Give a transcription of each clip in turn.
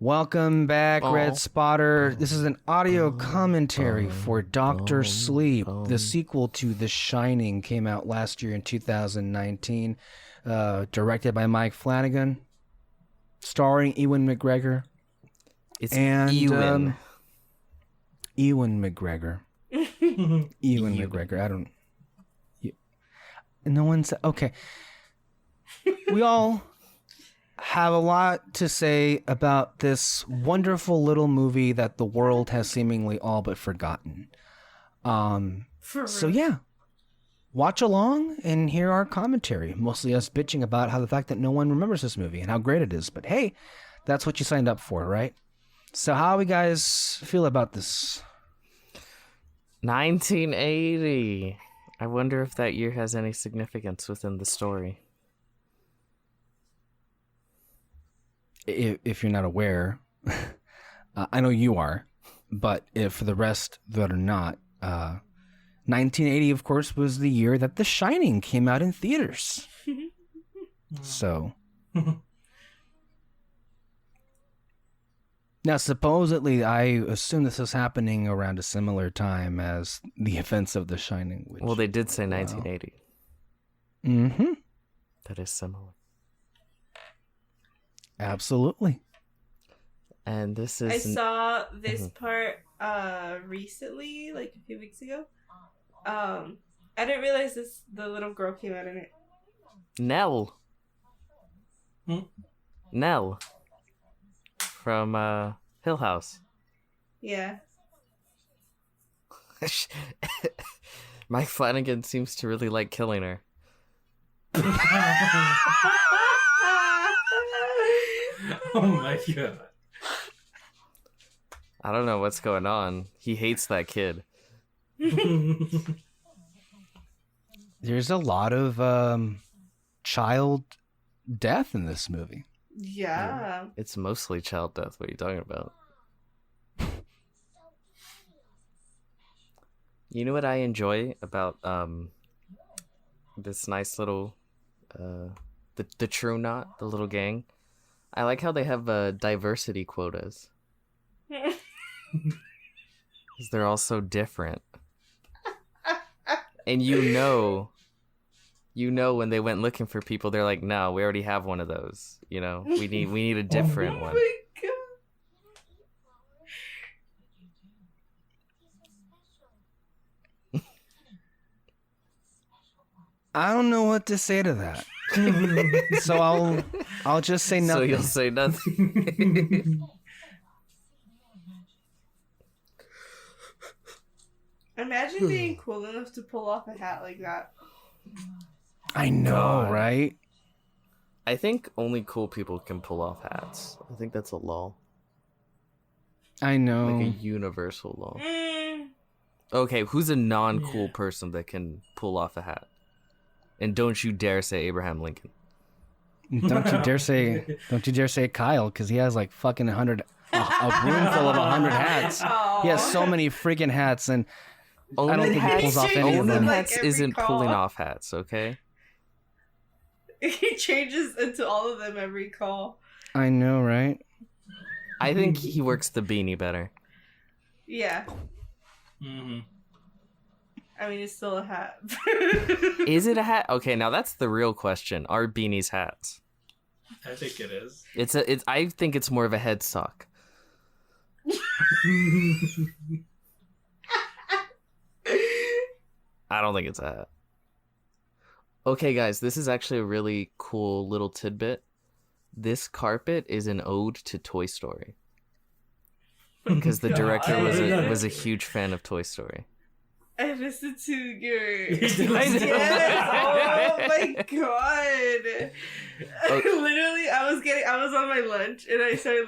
Welcome back, Red Spotter. This is an audio commentary for Doctor Sleep. The sequel to The Shining came out last year in 2019, directed by Mike Flanagan, starring Ewan McGregor. Ewan McGregor. Ewan McGregor. I don't... No one said... Okay. We all have a lot to say about this wonderful little movie that the world has seemingly all but forgotten. So yeah, watch along and hear our commentary. Mostly us bitching about how the fact that no one remembers this movie and how great it is. But hey, that's what you signed up for, right? So how we guys feel about this? 1980. I wonder if that year has any significance within the story. If you're not aware, I know you are, but if for the rest that are not, 1980, of course, was the year that The Shining came out in theaters. So, now supposedly, I assume this is happening around a similar time as the events of The Shining. Which, well, they did say 1980. Mm-hmm. That is similar. Absolutely. And this is... I saw this part recently, like a few weeks ago. I didn't realize the little girl came out in it. Nell. Nell. From Hill House. Yeah. Mike Flanagan seems to really like killing her. Oh my god. I don't know what's going on. He hates that kid. There's a lot of child death in this movie. Yeah. It's mostly child death. What are you talking about? You know what I enjoy about this nice little the True Knot, the little gang? I like how they have diversity quotas. 'Cause they're all so different. And you know when they went looking for people, they're like, no, we already have one of those. You know, we need a different one. Oh my god. I don't know what to say to that. So I'll just say nothing. So you'll say nothing. Imagine being cool enough to pull off a hat like that. I know, right? I think only cool people can pull off hats. I think that's a law. I know. Like a universal law. Okay, who's a non-cool person that can pull off a hat? And don't you dare say Abraham Lincoln. Don't you dare say Kyle, because he has like fucking a room full of 100 hats. Aww. He has so many freaking hats, and I don't think he pulls off any of Owning them. hats isn't call. pulling off hats, okay? He changes into all of them every call. I know, right? I think he works the beanie better. Yeah. Mm-hmm. I mean, it's still a hat. Is it a hat? Okay, now that's the real question. Are beanies hats? I think it is. I think it's more of a headstock. I don't think it's a hat. Okay, guys, this is actually a really cool little tidbit. This carpet is an ode to Toy Story. Because the director was a huge fan of Toy Story. I listened to your... Yes! Oh my god! Oh. Literally, I was on my lunch and I started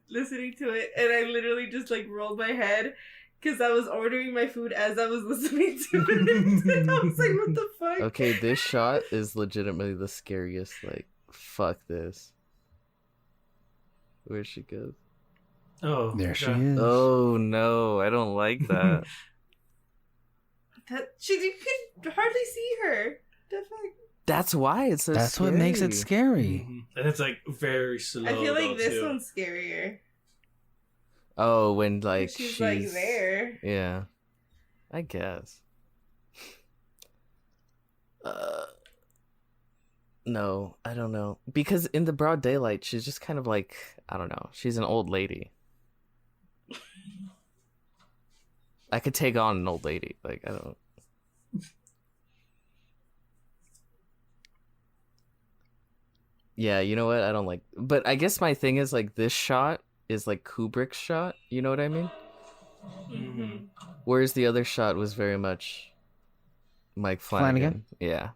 listening to it, and I literally just like rolled my head because I was ordering my food as I was listening to it. I was like, what the fuck? Okay, this shot is legitimately the scariest. Like, fuck this. Where'd she go? Oh, There she God. is. Oh no, I don't like that. You could hardly see her. The fuck? That's why it's That's what makes it scary. Mhm. And it's like very slow. I feel like though, this too. one's scarier. Oh, when like she's like there. Yeah, I guess. No, I don't know. Because in the broad daylight, she's just kind of like, I don't know. She's an old lady. I could take on an old lady. Like, I don't. Yeah, you know what? I don't like. But I guess my thing is like this shot is like Kubrick's shot. You know what I mean? Mm-hmm. Whereas the other shot was very much Mike Flanagan. Yeah.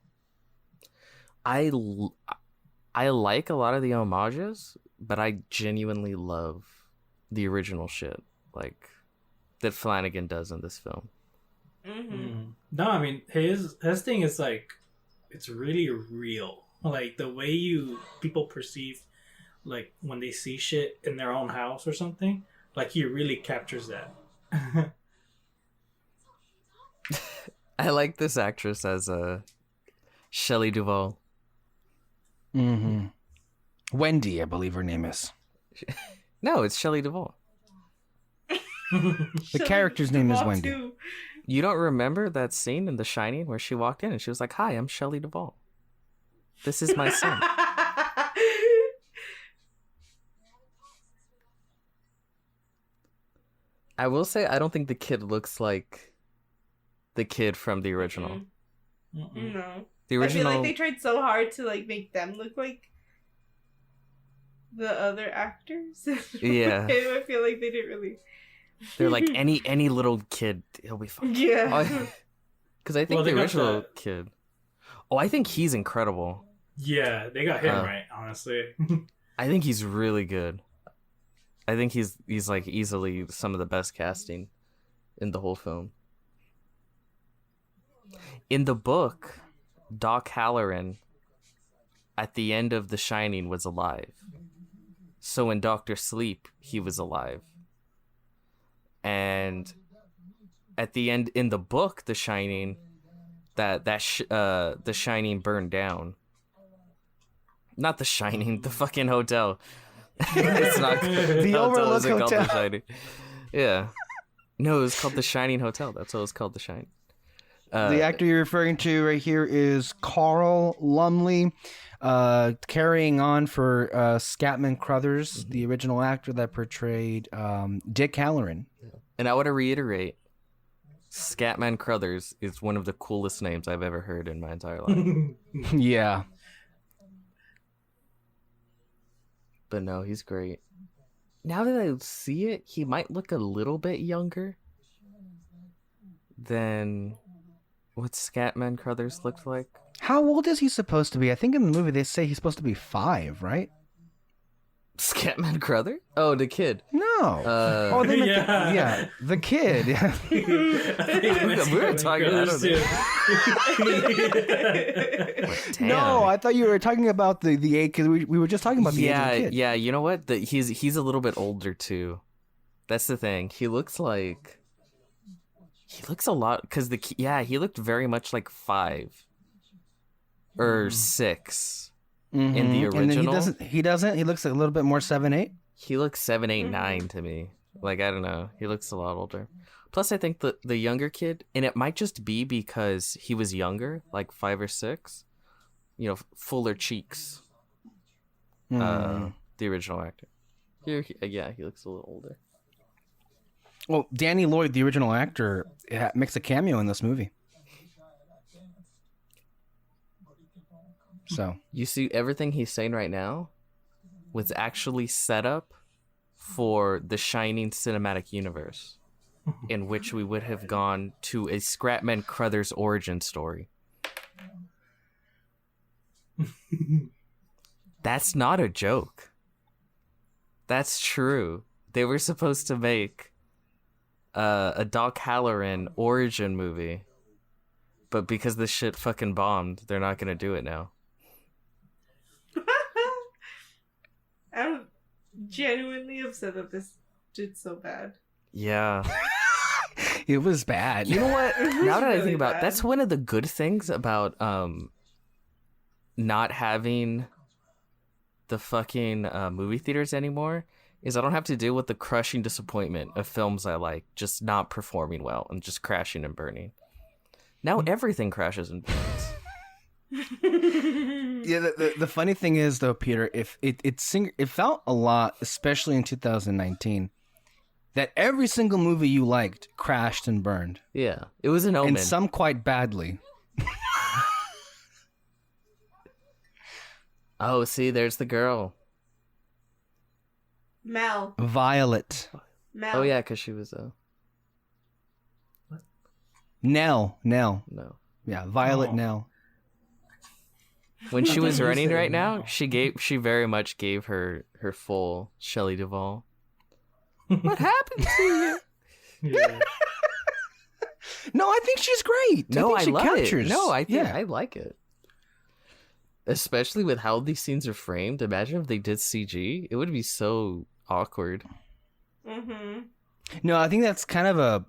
I like a lot of the homages, but I genuinely love the original shit like that Flanagan does in this film. Mm-hmm. No, I mean his thing is like it's really real. Like the way people perceive like when they see shit in their own house or something, like he really captures that. I like this actress as Shelley Duvall. Mm-hmm. Wendy, I believe her name is. No, it's Shelley Duvall. The character's name is Wendy. Too. You don't remember that scene in The Shining where she walked in and she was like, "Hi, I'm Shelley Duvall. This is my son." I will say I don't think the kid looks like the kid from the original. Mm-mm. No. The I feel original. like they tried so hard to like make them look like the other actors. Yeah. I feel like they didn't really. They're like any little kid, he'll be fine. Yeah. Because I think Well, they the got original the- kid. Oh, I think he's incredible. Yeah, they got him right, honestly. I think he's really good. I think he's like easily some of the best casting in the whole film. In the book, Doc Halloran at the end of The Shining was alive. So in Doctor Sleep, he was alive. And at the end in the book, The Shining, The Shining burned down. Not The Shining, the fucking hotel. It's not The hotel Overlook isn't called Hotel. The Shining. Yeah. No, it was called The Shining Hotel. That's what it was called, The Shining. The actor you're referring to right here is Carl Lumley, carrying on for Scatman Crothers, the original actor that portrayed Dick Halloran. And I want to reiterate, Scatman Crothers is one of the coolest names I've ever heard in my entire life. Yeah. But no, he's great. Now that I see it, he might look a little bit younger than what Scatman Crothers looked like. How old is he supposed to be? I think in the movie they say he's supposed to be 5, right? Scatman Crothers? Oh, the kid. No. Oh, they meant yeah. the kid. We were talking. I don't know. Damn. No, I thought you were talking about the age because we were just talking about the age of the kid. Yeah. You know what? He's a little bit older too. That's the thing. He looks a lot because he looked very much like 5 or 6 in the original. And then he doesn't. He looks a little bit more 7, 8. He looks 7, 8, 9 to me. Like, I don't know. He looks a lot older. Plus, I think the younger kid, and it might just be because he was younger, like 5 or 6, fuller cheeks. The original actor. Here, he looks a little older. Well, Danny Lloyd, the original actor, makes a cameo in this movie. So You see, everything he's saying right now was actually set up for the Shining cinematic universe, in which we would have gone to a Scatman Crothers origin story. That's not a joke. That's true. They were supposed to make a Doc Halloran origin movie, but because this shit fucking bombed, they're not gonna do it now. I'm genuinely upset that this did so bad. Yeah. it was bad. You know what? It was Now that I really think about it, bad. that's one of the good things about not having the fucking movie theaters anymore, is I don't have to deal with the crushing disappointment of films I like just not performing well and just crashing and burning. Now everything crashes and burns. Yeah, the funny thing is though, Peter, if it felt a lot, especially in 2019, that every single movie you liked crashed and burned. Yeah, it was an omen. And some quite badly. Oh, see, there's the girl. Mel. Violet. Mel. Oh yeah, because she was Nell. no. Yeah, Violet Oh. Nell. When she was You running said right now, no. she very much gave her full Shelley Duvall. What happened to you? Yeah. No, I think she's great. No, I I think she love captures. it. No, I think yeah. I like it. Especially with how these scenes are framed. Imagine if they did CG. It would be so awkward. Mm-hmm. No, I think that's kind of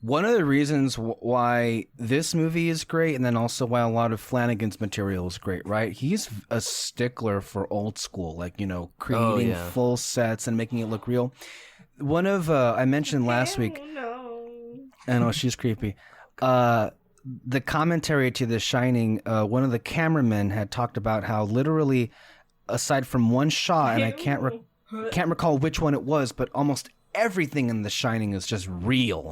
one of the reasons why this movie is great, and then also why a lot of Flanagan's material is great, right? He's a stickler for old school, like, creating yeah. full sets and making it look real. One of, I mentioned last week, No. I know, she's creepy. The commentary to The Shining, one of the cameramen had talked about how literally, aside from one shot, and I can't recall which one it was, but almost everything in The Shining is just real,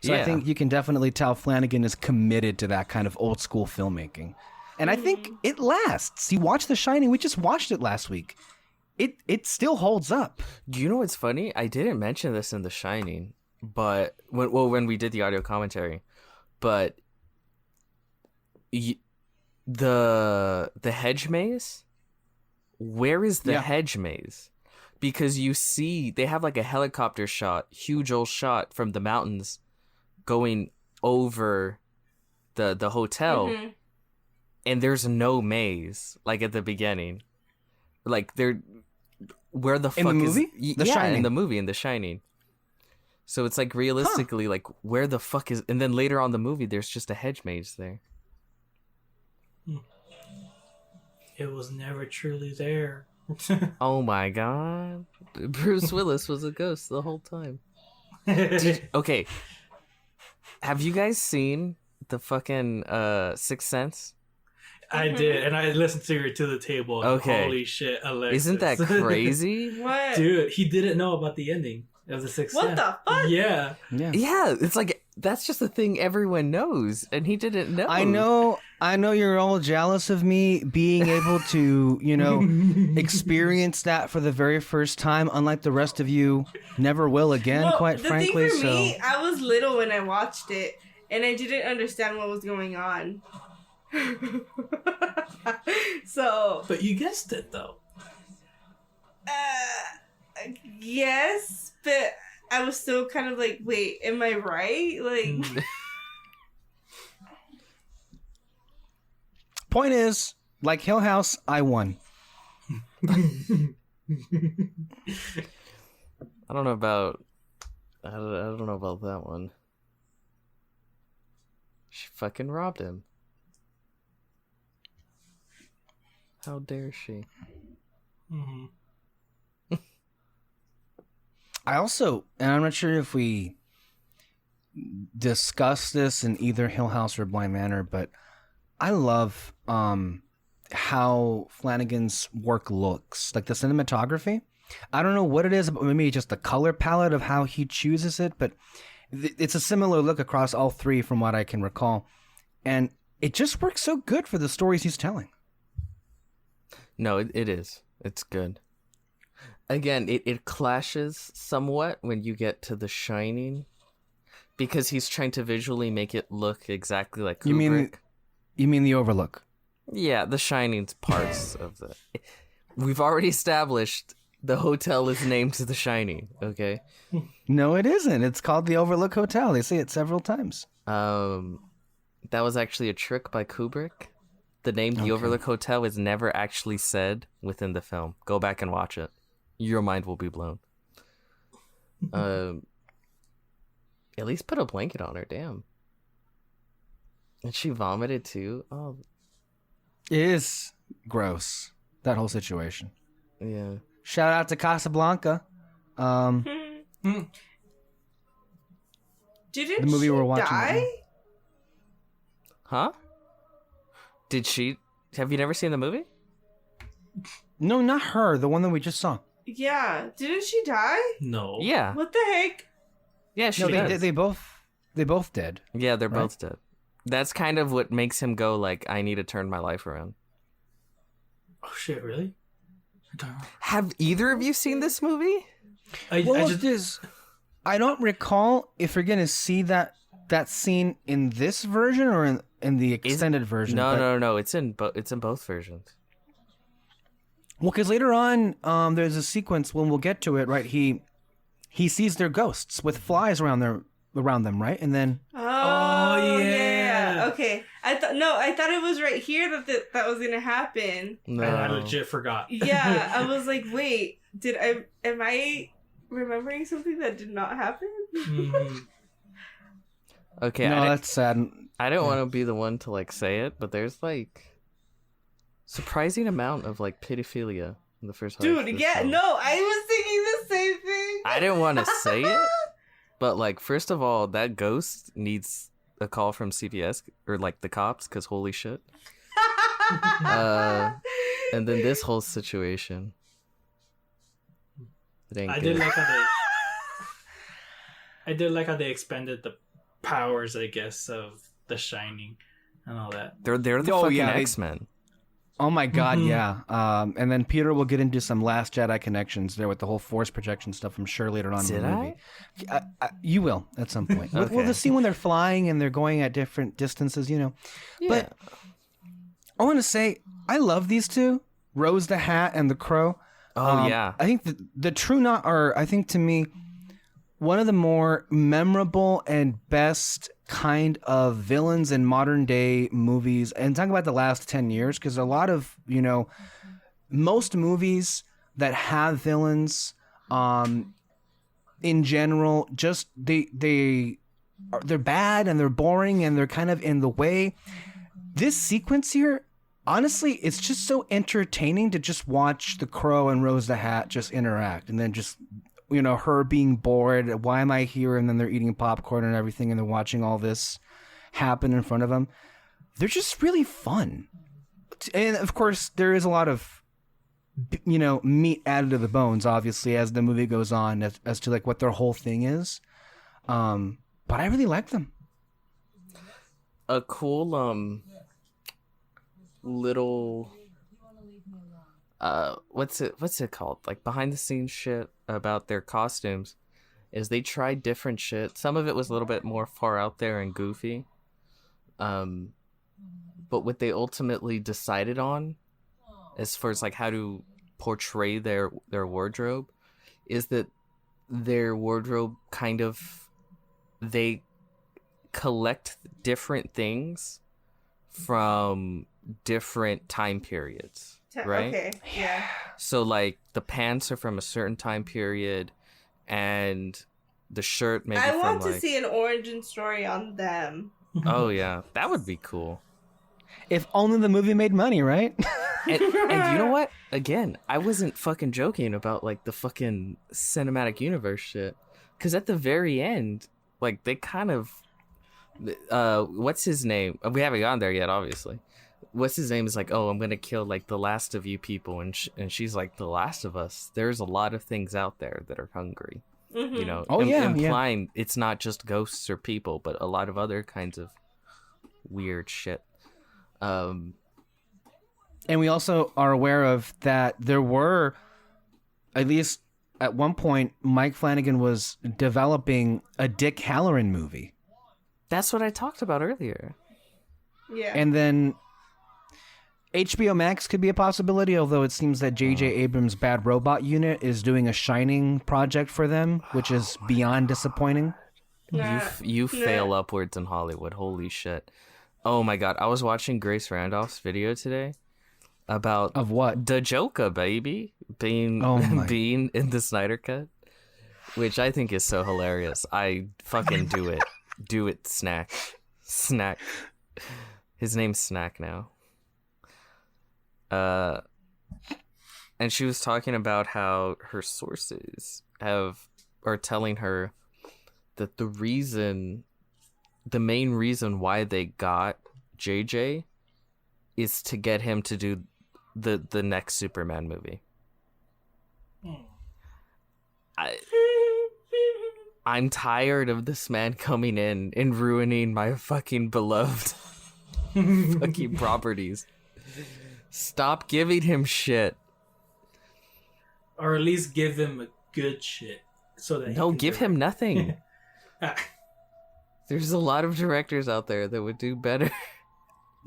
So I Yeah. think you can definitely tell Flanagan is committed to that kind of old school filmmaking. And I think it lasts. You watch The Shining, we just watched it last week. It still holds up. Do you know what's funny? I didn't mention this in The Shining, but when we did the audio commentary, but the hedge maze. Where is the Yeah. hedge maze? Because you see, they have like a helicopter shot, huge old shot from the mountains, going over the hotel, Mm-hmm. and there's no maze like at the beginning. Like where the In fuck the is movie? The yeah, Shining. in the movie in The Shining. So it's like realistically, like where the fuck is? And then later on in the movie, there's just a hedge maze there. It was never truly there. Oh my god, Bruce Willis was a ghost the whole time. Okay, have you guys seen the fucking Sixth Sense? I did, and I listened to her to the table. And Okay. Holy shit, Alexis. Isn't that crazy? What? Dude, he didn't know about the ending of the Sixth What Sense. the fuck? Yeah. Yeah. Yeah, it's like that's just a thing everyone knows, and he didn't know. I know you're all jealous of me being able to, experience that for the very first time, unlike the rest of you never will again, Well, quite the frankly. thing for So me, I was little when I watched it, and I didn't understand what was going on. So, But you guessed it, though. yes, but I was still kind of like, wait, am I right? Like, point is, like Hill House, I won. I don't know about. I don't know about that one. She fucking robbed him. How dare she? Mm-hmm. I also, and I'm not sure if we discussed this in either Hill House or Blind Manor, but I love how Flanagan's work looks, like the cinematography. I don't know what it is, but maybe just the color palette of how he chooses it, but it's a similar look across all three from what I can recall. And it just works so good for the stories he's telling. No, it is. It's good. Again, it clashes somewhat when you get to The Shining, because he's trying to visually make it look exactly like Kubrick. You mean The Overlook? Yeah, The Shining's parts of the. We've already established the hotel is named The Shining. Okay. No, it isn't. It's called the Overlook Hotel. They say it several times. That was actually a trick by Kubrick. The name The Okay. Overlook Hotel is never actually said within the film. Go back and watch it. Your mind will be blown. At least put a blanket on her, damn. And she vomited too. Oh, It is gross, that whole situation. yeah. Shout out to Casablanca. Didn't The movie she we're watching die? right Huh? Did she? Have you never seen the movie? No, not her. The one that we just saw. Yeah. Didn't she die? No. Yeah. What the heck? Yeah, she No, does. they both did. Yeah, they're Right? both dead. That's kind of what makes him go like, I need to turn my life around. Oh shit! Really? Have either of you seen this movie? I Well, just I don't recall if you're gonna see that scene in this version or in the extended version. No. It's in both versions. Well, because later on, there's a sequence when we'll get to it. Right, he sees their ghosts with flies around them, right? And then Oh, yeah. Okay. I thought it was right here that was gonna happen. No. I legit forgot. Yeah, I was like, wait, am I remembering something that did not happen? Mhm. Okay, no, that's sad. I don't want to be the one to like say it, but there's like surprising amount of like pedophilia in the first half of Dude, this yeah, film. no, I was thinking the same thing. I didn't want to say it, but like first of all, that ghost needs a call from CPS or like the cops because holy shit. And then this whole situation. It ain't I good. did like how they expanded the powers, I guess, of The Shining and all that. They're the Oh, fucking yeah, X-Men. Oh my God, Mhm. yeah. And then Peter will get into some Last Jedi connections there with the whole Force projection stuff. I'm sure later on in Did the movie. You will at some point. Well, Okay. the scene when they're flying and they're going at different distances, Yeah. But I want to say I love these two, Rose the Hat and the Crow. Oh yeah. I think the True Knot are, I think to me, one of the more memorable and best kind of villains in modern day movies. And talking about the last 10 years, because a lot of, most movies that have villains, in general, just they're bad and they're boring and they're kind of in the way. This sequence here, honestly, it's just so entertaining to just watch the Crow and Rose the Hat just interact, and then just her being bored. Why am I here? And then they're eating popcorn and everything, and they're watching all this happen in front of them. They're just really fun, and of course, there is a lot of meat added to the bones, obviously, as the movie goes on, as to like what their whole thing is. But I really like them. A cool little what's it called, like behind the scenes shit about their costumes is they tried different shit. Some of it was a little bit more far out there and goofy, but what they ultimately decided on as far as like how to portray their wardrobe is that their wardrobe kind of, they collect different things from different time periods, right? Okay, yeah. So like the pants are from a certain time period, and the shirt maybe I from want to like... see an origin story on them. Oh yeah, that would be cool. If only the movie made money, right? And you know what? Again, I wasn't fucking joking about like the fucking cinematic universe shit, because at the very end, like they kind of, what's his name? We haven't gotten there yet, obviously. What's his name is like, oh, I'm gonna kill like the last of you people, and she's like, the last of us. There's a lot of things out there that are hungry, Mhm. Oh, yeah, implying it's not just ghosts or people, but a lot of other kinds of weird shit. And we also are aware of that there were, at least at one point, Mike Flanagan was developing a Dick Halloran movie. That's what I talked about earlier. Yeah. And then HBO Max could be a possibility, although it seems that J.J. Abrams' Bad Robot Unit is doing a Shining project for them, which is beyond disappointing. You fail upwards in Hollywood. Holy shit. Oh my god. I was watching Grace Randolph's video today about Of what? the Joker, baby, being Oh my. being in the Snyder Cut, which I think is so hilarious. I fucking do it. Do it, Snack. Snack. His name's Snack now. And she was talking about how her sources are telling her that the main reason why they got JJ is to get him to do the next Superman movie. I'm tired of this man coming in and ruining my fucking beloved fucking properties. Stop giving him shit. Or at least give him a good shit. So that No, give him nothing. There's a lot of directors out there that would do better.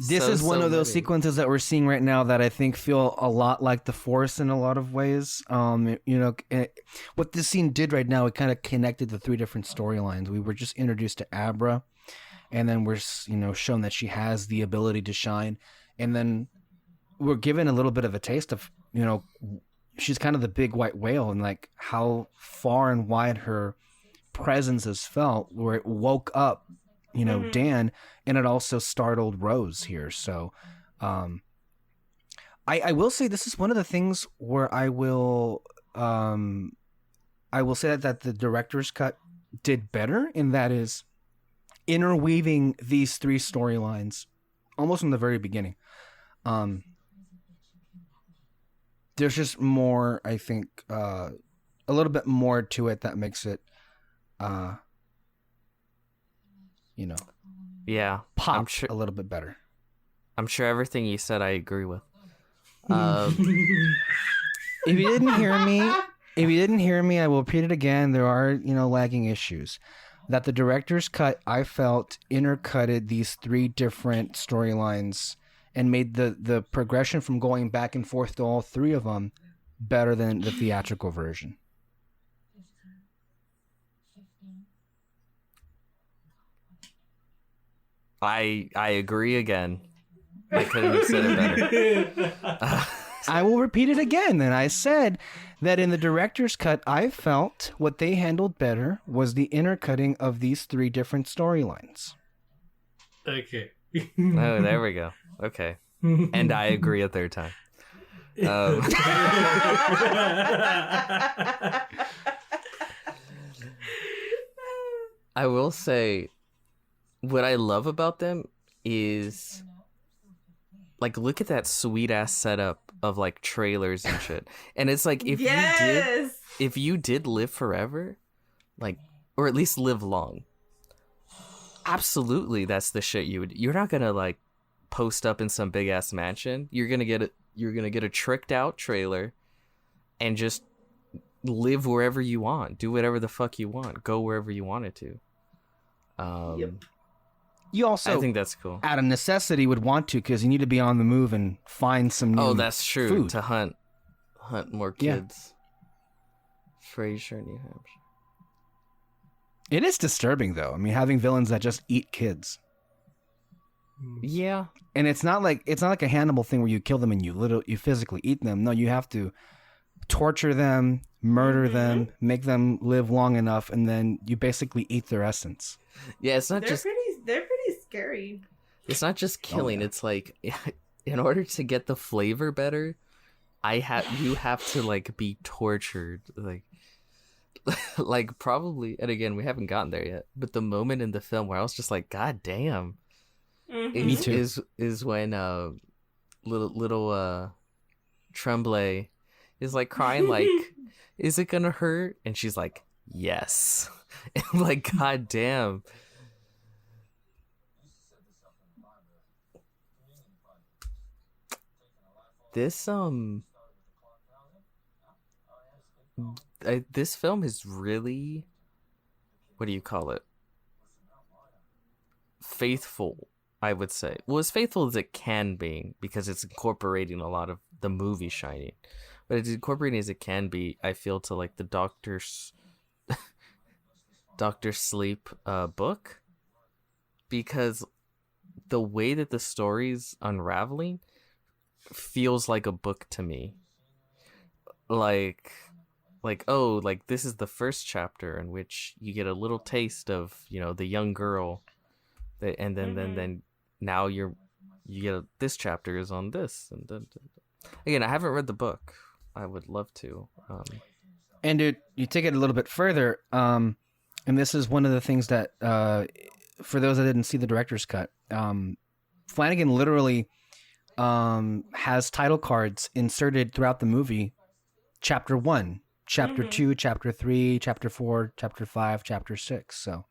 This is one of those sequences that we're seeing right now that I think feel a lot like The Force in a lot of ways. What this scene did right now, it kind of connected the three different storylines. We were just introduced to Abra, and then we're shown that she has the ability to shine, and then we're given a little bit of a taste of she's kind of the big white whale, and like how far and wide her presence is felt, where it woke up Dan, and it also startled Rose here. So I will say this is one of the things where I will say that the director's cut did better, and that is interweaving these three storylines almost from the very beginning. There's just more, I think, a little bit more to it that makes it yeah, pop a little bit better. I'm sure everything you said I agree with. If you didn't hear me, I will repeat it again. There are, lagging issues. That the director's cut, I felt, intercutted these three different storylines and made the progression from going back and forth to all three of them better than the theatrical version. I agree again. I couldn't have said it better. I will repeat it again. And I said that in the director's cut, I felt what they handled better was the intercutting of these three different storylines. Okay. Oh, there we go. Okay. And I agree a third time. I will say, what I love about them is, like, look at that sweet ass setup of like trailers and shit. And it's like, if you did live forever, like, or at least live long, absolutely that's the shit you're not gonna like post up in some big ass mansion. You're gonna get a tricked out trailer and just live wherever you want, do whatever the fuck you want, go wherever you wanted to. Yep. You also, I think that's cool. Out of necessity, would want to, because you need to be on the move and find some new. Oh, that's true. Food. To hunt more kids. Yeah. Frasier, New Hampshire. It is disturbing, though. I mean, having villains that just eat kids. Yeah. And it's not like a Hannibal thing where you kill them and you physically eat them. No, you have to torture them, murder them, make them live long enough, and then you basically eat their essence. Yeah, it's not they're pretty scary. It's not just killing. It's like, in order to get the flavor better, you have to like be tortured, like probably. And again, we haven't gotten there yet. But the moment in the film where I was just like, God damn, Me too. is when little Tremblay is like crying like, is it gonna hurt? And she's like, yes. And I'm like, God damn. This this film is really, what do you call it? Faithful, I would say. Well, as faithful as it can be, because it's incorporating a lot of the movie Shining. But it's incorporating as it can be, I feel, to like the Doctor Sleep book. Because the way that the story's unraveling feels like a book to me. Like this is the first chapter in which you get a little taste of, the young girl, and then now you get this chapter is on this, and then again, I haven't read the book, I would love to. And you take it a little bit further, and this is one of the things that, for those that didn't see the director's cut, Flanagan literally has title cards inserted throughout the movie. Chapter 1, Chapter 2, Chapter 3, Chapter 4, Chapter 5, Chapter 6. So.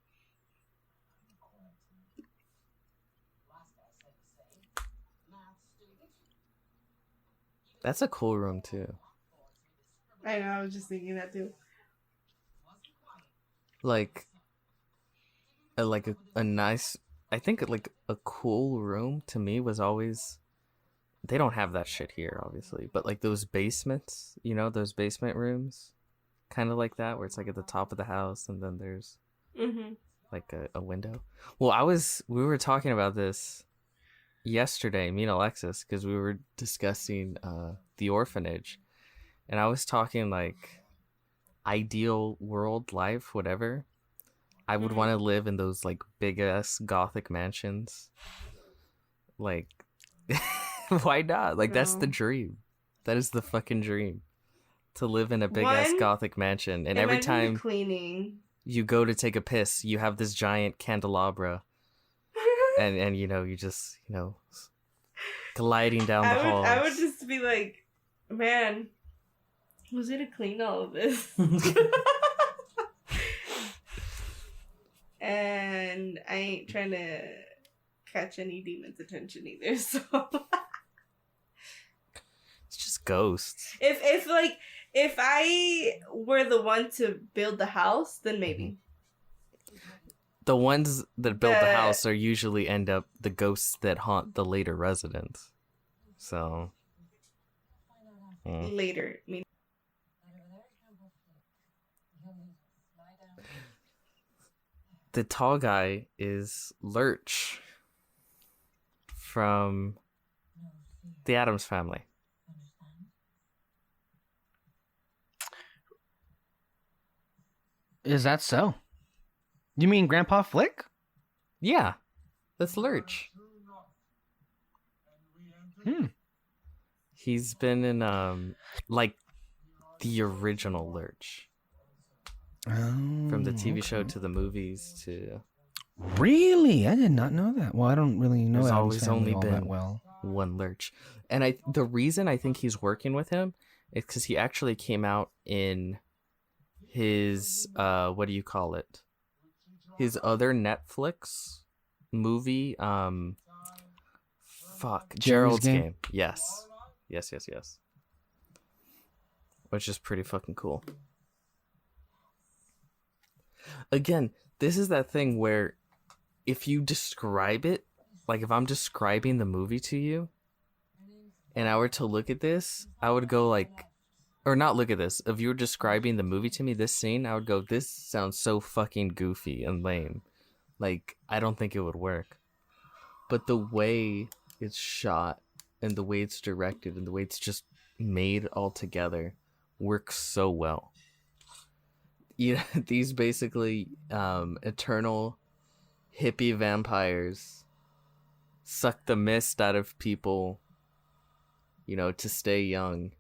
That's a cool room too. I know, I was just thinking that too. Like a nice, I think like a cool room to me was always, they don't have that shit here obviously, but like those basements, you know, those basement rooms, kind of like that, where it's like at the top of the house and then there's like a window. Well, we were talking about this yesterday, me and Alexis, because we were discussing the orphanage, and I was talking like ideal world life, whatever. I would want to live in those like big ass gothic mansions. Like, why not? Like, that's the dream. That is the fucking dream. To live in a big ass gothic mansion, and every time cleaning, you go to take a piss, you have this giant candelabra. And you know, you just, you know, gliding down the halls. I would just be like, man, who's gonna clean all of this? And I ain't trying to catch any demons' attention either, so it's just ghosts. If I were the one to build the house, then maybe. The ones that build the house are usually end up the ghosts that haunt the later residents. So later, I mean, the tall guy is Lurch from the Addams Family. Is that so? You mean Grandpa Flick? Yeah, that's Lurch. He's been in like the original Lurch. From the TV show to the movies to. Really? I did not know that. Well, I don't really know. There's Addams always Family only all been that well. one Lurch, and the reason I think he's working with him is because he actually came out in his what do you call it? His other Netflix movie, Gerald's Game. Yes. Which is pretty fucking cool. Again, this is that thing where if you describe it, like if I'm describing the movie to you and I were to look at this, I would go like, or not look at this, if you were describing the movie to me, this scene, I would go, this sounds so fucking goofy and lame. Like, I don't think it would work. But the way it's shot and the way it's directed and the way it's just made all together works so well. You know, these basically eternal hippie vampires suck the mist out of people, you know, to stay young.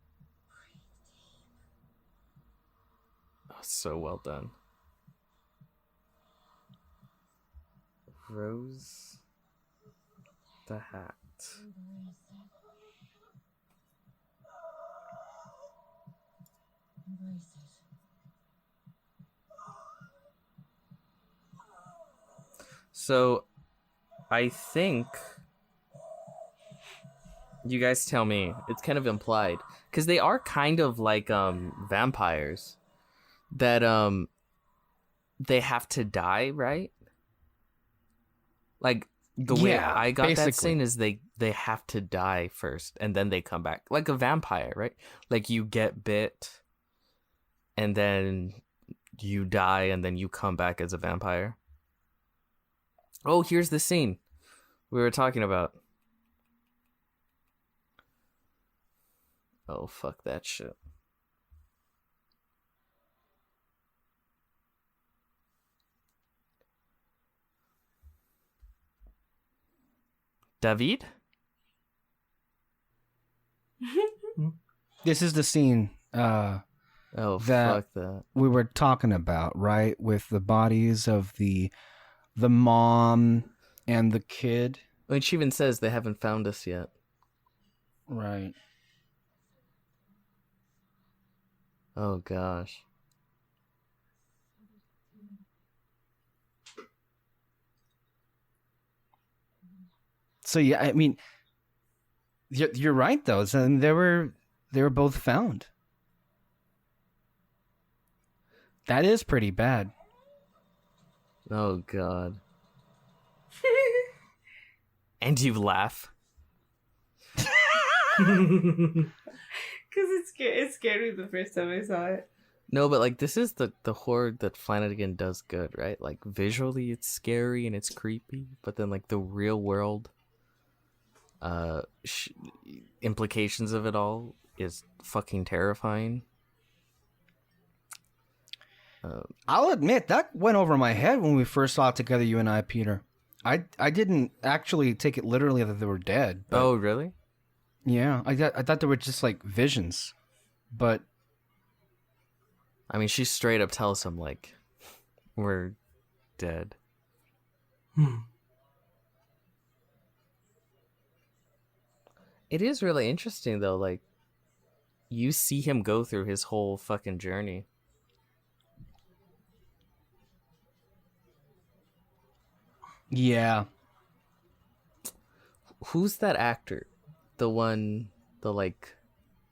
Oh, so well done. Rose the Hat. So, I think you guys tell me. It's kind of implied because they are kind of like vampires that they have to die, right? Like the way I got basically. that scene is they have to die first and then they come back like a vampire, right? Like you get bit and then you die and then you come back as a vampire. Oh, here's the scene we were talking about. Oh, fuck that shit. David? This is the scene Oh, that fuck that. we were talking about, right? With the bodies of the mom and the kid. I mean, she even says they haven't found us yet. Right. Oh, gosh. So yeah, I mean, you're right though. So they were both found. That is pretty bad. Oh, God. And you laugh. Because it scared me the first time I saw it. No, but like this is the horror that Flanagan does good, right? Like visually it's scary and it's creepy, but then like the real world implications of it all is fucking terrifying. I'll admit that went over my head when we first saw it together, you and I, Peter. I didn't actually take it literally that they were dead. But Oh, really? yeah, I thought they were just like visions, but I mean, she straight up tells him like, "We're dead." It is really interesting though. Like, you see him go through his whole fucking journey. yeah. Who's that actor? The like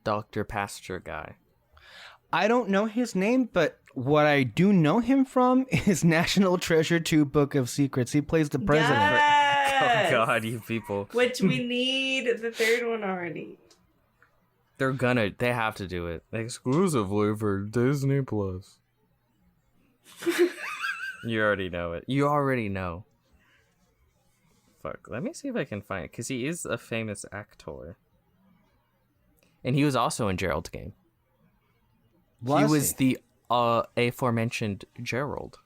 Dr. Pasture guy. I don't know his name, but what I do know him from is National Treasure 2 Book of Secrets. He plays the president. Yes! Oh God, you people. Which we need the third one already. They have to do it. Exclusively for Disney Plus. You already know it. You already know. Fuck, let me see if I can find it, because he is a famous actor. And he was also in Gerald's Game. He was the aforementioned Gerald.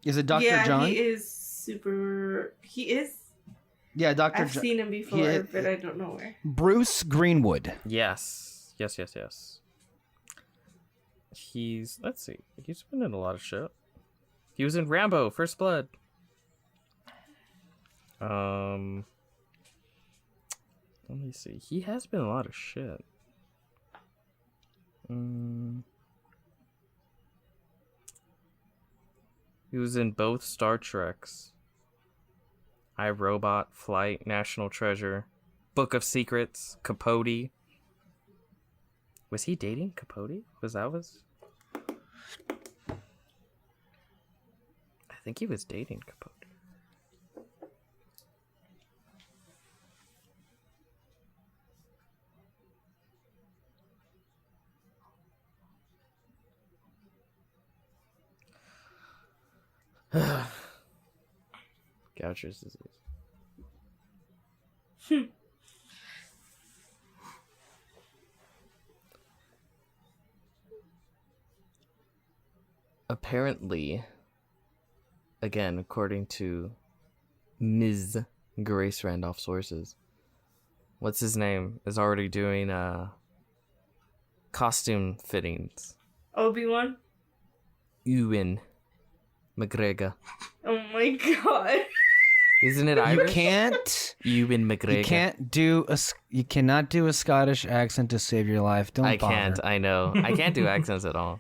Is it Dr. Yeah, John? he is. Yeah, Dr. I've seen him before, but I don't know where. Bruce Greenwood. Yes. Let's see. He's been in a lot of shit. He was in Rambo, First Blood. Let me see. He has been in a lot of shit. He was in both Star Treks. I, Robot, Flight, National Treasure, Book of Secrets, Capote. Was he dating Capote? I think he was dating Capote. Goucher's disease. Apparently, again, according to Ms. Grace Randolph sources, what's his name is already doing costume fittings. Obi-Wan? Ewan McGregor. Oh my god. Isn't it Irish? Ewan McGregor. You cannot do a Scottish accent to save your life. Don't I bother. can't. I know. I can't do accents at all.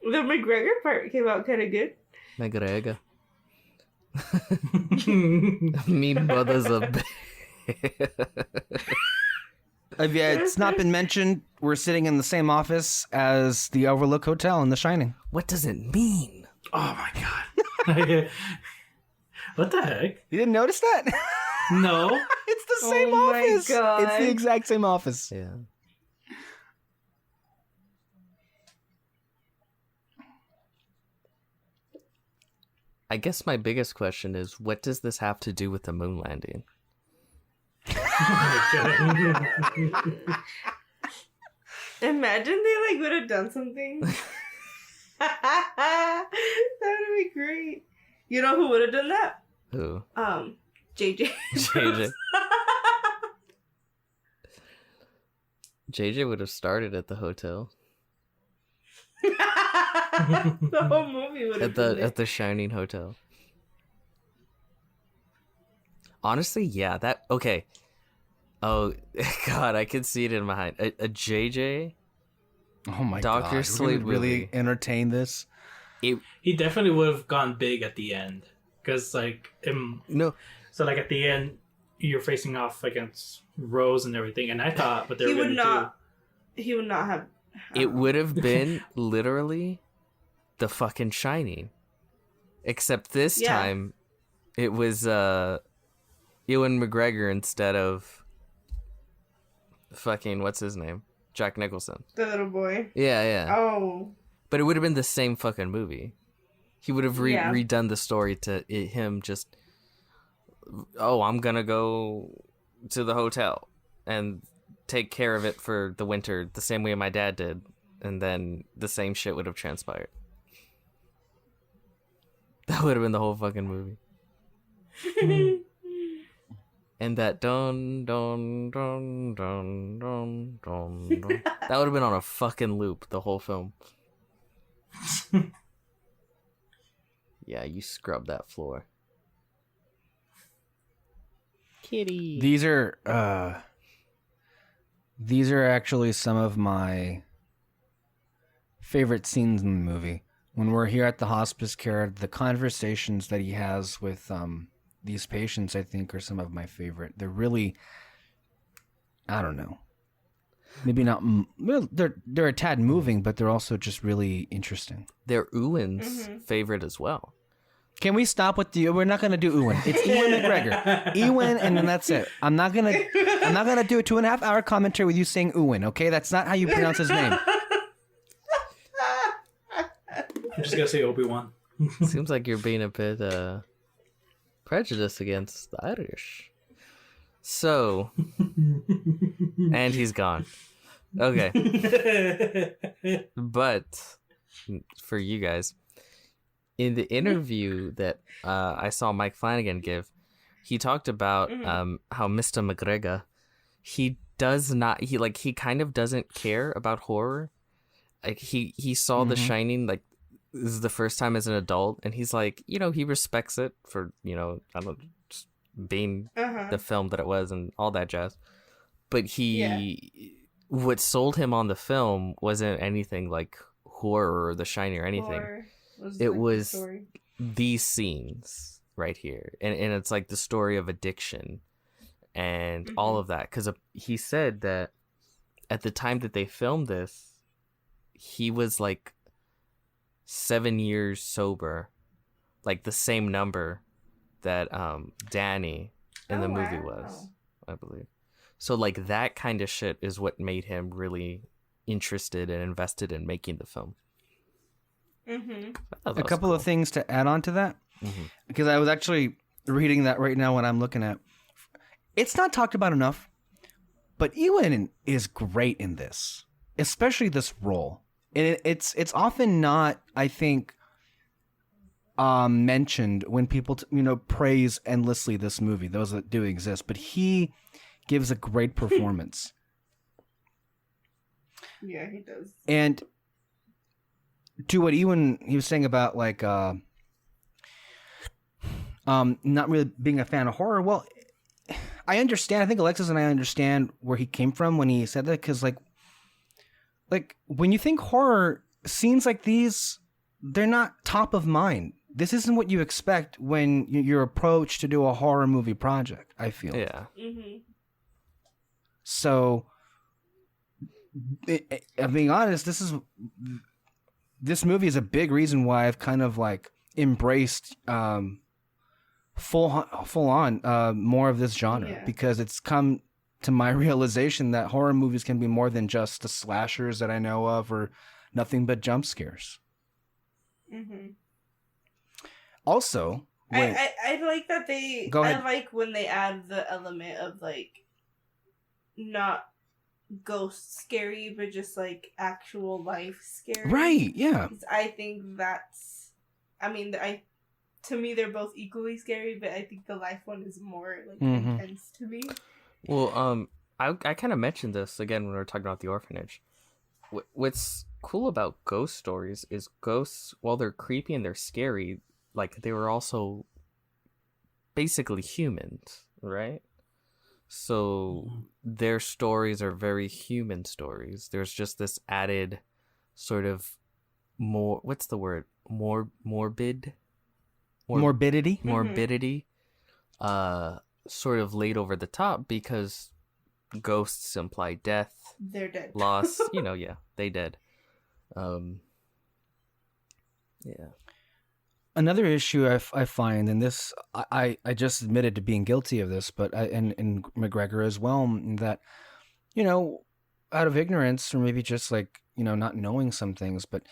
The McGregor part came out kind of good. McGregor. Me brother's a If it's not been mentioned, we're sitting in the same office as the Overlook Hotel in The Shining. What does it mean? Oh my god. What the heck? You didn't notice that? No. It's the same Oh my office. God. It's the exact same office. Yeah. I guess my biggest question is, what does this have to do with the moon landing? Imagine they would have done something. That would be great. You know who would have done that? Who? JJ. JJ. JJ would have started at the hotel. The whole movie would have been At the Shining Hotel. Honestly, yeah, that okay. Oh God, I can see it in my mind. A JJ. Oh my Dr. god! Sleep We're gonna really movie. entertain this. He definitely would have gone big at the end, because No, so like at the end you're facing off against Rose and everything, and I thought what they were going to do. He would not have. it would have been literally the fucking Shining, except this time it was Ewan McGregor instead of fucking what's his name, Jack Nicholson. The little boy. Yeah. Oh. But it would have been the same fucking movie. He would have redone the story to him just, oh, I'm gonna go to the hotel and take care of it for the winter the same way my dad did, and then the same shit would have transpired. That would have been the whole fucking movie. And that dun dun dun dun dun dun dun. That would have been on a fucking loop the whole film. Yeah, you scrub that floor. Kitty. These are actually some of my favorite scenes in the movie. When we're here at the hospice care, the conversations that he has with these patients, I think, are some of my favorite. They're really, I don't know, maybe not. They're a tad moving, but they're also just really interesting. They're Ewan's favorite as well. Can we stop with the? We're not gonna do Ewan. It's Ewan McGregor. Ewan, and then that's it. I'm not gonna do a 2.5 hour commentary with you saying Ewan. Okay, that's not how you pronounce his name. I'm just gonna say Obi-Wan. Seems like you're being a bit prejudiced against the Irish. So, and he's gone. Okay. But for you guys, in the interview that I saw Mike Flanagan give, he talked about how Mr. McGregor, he kind of doesn't care about horror. Like he saw The Shining, like, this is the first time as an adult, and he's like, he respects it for, I don't know, just being the film that it was and all that jazz. But what sold him on the film wasn't anything like horror or The Shining or anything. It was these scenes right here. And it's like the story of addiction and all of that. Because he said that at the time that they filmed this, he was like 7 years sober, like the same number that Danny in the movie was, I believe. So like that kind of shit is what made him really interested and invested in making the film. A couple of things to add on to that, because I was actually reading that right now when I'm looking at. It's not talked about enough, but Ewan is great in this, especially this role. And it's often not, I think, mentioned when people praise endlessly this movie. Those that do exist, but he gives a great performance. Yeah, he does. And to what Ewan he was saying about like not really being a fan of horror. Well, I understand. I think Alexis and I understand where he came from when he said that, because like when you think horror, scenes like these, they're not top of mind. This isn't what you expect when you're approached to do a horror movie project, I feel. Yeah. So, I'm being honest, this movie is a big reason why I've kind of like embraced full on more of this genre, because it's come to my realization that horror movies can be more than just the slashers that I know of or nothing but jump scares. Also, I like that they. Go ahead. I like when they add the element of like not ghost scary, but just like actual life scary. Right? Yeah. I think that's. I mean, to me they're both equally scary, but I think the life one is more like Mhm. intense to me. Well, I kind of mentioned this again when we were talking about the orphanage. What's cool about ghost stories is ghosts, while they're creepy and they're scary, like they were also basically humans, right? So their stories are very human stories. There's just this added sort of more, what's the word? Morbidity, Morbidity. sort of laid over the top because ghosts imply death, They're dead. loss, yeah, they dead. Yeah. Another issue I find, and this I just admitted to being guilty of this, but and McGregor as well, that out of ignorance or maybe just like not knowing some things, but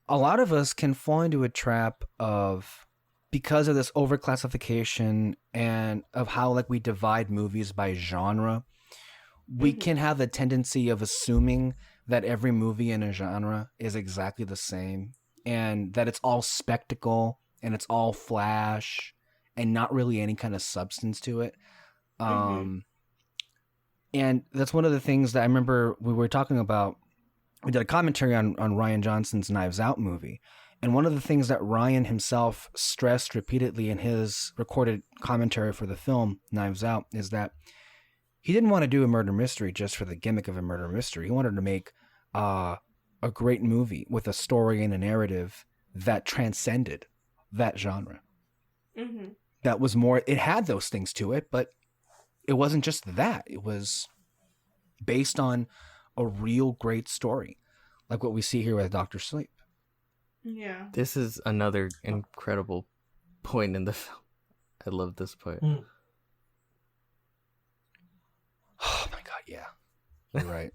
a lot of us can fall into a trap of, because of this overclassification and of how like we divide movies by genre, we can have a tendency of assuming that every movie in a genre is exactly the same, and that it's all spectacle and it's all flash and not really any kind of substance to it. And that's one of the things that I remember we were talking about. We did a commentary on Rian Johnson's Knives Out movie. And one of the things that Ryan himself stressed repeatedly in his recorded commentary for the film Knives Out is that he didn't want to do a murder mystery just for the gimmick of a murder mystery. He wanted to make a great movie with a story and a narrative that transcended that genre. That was more, it had those things to it, but it wasn't just that. It was based on a real great story, like what we see here with Dr. Sleep. Yeah. This is another incredible point in the film. I love this part. Oh my God, yeah. You're right.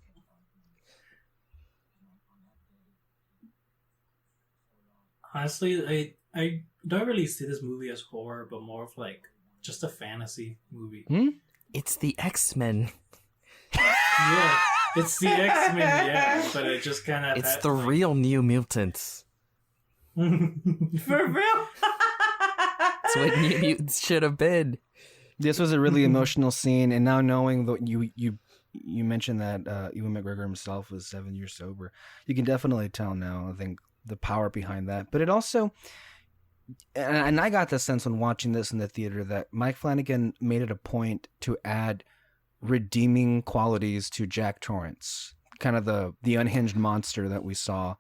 Honestly, I don't really see this movie as horror, but more of like just a fantasy movie. It's the X-Men. Yeah, it's the X-Men, yeah, but it just kind of... It's the real New Mutants. For real? That's what New Mutants should have been. This was a really emotional scene, and now knowing that you mentioned that Ewan McGregor himself was 7 years sober, you can definitely tell now, I think, the power behind that. But it also, and I got the sense when watching this in the theater, that Mike Flanagan made it a point to add redeeming qualities to Jack Torrance, kind of the unhinged monster that we saw,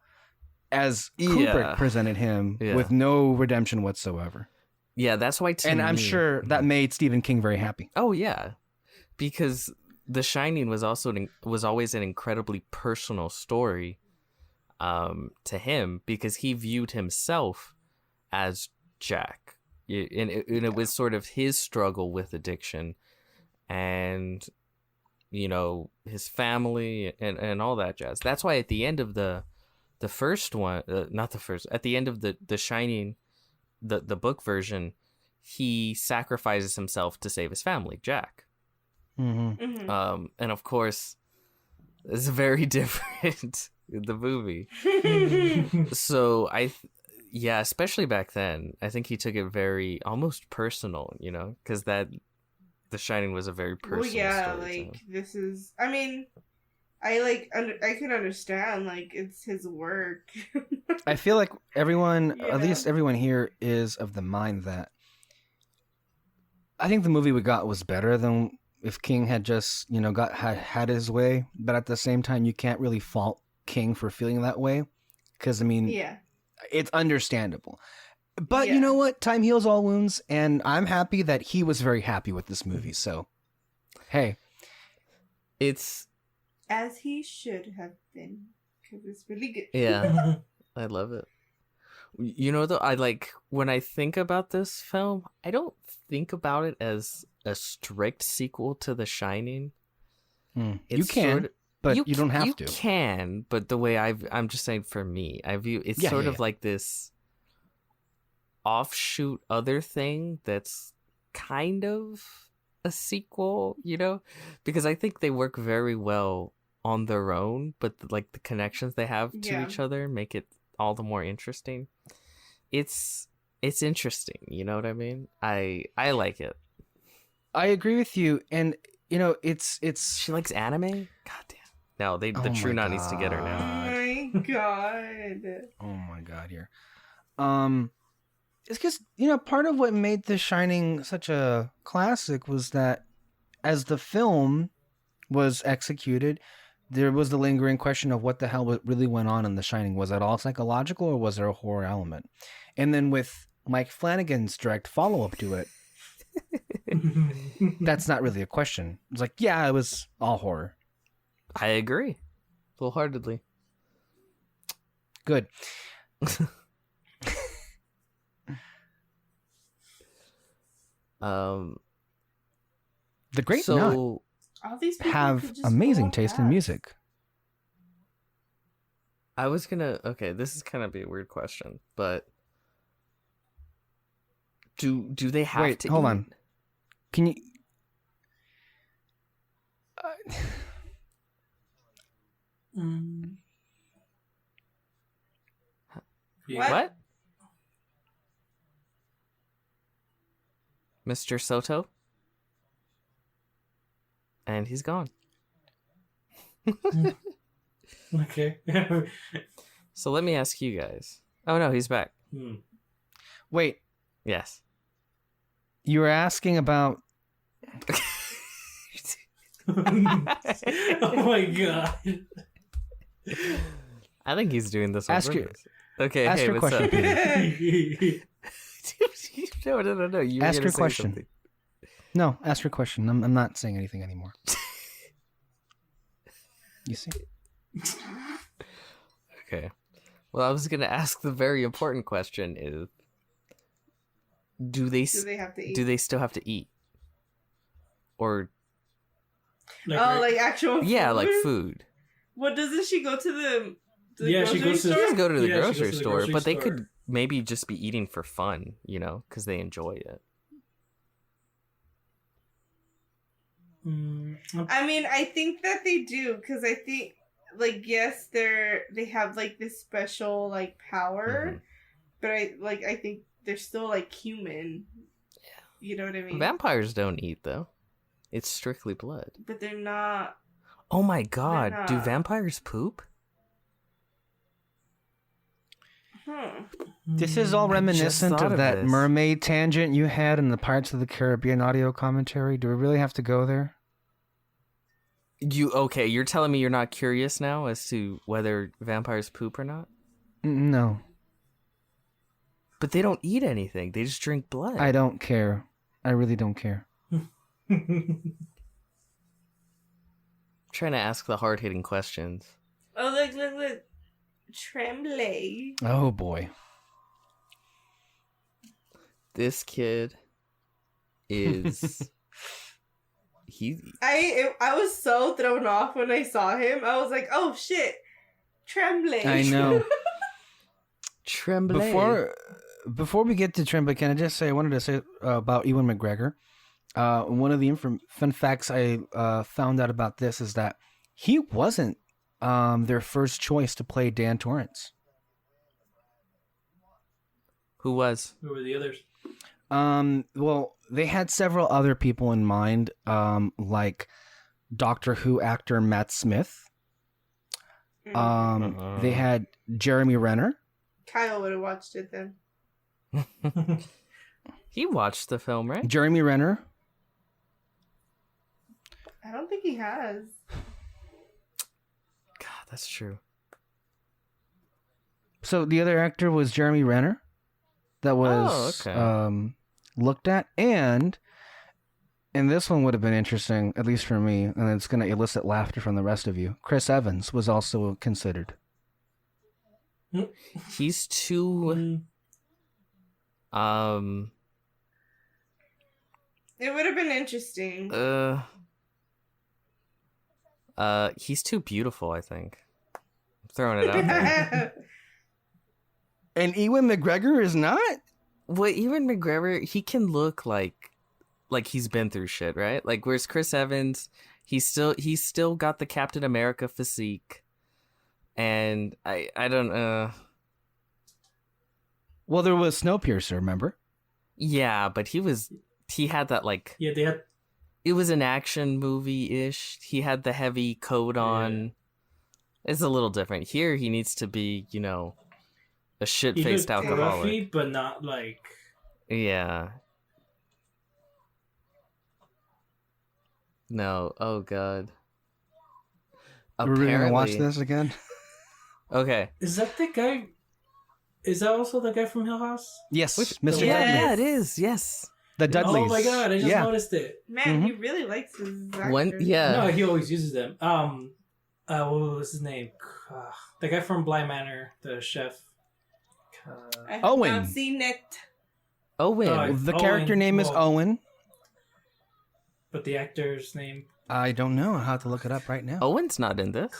as Kubrick presented him with no redemption whatsoever. Yeah, that's why I'm sure that made Stephen King very happy. Oh yeah, because The Shining was always an incredibly personal story to him, because he viewed himself as Jack, and it was sort of his struggle with addiction, and his family and all that jazz. That's why at the end of the first one, at the end of the Shining, the book version, he sacrifices himself to save his family, Jack. And of course, it's very different in the movie. So especially back then, I think he took it very almost personal, because The Shining was a very personal story. This is, I mean, I can understand, it's his work. I feel like everyone, at least everyone here, is of the mind that I think the movie we got was better than if King had just, had his way. But at the same time, you can't really fault King for feeling that way, because I mean, it's understandable. But you know what? Time heals all wounds, and I'm happy that he was very happy with this movie. So, hey, it's as he should have been, because it's really good. Yeah, I love it. Though, when I think about this film, I don't think about it as a strict sequel to The Shining. You can, but you don't have to. You can, but the way I'm just saying, for me, I view it's sort of like this offshoot other thing that's kind of a sequel, because I think they work very well on their own, but the connections they have to each other make it all the more interesting. It's it's interesting. You know what I mean? I like it. I agree with you, and you know, it's. She likes anime. God damn. No, the Oh True my Knot needs to get her Oh now. my god. Oh my god, here. It's because, you know, part of what made The Shining such a classic was that as the film was executed, there was the lingering question of what the hell really went on in The Shining. Was it all psychological or was there a horror element? And then with Mike Flanagan's direct follow-up to it, that's not really a question. It's like, yeah, it was all horror. I agree, wholeheartedly. Good. The Great Knot All these people have could just amazing go taste in fast. music. I was gonna. Okay, this is kind of be a weird question, but do they have Wait, to? hold eat? on. Can you? Yeah. What? Mr. Soto? And he's gone. Okay. So let me ask you guys. Oh no, he's back. Wait, Yes. you were asking about. Oh my god. I think he's doing this on Ask your- purpose. Okay, ask hey, your what's question, up? Peter. No. You were Ask gonna your say question. something. No, ask your question. I'm not saying anything anymore. You see? Okay. Well, I was gonna ask the very important question: is do they Do they have to eat? do they still have to eat, or like actual food? yeah, like food? What, doesn't she go to the Yeah, she grocery goes to- store? She does go to the Yeah, she goes grocery to the store, grocery but they store. could maybe just be eating for fun, you know, because they enjoy it. I mean, I think that they do, because I think, like, yes, they have like this special like power, but I think they're still like human. Yeah. You know what I mean? Vampires don't eat though; it's strictly blood. But they're not. Oh my god! Do not. vampires poop? This is all I just reminiscent thought of of that this. mermaid tangent you had in the Pirates of the Caribbean audio commentary. Do we really have to go there? You're telling me you're not curious now as to whether vampires poop or not? No, But they don't eat anything. They just drink blood. I don't care. I really don't care. trying to ask the hard-hitting questions. Oh, look. Tremblay. Oh boy. This kid is I was so thrown off when I saw him. I was like, oh shit, Tremblay. I know. Tremblay. Before we get to Tremblay, can I just say I wanted to say about Ewan McGregor. One of the fun facts I found out about this is that he wasn't their first choice to play Dan Torrance. Who was? Who were the others? Well, they had several other people in mind, like Doctor Who actor Matt Smith. They had Jeremy Renner. Kyle would have watched it then. He watched the film, right? Jeremy Renner. I don't think he has. God, that's true. So the other actor was Jeremy Renner. That was looked at, and this one would have been interesting, at least for me, and it's going to elicit laughter from the rest of you. Chris Evans was also considered. He's too. It would have been interesting. He's too beautiful, I think. I'm throwing it out there. And Ewan McGregor is not? Well, even McGregor, he can look like he's been through shit, right? Like, whereas Chris Evans, he's still got the Captain America physique, and I don't Well, there was Snowpiercer, remember? Yeah, but he had that like Yeah, they had. it was an action movie-ish. He had the heavy coat on. It's a little different. Here he needs to be, a shit-faced He looked alcoholic. gruffy, but not like. Yeah. No. Oh god. We're really gonna watch Apparently- this again? Okay. Is that the guy? Is that also the guy from Hill House? Yes, Which- Mr. Yeah. Dudley. Yeah, it is. Yes. The Dudleys. Oh my god! I just yeah. noticed it. Man, he really likes his actors. One. Yeah. No, he always uses them. What was his name? The guy from Bly Manor, the chef. I have Owen. not seen it. Owen. Oh, The Owen, character name is well- Owen. But the actor's name. I don't know. I'll have to look it up right now. Owen's not in this.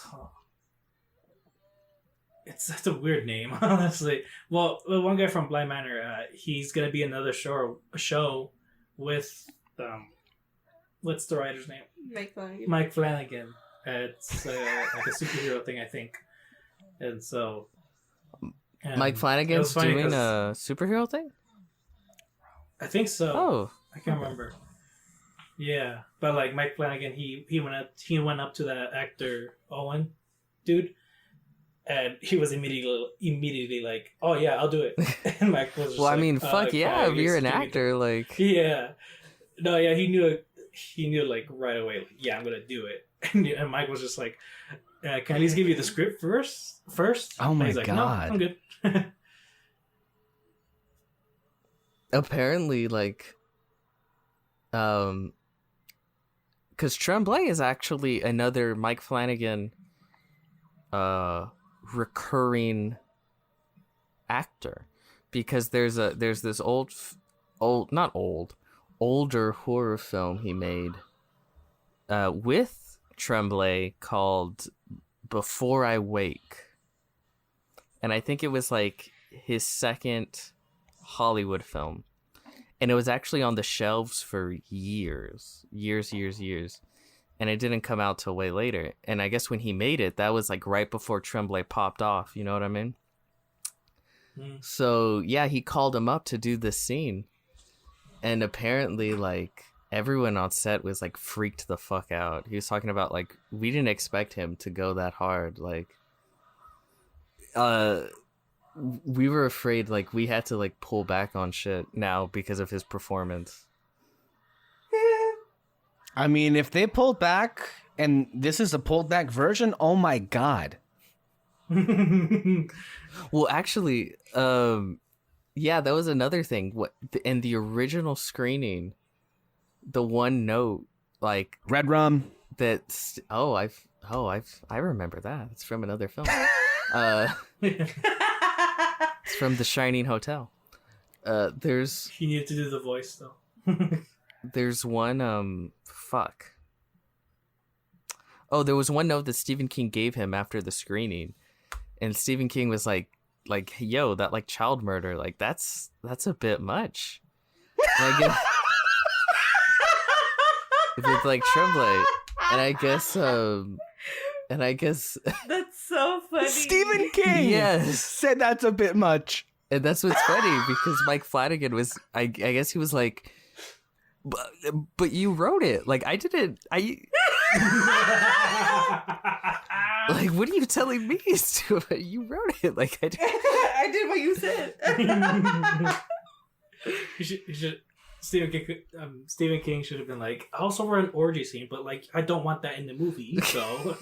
That's a weird name, honestly. Well, the one guy from Bly Manor, he's gonna be in another show with what's the writer's name? Mike Flanagan. Mike Flanagan. It's like a superhero thing, I think. And so, Mike it Flanagan's was funny doing 'cause- a superhero thing? I think so. Oh. I can't remember. Yeah, but like Mike Flanagan, he went up to that actor Owen, dude, and he was immediately like, "Oh yeah, I'll do it." And Mike was just Well, I like, mean, fuck yeah, if you're an give me actor, like... the-" Yeah, no, yeah, he knew it. He knew like right away. Like, yeah, I'm gonna do it. And Mike was just like, "Can I at least give you the script first?" Oh And my he's like, God. "No, I'm good." Apparently, like... Because Tremblay is actually another Mike Flanagan recurring actor, because there's this older horror film he made with Tremblay called Before I Wake, and I think it was like his second Hollywood film. And it was actually on the shelves for years. And it didn't come out till way later. And I guess when he made it, that was like right before Tremblay popped off. You know what I mean? Mm. So, yeah, he called him up to do this scene. And apparently, like, everyone on set was like freaked the fuck out. He was talking about, like, we didn't expect him to go that hard. Like, we were afraid, like, we had to like pull back on shit now because of his performance. I mean, if they pulled back and this is a pulled back version, oh my god. Well, actually, yeah, that was another thing. What in the original screening, the one note, like, Red rum. that's I remember that. It's from another film. It's from The Shining Hotel. There's He needed to do the voice though. There's one fuck. Oh, there was one note that Stephen King gave him after the screening. And Stephen King was like, yo, that like child murder, like that's a bit much. Like, if it's like Tremblay. And I guess That's so funny. Stephen King Yes. said that's a bit much. and that's what's funny, because Mike Flanagan was I guess he was like, but you wrote it. Like, I didn't. Like, what are you telling me, Stuart? You wrote it. Like, I did. I did what you said. You should. Stephen King should have been like, I also wrote an orgy scene, but like, I don't want that in the movie. So,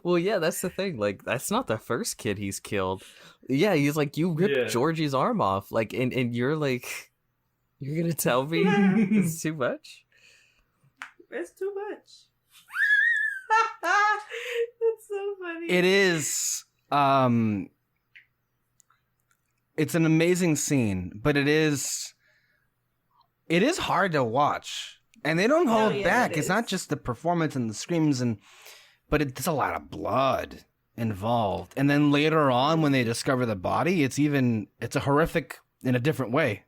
Well, yeah, that's the thing. Like, that's not the first kid he's killed. Yeah, he's like, you ripped Yeah. Georgie's arm off. Like, and you're like, you're gonna tell me it's too much? It's too much. That's so funny. It is it's an amazing scene, but it is hard to watch. And they don't hold yeah, back. it It's not is. just the performance and the screams but it's a lot of blood involved. And then later on when they discover the body, it's a horrific in a different way.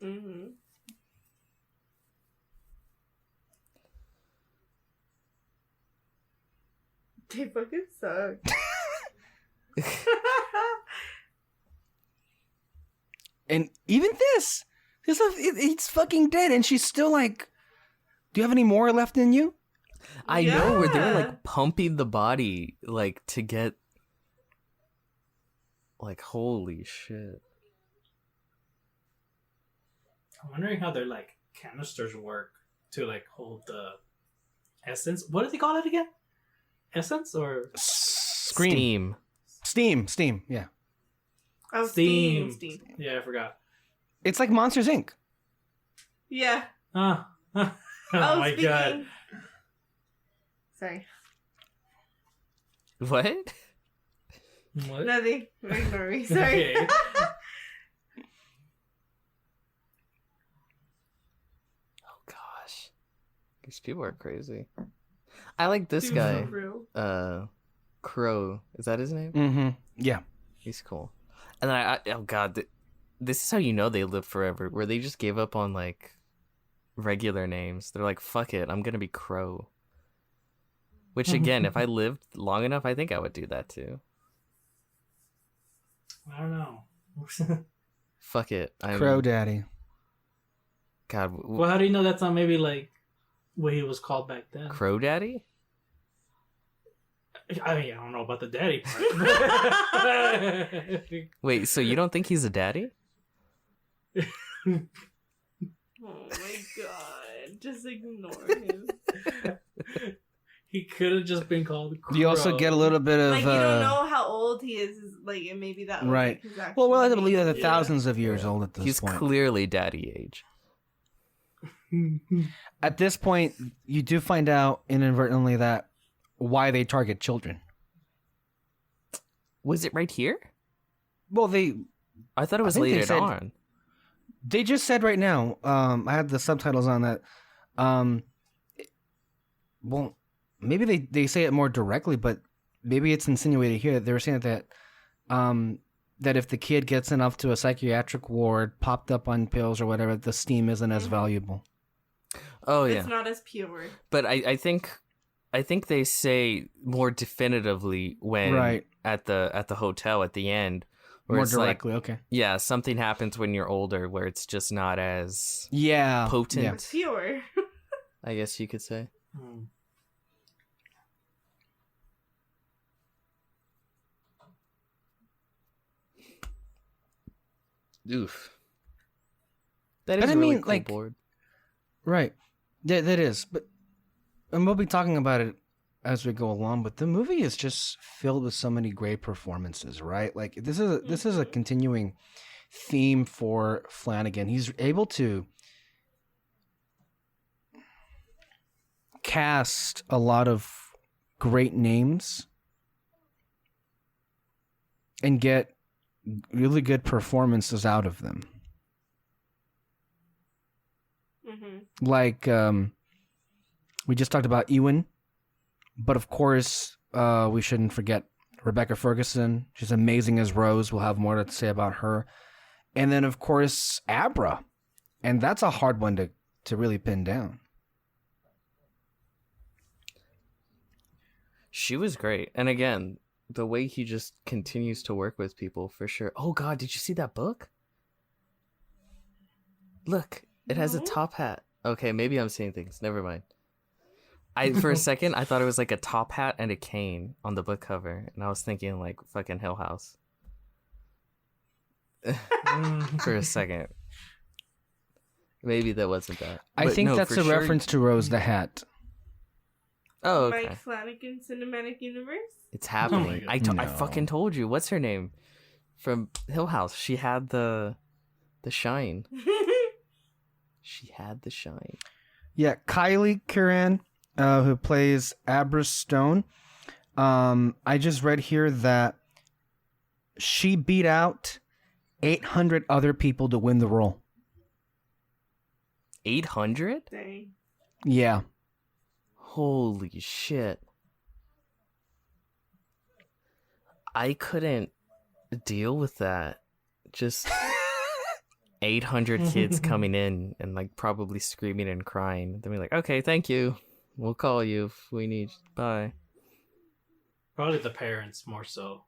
Mm-hmm. They fucking suck. And even this, it's fucking dead, and she's still like, "Do you have any more left in you?" I know where they were like pumping the body like to get like holy shit. I'm wondering how their like canisters work to like hold the essence. What do they call it again? Essence or Steam. Yeah. Oh, Steam. Steam. Yeah, I forgot. It's like Monsters Inc. Yeah. Oh my god. Sorry. What? What? Nothing. Ignore me. Sorry. Okay. Oh gosh. These people are crazy. I like this Dude, guy. for real. Crow. Is that his name? Mm-hmm. Yeah. He's cool. And then oh god, this is how you know they live forever, where they just gave up on like regular names. They're like, fuck it, I'm gonna be Crow. Which again, if I lived long enough, I think I would do that too. I don't know. Fuck it. Crow Daddy. God. Well, how do you know that's not maybe like what he was called back then? Crow Daddy? I mean, I don't know about the daddy part. Wait, so you don't think he's a daddy? Oh my god. Just ignore him. He could have just been called Crow. You also get a little bit of Like, you don't know how old he is. Like, and maybe that was right. like his actual Well, we'll have to name. believe that Yeah. thousands of years old at this He's point. clearly daddy age. At this point, you do find out inadvertently that why they target children. Was it right here? Well, I thought it was think they later said- on. they just said right now. I had the subtitles on that. Well, maybe they say it more directly, but maybe it's insinuated here. They were saying that that if the kid gets enough to a psychiatric ward, popped up on pills or whatever, the steam isn't as valuable. Oh yeah. It's not as pure. But I think they say more definitively when Right. at the hotel at the end. Where More it's directly, like, okay. yeah, something happens when you're older where it's just not as Yeah. potent. Yeah. It's pure. I guess you could say. Hmm. Oof. That But is I a really mean, cool like- board. Right. That is. And we'll be talking about it as we go along, but the movie is just filled with so many great performances, right? Like this is a continuing theme for Flanagan. He's able to cast a lot of great names and get really good performances out of them. Mm-hmm. Like we just talked about Ewan, but of course we shouldn't forget Rebecca Ferguson. She's amazing as Rose. We'll have more to say about her. And then of course Abra, and that's a hard one to really pin down. She was great. And again, the way he just continues to work with people for sure. Oh god, did you see that book? Look, it has a No. top hat. Okay, maybe I'm seeing things. Never mind. For a second I thought it was like a top hat and a cane on the book cover, and I was thinking like fucking Hill House. For a second. Maybe that wasn't that. I But think no, that's for a sure- reference to Rose the Hat. Oh, okay. Mike Flanagan Cinematic Universe? It's happening. my God. I No. fucking told you. What's her name? From Hill House. She had the shine. She had the shine. Yeah, Kylie Curran, who plays Abra Stone. I just read here that she beat out 800 other people to win the role. 800? Dang. Yeah. Holy shit. I couldn't deal with that. Just 800 kids coming in and like probably screaming and crying. Then we're like, okay, thank you. We'll call you if we need. Bye. Probably the parents more so.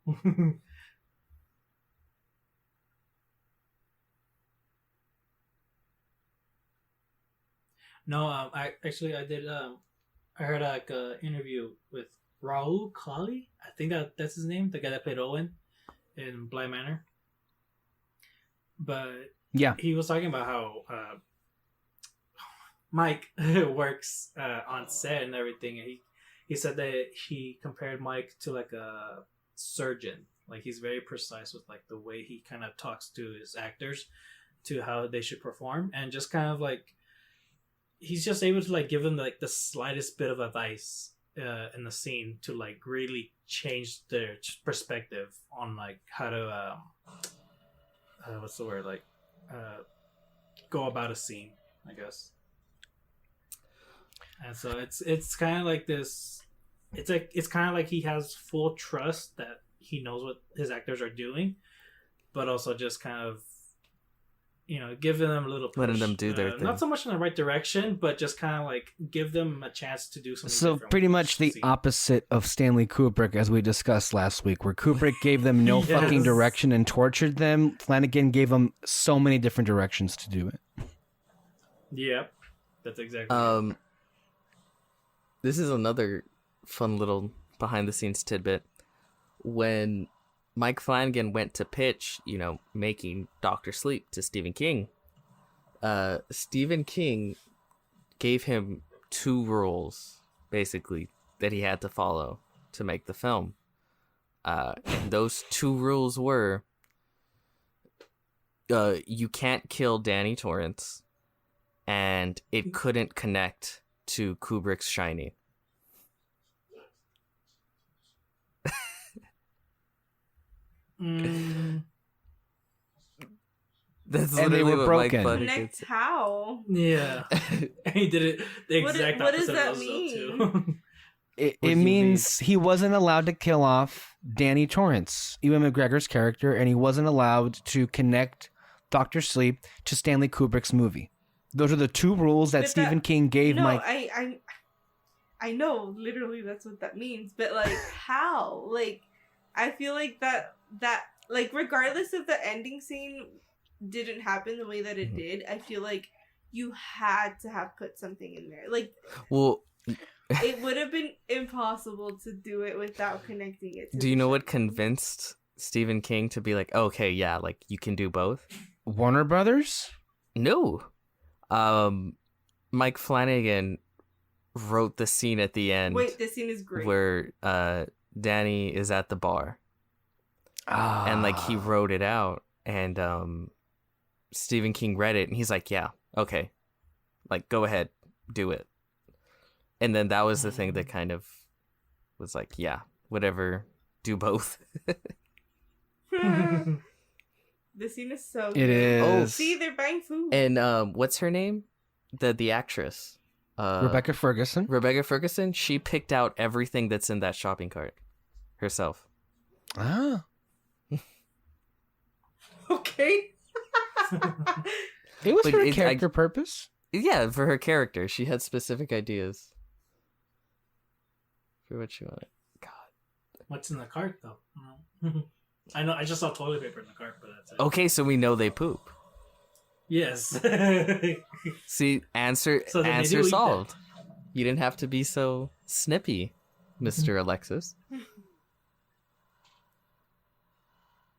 No, I did. I heard like a interview with Raul Clali. I think that's his name, the guy that played Owen in Bly Manor. But Yeah. he was talking about how Mike works on set and everything, and he said that he compared Mike to like a surgeon. Like he's very precise with like the way he kind of talks to his actors, to how they should perform, and just kind of like he's just able to like give them like the slightest bit of advice in the scene to like really change their perspective on like how to what's the word, like go about a scene, I guess. And so it's kind of like this. It's kind of like he has full trust that he knows what his actors are doing, but also just kind of, you know, giving them a little push, letting them do their thing. Not so much in the right direction, but just kind of like give them a chance to do something. So different pretty with much the scene. opposite of Stanley Kubrick, as we discussed last week, where Kubrick gave them no Yes. fucking direction and tortured them. Flanagan gave them so many different directions to do it. Yep, that's exactly. It. This is another fun little behind the scenes tidbit. When Mike Flanagan went to pitch, you know, making Dr. Sleep to Stephen King, Stephen King gave him 2 rules, basically, that he had to follow to make the film. And those 2 rules were, you can't kill Danny Torrance, and it couldn't connect to Kubrick's Shining. That's And they literally were what broken. Mike Flanagan Connect said. how? Yeah, and he did it the What exact does opposite that of those mean? too. It What do you means he wasn't allowed to kill off Danny Torrance, Ewan McGregor's character, and he wasn't allowed to connect Dr. Sleep to Stanley Kubrick's movie. Those are the 2 rules that But Stephen King gave No, Mike. I know, literally that's what that means, but like how? Like I feel like that like regardless if the ending scene didn't happen the way that it did, I feel like you had to have put something in there. Like, Well, it would have been impossible to do it without connecting it to do you the know what show. convinced Stephen King to be like, okay, yeah, like you can do both? Warner Brothers? No. Mike Flanagan wrote the scene at the end Wait, this scene is great. where Danny is at the bar. And like he Ah. wrote it out, and Stephen King read it, and he's like, yeah, okay, like go ahead, do it. And then that was the thing that kind of was like, yeah, whatever, do both. This scene is so It good. is. Oh, See, they're buying food. And what's her name? The actress, Rebecca Ferguson. Rebecca Ferguson. She picked out everything that's in that shopping cart herself. Ah. Okay. It was But for a it- character purpose. Yeah, for her character, she had specific ideas for what she wanted. God. What's in the cart though? I know. I just saw toilet paper in the cart, but that's it. Okay, so we know they poop. Yes. See, answer So then they do answer eat solved. You didn't have to be so snippy, Mr. Alexis.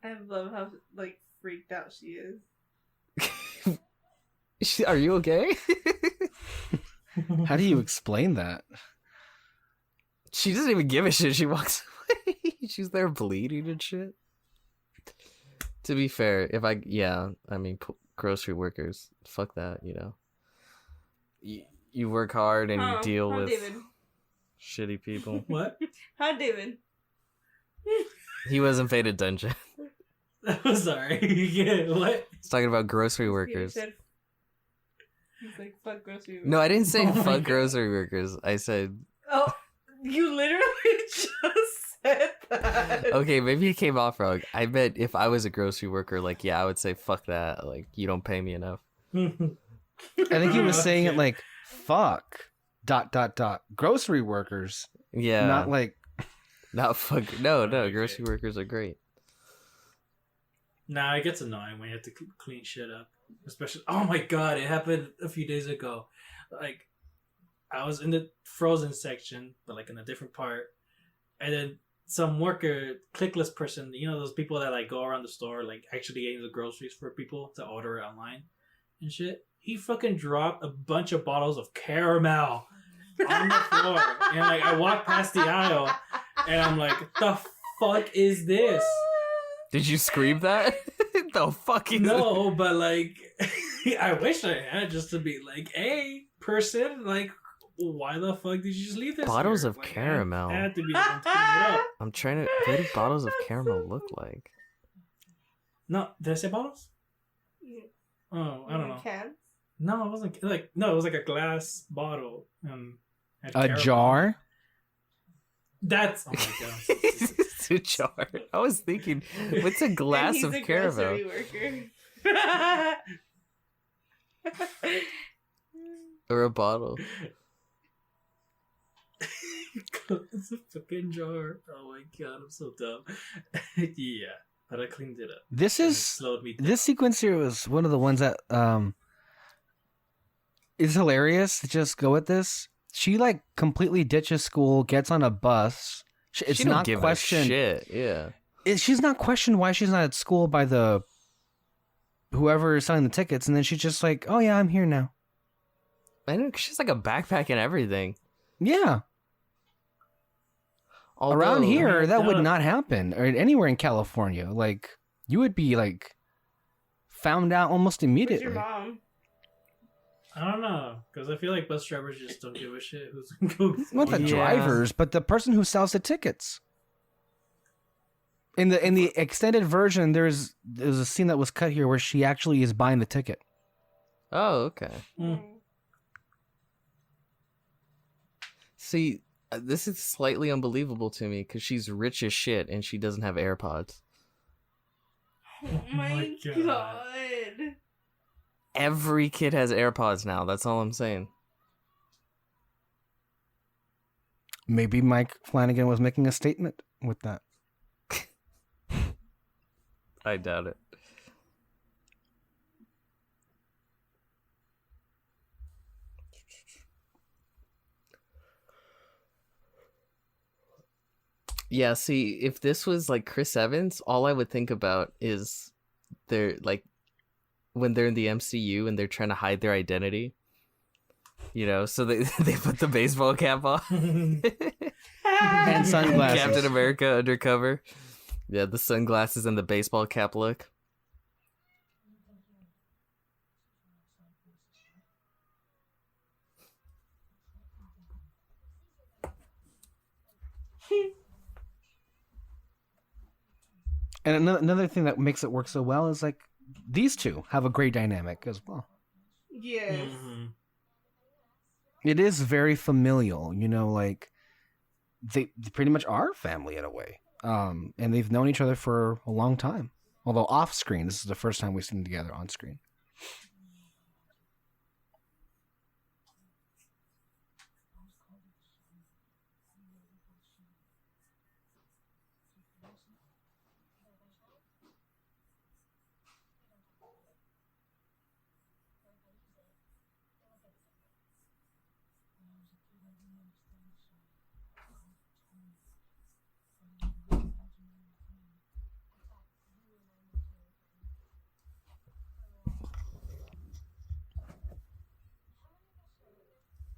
I love how like freaked out she is. Are you okay? How do you explain that? She doesn't even give a shit. She walks away. She's there bleeding and shit. To be fair, I mean, grocery workers, fuck that, you know. You work hard and you deal with David. shitty people. What? Hi, David. He wasn't paid attention. I'm sorry. Yeah, what? He's talking about grocery workers. He's like, fuck grocery workers. No, I didn't say Oh my fuck God. grocery workers. I said, Oh, you literally just said that. okay, maybe it came off wrong. I bet if I was a grocery worker, like, yeah, I would say fuck that. Like, you don't pay me enough. I think he was saying it like, fuck, ... grocery workers. Yeah. Not like, Not fuck. No, Okay. grocery workers are great. Nah, it gets annoying when you have to clean shit up. Especially, oh my god, it happened a few days ago. like I was in the frozen section, but like in a different part, and then some worker, clickless person, you know, those people that like go around the store, like actually getting the groceries for people to order it online and shit. He fucking dropped a bunch of bottles of caramel on the floor, and like I walked past the aisle, and I'm like, the fuck is this? Did you scream that? The fuck is No, but like, I wish I had, just to be like, hey, person, like, why the fuck did you just leave this bottles here? of Like, caramel? I had to be the one to clean it up. I'm trying to. What do bottles of caramel look like? No, did I say bottles? Oh, I don't know. Cans? No, it wasn't like, no, it was like a glass bottle. Had A caramel. jar? That's, oh my god. It's a jar. I was thinking, what's a glass And of he's a caramel? grocery worker. Or a bottle? It's a fucking jar. Oh my god, I'm so dumb. Yeah, but I cleaned it up. This And it is slowed me down. this sequence here was one of the ones that is hilarious. Just go with this. She like completely ditches school, gets on a bus. It's She don't not give a questioned. shit. Yeah. She's not questioned why she's not at school by the whoever is selling the tickets, and then she's just like, "Oh yeah, I'm here now." I know, 'cause she's like a backpack and everything. Yeah, Although, around here that would Yeah. not happen, or anywhere in California. Like you would be like found out almost Where's immediately. your mom? I don't know, because I feel like bus drivers just don't give a shit who's going. Not the Yeah. drivers, but the person who sells the tickets. In the extended version, there's a scene that was cut here where she actually is buying the ticket. Oh, okay. Mm. See, this is slightly unbelievable to me because she's rich as shit and she doesn't have AirPods. Oh my God. god. Every kid has AirPods now. That's all I'm saying. Maybe Mike Flanagan was making a statement with that. I doubt it. Yeah, see, if this was like Chris Evans, all I would think about is they're like when they're in the MCU and they're trying to hide their identity. You know, so they they put the baseball cap on. And sunglasses. Captain America undercover. Yeah, the sunglasses and the baseball cap look. And another thing that makes it work so well is like these two have a great dynamic as well. Yes. Mhm. It is very familial, you know, like they pretty much are family in a way. And they've known each other for a long time. Although off screen, this is the first time we've seen them together on screen.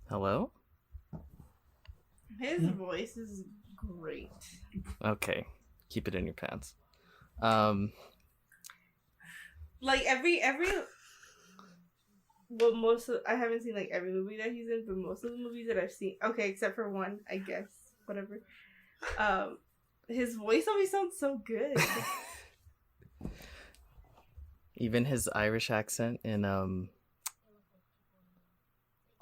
Hello? His voice is great. Okay. Keep it in your pants. Like every well, most of, I haven't seen like every movie that he's in, but most of the movies that I've seen, okay, except for one, I guess, whatever. His voice always sounds so good. Even his Irish accent in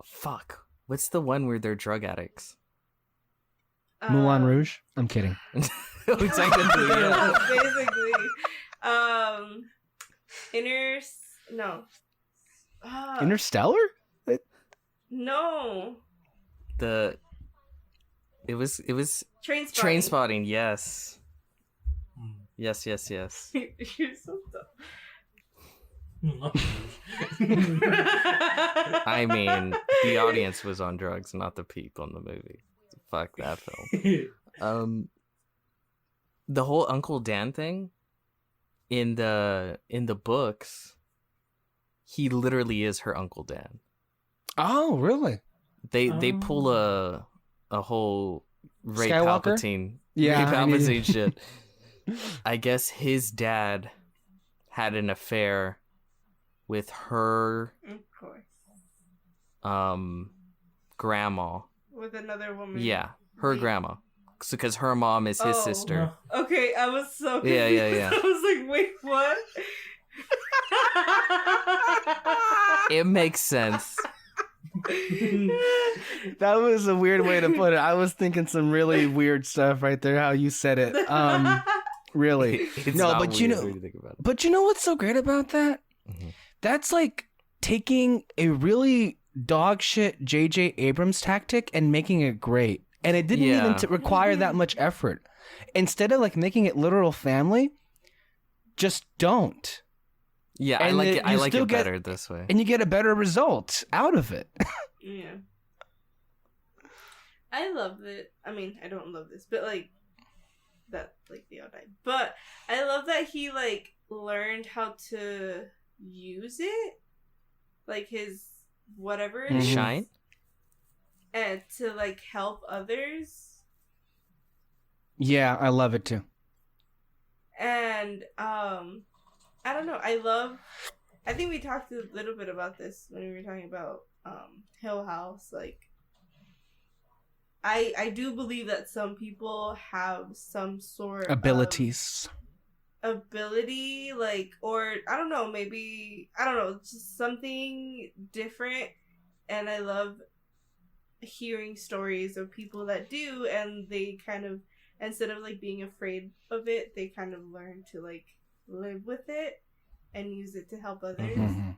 fuck. What's the one where they're drug addicts? Moulin Rouge? I'm kidding. Technically, yeah. Basically, no, Interstellar? no, It was Train Spotting, yes. Yes. You're so dumb. I mean, the audience was on drugs, not the people in the movie. Fuck that film. The whole Uncle Dan thing in the books, he literally is her Uncle Dan. Oh, really? They pull a whole Ray Skywalker? Palpatine, Yeah, Ray I mean- Palpatine shit. I guess his dad had an affair with her Of course. grandma. With another woman. Yeah, her grandma. Because her mom is his Oh. sister. Okay, I was so confused. Yeah. I was like, wait, what? It makes sense. That was a weird way to put it. I was thinking some really weird stuff right there. How you said it. Really. It's No, not but you weird know- when you think about it. But you know what's so great about that? Mhm. That's like taking a really dog shit J.J. Abrams tactic and making it great. And it didn't even Yeah. require that much effort. Instead of like making it literal family, just don't. Yeah, I And like it- it. I you like still it get- better this way. And you get a better result out of it. Yeah. I love it. I mean, I don't love this, but like that, like the odd night. But I love that he like learned how to use it, like his whatever it Mhm. is, Shine. and to like help others. Yeah, I love it too. And I don't know. I think we talked a little bit about this when we were talking about Hill House. Like, I do believe that some people have some sort Abilities. of ability, like, or I don't know, maybe I don't know, just something different. And I love hearing stories of people that do, and they kind of, instead of like being afraid of it, they kind of learn to like live with it and use it to help others. Mhm.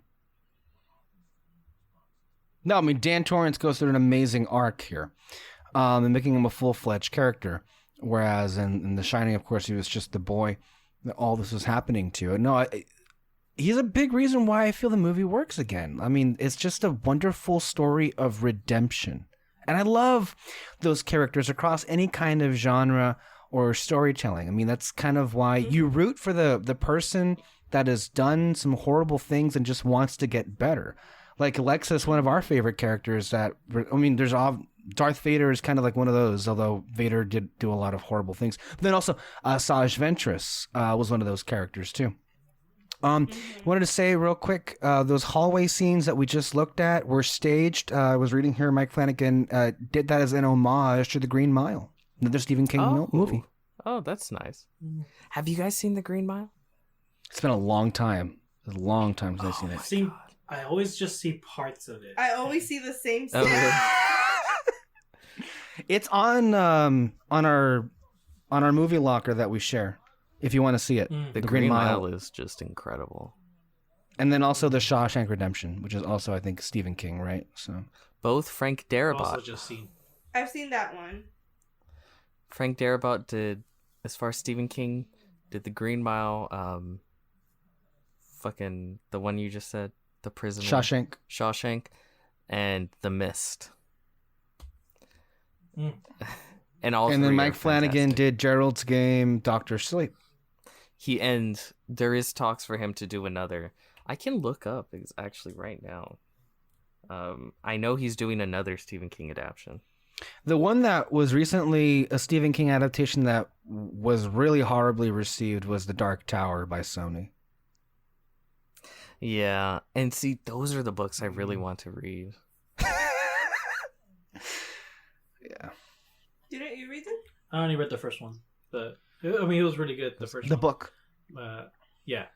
No, I mean Dan Torrance goes through an amazing arc here, and making him a full-fledged character. Whereas in The Shining, of course, he was just the boy that all this was happening to. No, he's a big reason why I feel the movie works again. I mean, it's just a wonderful story of redemption, and I love those characters across any kind of genre or storytelling. I mean, that's kind of why you root for the person that has done some horrible things and just wants to get better. Like Alexis, one of our favorite characters. That I mean, there's all Darth Vader is kind of like one of those, although Vader did do a lot of horrible things. But then also Saj Ventress was one of those characters too. Wanted to say real quick, those hallway scenes that we just looked at were staged. I was reading here, Mike Flanagan did that as an homage to the Green Mile, another Stephen King movie. Oh, that's nice. Have you guys seen The Green Mile? It's been a long time. It's a long time since I've seen it. I always just see parts of it. I always see the same Oh, stuff. really? It's on our movie locker that we share. If you want to see it, The Green Mile is just incredible. and then also the Shawshank Redemption, which is also I think Stephen King, right? So Both Frank I've also Darabont. just seen. I've seen that one. Frank Darabont did, as far as Stephen King, did The Green Mile, fucking the one you just said, The Prisoner. Shawshank, and The Mist. Mm. And all and then three Mike are Flanagan fantastic. did Gerald's Game, Doctor Sleep. There is talks for him to do another. I can look up actually right now. I know he's doing another Stephen King adaptation. The one that was recently a Stephen King adaptation that was really horribly received was The Dark Tower by Sony. Yeah, and see, those are the books I really want to read. Yeah. Didn't you read them? I only read the first one, but I mean, it was really good. The first The one. book. Yeah.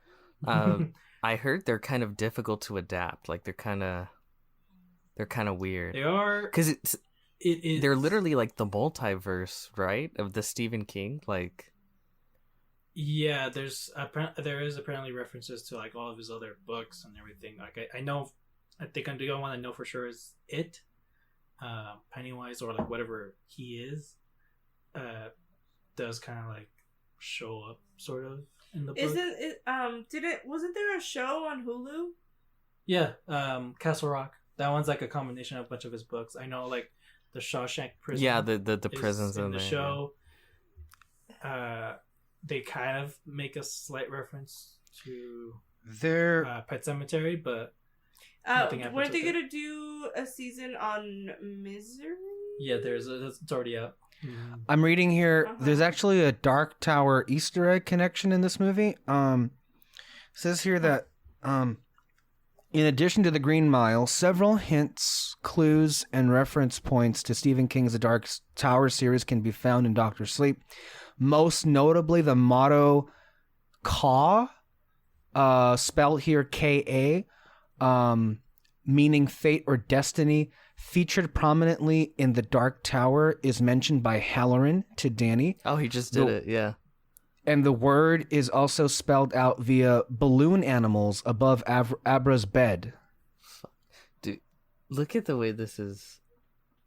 I heard they're kind of difficult to adapt. Like they're kind of weird. They are. Because It they're literally like the multiverse, right, of the Stephen King. Like, yeah. There is apparently references to like all of his other books and everything. Like I know, I think the only one I know for sure is It, Pennywise, or like whatever he is, does kind of like show up sort of in the book. Isn't it? Wasn't there a show on Hulu? Yeah, Castle Rock. That one's like a combination of a bunch of his books. I know, like the Shawshank Prison. Yeah, the is prisons in the there. show. They kind of make a slight reference to There, Pet Cemetery, but nothing happens Weren't they with it. gonna do a season on Misery? Yeah, it's already out. I'm reading here. Uh-huh. There's actually a Dark Tower Easter egg connection in this movie. It says here that in addition to the Green Mile, several hints, clues, and reference points to Stephen King's The Dark Tower series can be found in Doctor Sleep. Most notably, the motto "Ka," spelled here Ka, meaning fate or destiny, featured prominently in The Dark Tower, is mentioned by Halloran to Danny. Oh, he just did it. Yeah. And the word is also spelled out via balloon animals above Abra's bed. Dude, look at the way this is.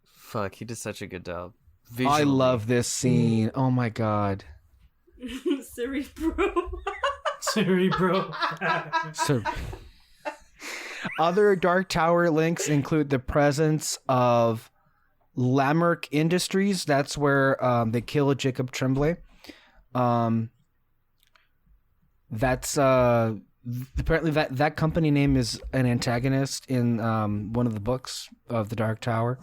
Fuck, he did such a good job. I Visually. love this scene. Oh my god. Cerebro. Cerebro. So, other Dark Tower links include the presence of Lamarck Industries. That's where they kill Jacob Tremblay. That's apparently that company name is an antagonist in one of the books of the Dark Tower.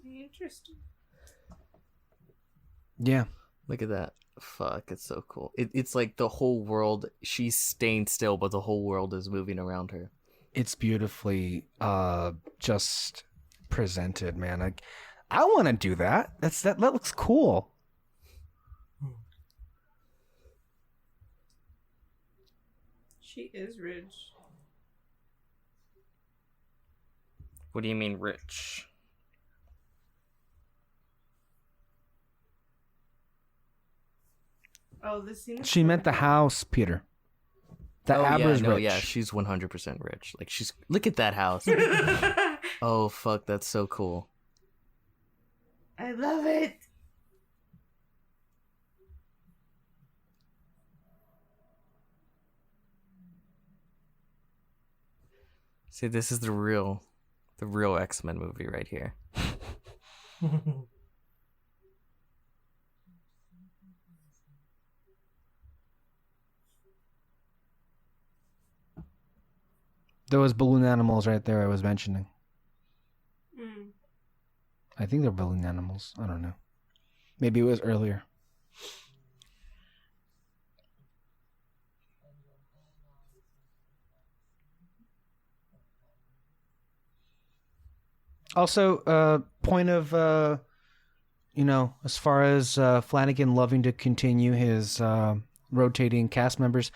Interesting. Yeah. Look at that. Fuck, it's so cool. It's like the whole world, she's staying still, but the whole world is moving around her. It's beautifully just presented, man. I want to do that. That looks cool. She is rich. What do you mean rich? Oh, this scene. She meant the house, Peter. The Abra's rich. Yeah, she's 100% rich. Like, look at that house. Oh, fuck, that's so cool. I love it. See, this is the real X-Men movie right here. Those balloon animals right there I was mentioning. Mm. I think they're balloon animals. I don't know. Maybe it was earlier. Also, point of, as far as Flanagan loving to continue his rotating cast members,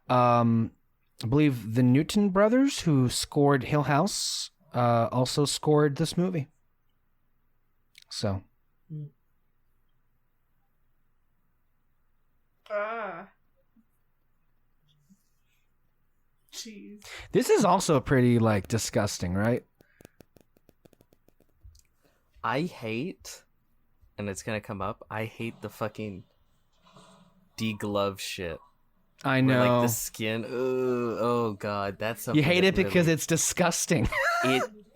I believe the Newton brothers, who scored Hill House, also scored this movie. So. Jeez. This is also pretty, disgusting, right? I hate, and it's gonna come up, I hate the fucking deglove shit. I Where, know. the skin. Oh god, that's something. You hate it that because really, it's disgusting.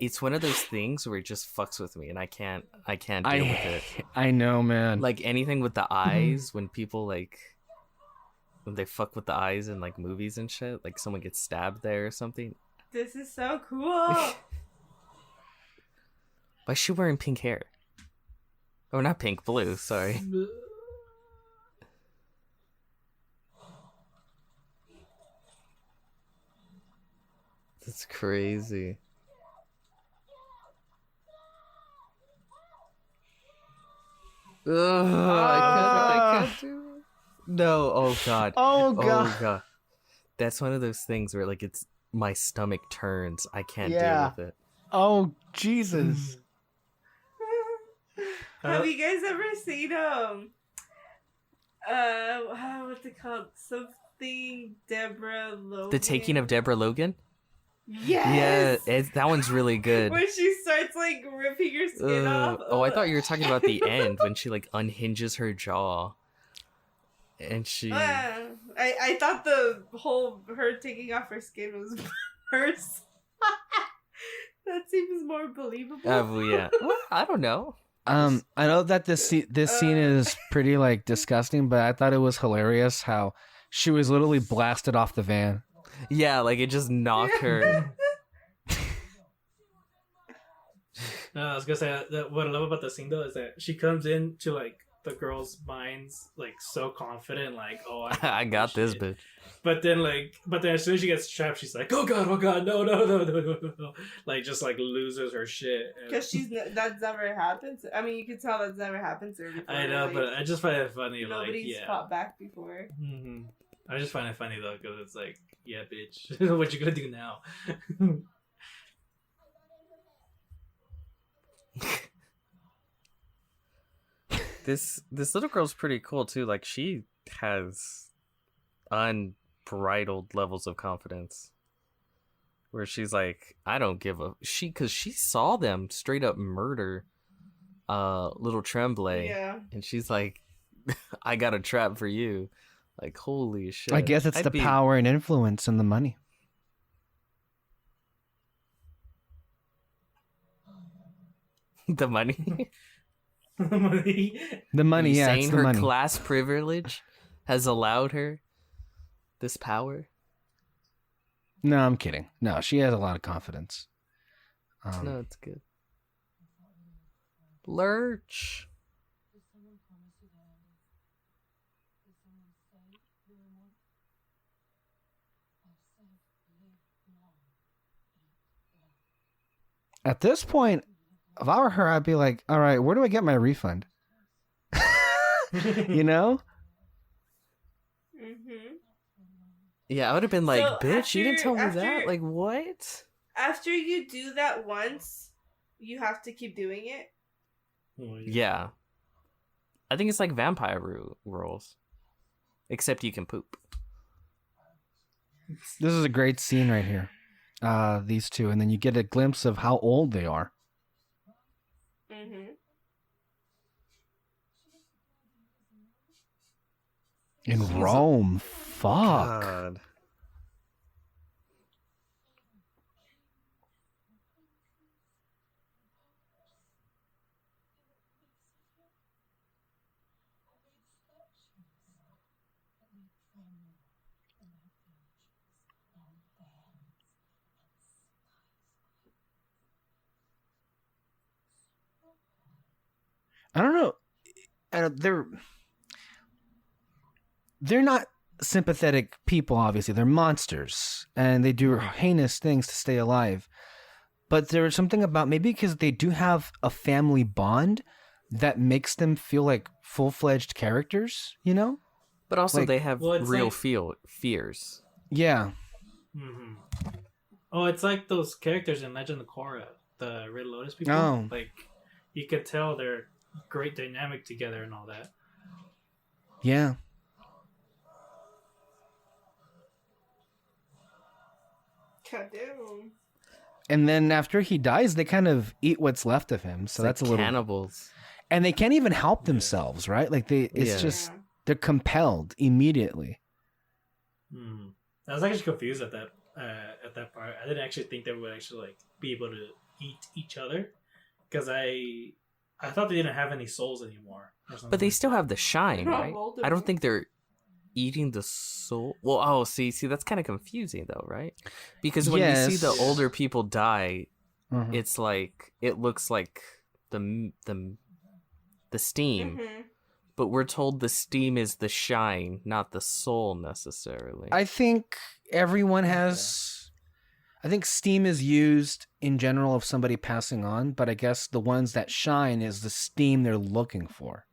it's one of those things where it just fucks with me, and I can't deal with it. I know, man. Like anything with the eyes, when people when they fuck with the eyes in movies and shit, like someone gets stabbed there or something. This is so cool. Why is she wearing pink hair? Oh, not pink, blue. Sorry. That's crazy. Ugh, I can't do it. No, oh god. Oh god. Oh god. That's one of those things where it's my stomach turns. I can't Yeah. deal with it. Oh, Jesus. Have you guys ever seen what's it called? Something Deborah Logan. The Taking of Deborah Logan? Yes. Yeah, that one's really good. When she starts ripping her skin off. Oh, I thought you were talking about the end when she unhinges her jaw. And she... I thought the whole her taking off her skin was worse. That seems more believable. well, yeah. Well, I don't know. I know that this scene is pretty like disgusting, but I thought it was hilarious how she was literally blasted off the van. Yeah, like it just knocked her. No, I was gonna say that what I love about the scene though is that she comes into like the girl's minds like so confident, like, oh, I got this shit. bitch. But then as soon as she gets trapped, she's like, oh god, no, like just like loses her shit. Because that's never happened. I mean, you can tell that's never happened to her before. I know, like, but I just find it funny. Nobody's fought back before. Mm-hmm. I just find it funny though, because it's like, yeah, bitch, what you gonna do now? This little girl's pretty cool too. Like she has unbridled levels of confidence. Where she's like, I don't give a because she saw them straight up murder little Tremblay. Yeah. And she's like, I got a trap for you. Like, holy shit. I guess it's the power and influence and the money. The money. The money, Are you yeah, saying it's the her money. class privilege has allowed her this power? No, I'm kidding. No, she has a lot of confidence. No, it's good. Lurch. At this point, if I were her, I'd be like, all right, where do I get my refund? You know? Mm-hmm. Yeah, I would have been like, So bitch, you didn't tell me after- that? Like, what? After you do that once, you have to keep doing it. Yeah. I think it's like vampire rules. Except you can poop. This is a great scene right here. These two, and then you get a glimpse of how old they are. Mm-hmm. In Rome. Fuck. God. I don't know. They're not sympathetic people, obviously. They're monsters, and they do heinous things to stay alive. But there's something about, maybe because they do have a family bond, that makes them feel like full-fledged characters, you know? But also Like- they have Well, it's real like- fears. Yeah. Mm-hmm. Oh, it's like those characters in Legend of Korra, the Red Lotus people. Oh. Like, you could tell they're great dynamic together and all that. Yeah. God damn. And then after he dies, they kind of eat what's left of him. So It's that's like a little... cannibals. And they can't even help themselves, right? Like, it's Yeah. just... Yeah. They're compelled immediately. Hmm. I was actually confused at that part. I didn't actually think they would actually like be able to eat each other, because I thought they didn't have any souls anymore. Or something. But they still have the shine, Not right? moldable. I don't think they're eating the soul. Well, oh, see, that's kind of confusing though, right? Because when you see the Yes. older people die, Mhm. it's like it looks like the steam, Mm-hmm. but we're told the steam is the shine, not the soul necessarily. I think everyone has... I think steam is used in general of somebody passing on, but I guess the ones that shine is the steam they're looking for.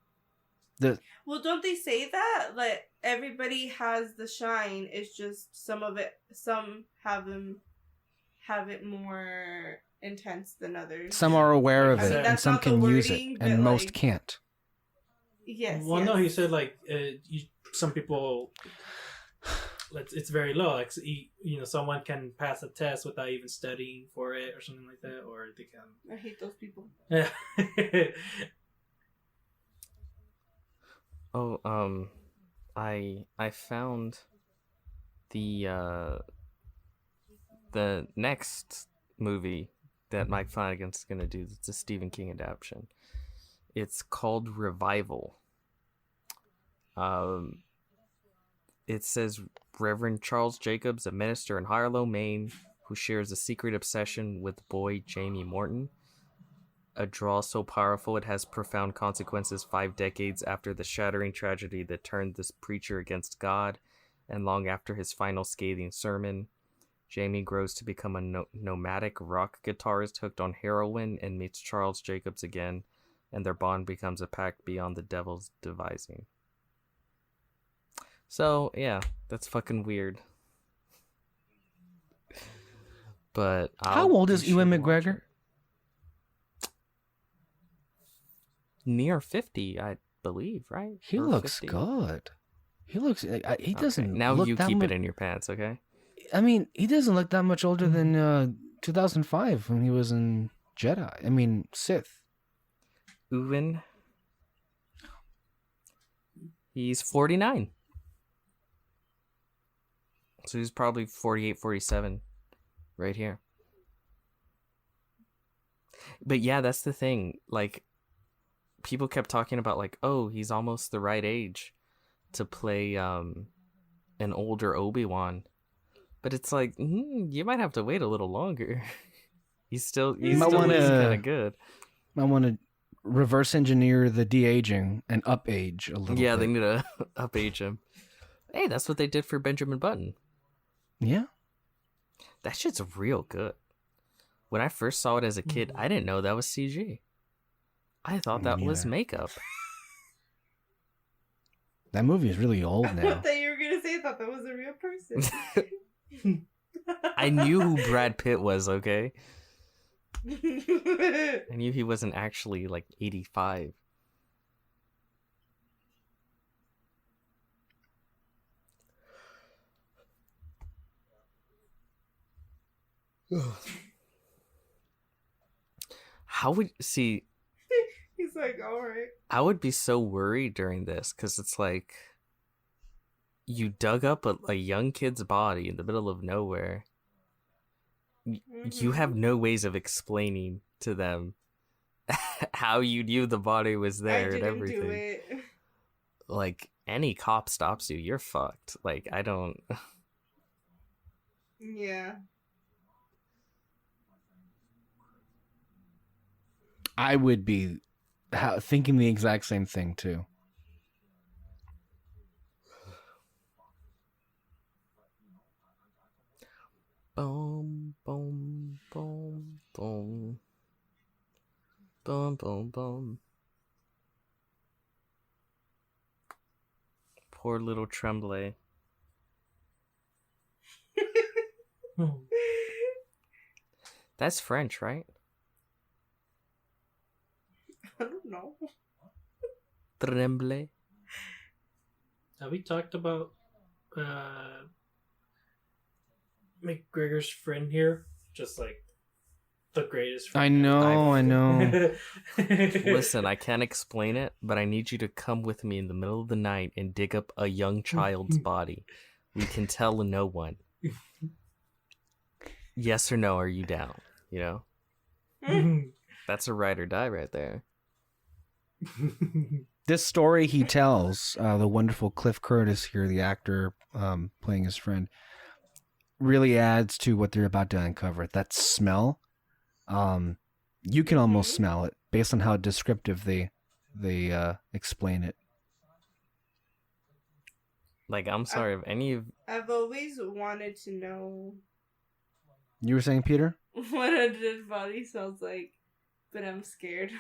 Well, don't they say that? Like, everybody has the shine. It's just some have it more intense than others. Some are aware of I mean, it, and that's some not the can use it, wording, and but, most like- can't. Yes. Well, yes. no, he said like some people. It's very low. Like someone can pass a test without even studying for it or something like that, or they can. I hate those people. Yeah. I found the next movie that Mike Flanagan's gonna do. It's a Stephen King adaptation. It's called Revival. It says Reverend Charles Jacobs, a minister in Harlow, Maine, who shares a secret obsession with boy Jamie Morton. A draw so powerful it has profound consequences 5 decades after the shattering tragedy that turned this preacher against God, and long after his final scathing sermon. Jamie grows to become a nomadic rock guitarist hooked on heroin and meets Charles Jacobs again, and their bond becomes a pact beyond the devil's devising. So, yeah, that's fucking weird. But how old is Ewan McGregor? Near 50, I believe, right? He Or looks 50? good. He looks. He doesn't. Okay, now look you that keep much, it in your pants, okay? I mean, he doesn't look that much older than 2005 when he was in Jedi. I mean, Sith. Ewan. He's 49. So he's probably 48, 47 right here. But yeah, that's the thing. Like, people kept talking about, like, oh, he's almost the right age to play an older Obi-Wan. But it's like, you might have to wait a little longer. he's still kind of good. I want to reverse engineer the de-aging and up-age a little bit. Yeah, they need to up-age him. Hey, that's what they did for Benjamin Button. Yeah. That shit's real good. When I first saw it as a kid, I didn't know that was CG. I thought that was makeup. That movie is really old I now. thought you were going to say I thought that was a real person. I knew who Brad Pitt was, okay? I knew he wasn't actually like 85. How would see? He's like, all right. I would be so worried during this because it's like you dug up a young kid's body in the middle of nowhere. You have no ways of explaining to them how you knew the body was there and everything. Do it. Like, any cop stops you, you're fucked. Like, I don't. Yeah. I would be thinking the exact same thing too. Boom, boom, boom, boom. Boom, boom, boom. Poor little Tremblay. That's French, right? I don't know. Tremblay. Have we talked about McGregor's friend here? Just like the greatest friend. I know. Listen, I can't explain it, but I need you to come with me in the middle of the night and dig up a young child's body. We can tell no one. Yes or no, are you down? You know? That's a ride or die right there. This story he tells, the wonderful Cliff Curtis here, the actor playing his friend, really adds to what they're about to uncover. That smell, you can almost smell it based on how descriptive they explain it. Like, I'm sorry if any of... I've always wanted to know You were saying, Peter? what a dead body smells like, but I'm scared.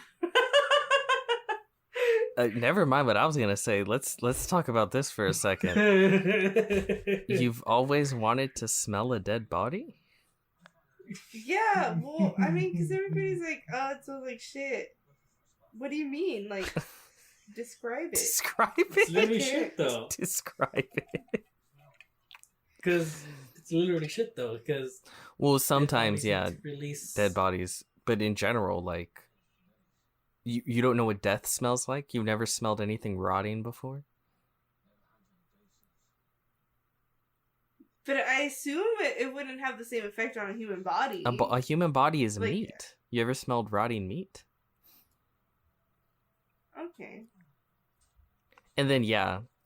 Never mind what I was gonna say. Let's talk about this for a second. You've always wanted to smell a dead body? Yeah, well, I mean, because everybody's like, oh, it smells like shit. What do you mean? Like, describe it. Describe It's it. literally shit, though. Describe it. Because it's literally shit, though. Because Well, sometimes, yeah, release dead bodies. But in general, like, you don't know what death smells like? You've never smelled anything rotting before? But I assume it wouldn't have the same effect on a human body. A human body is Like- meat. You ever smelled rotting meat? Okay. And then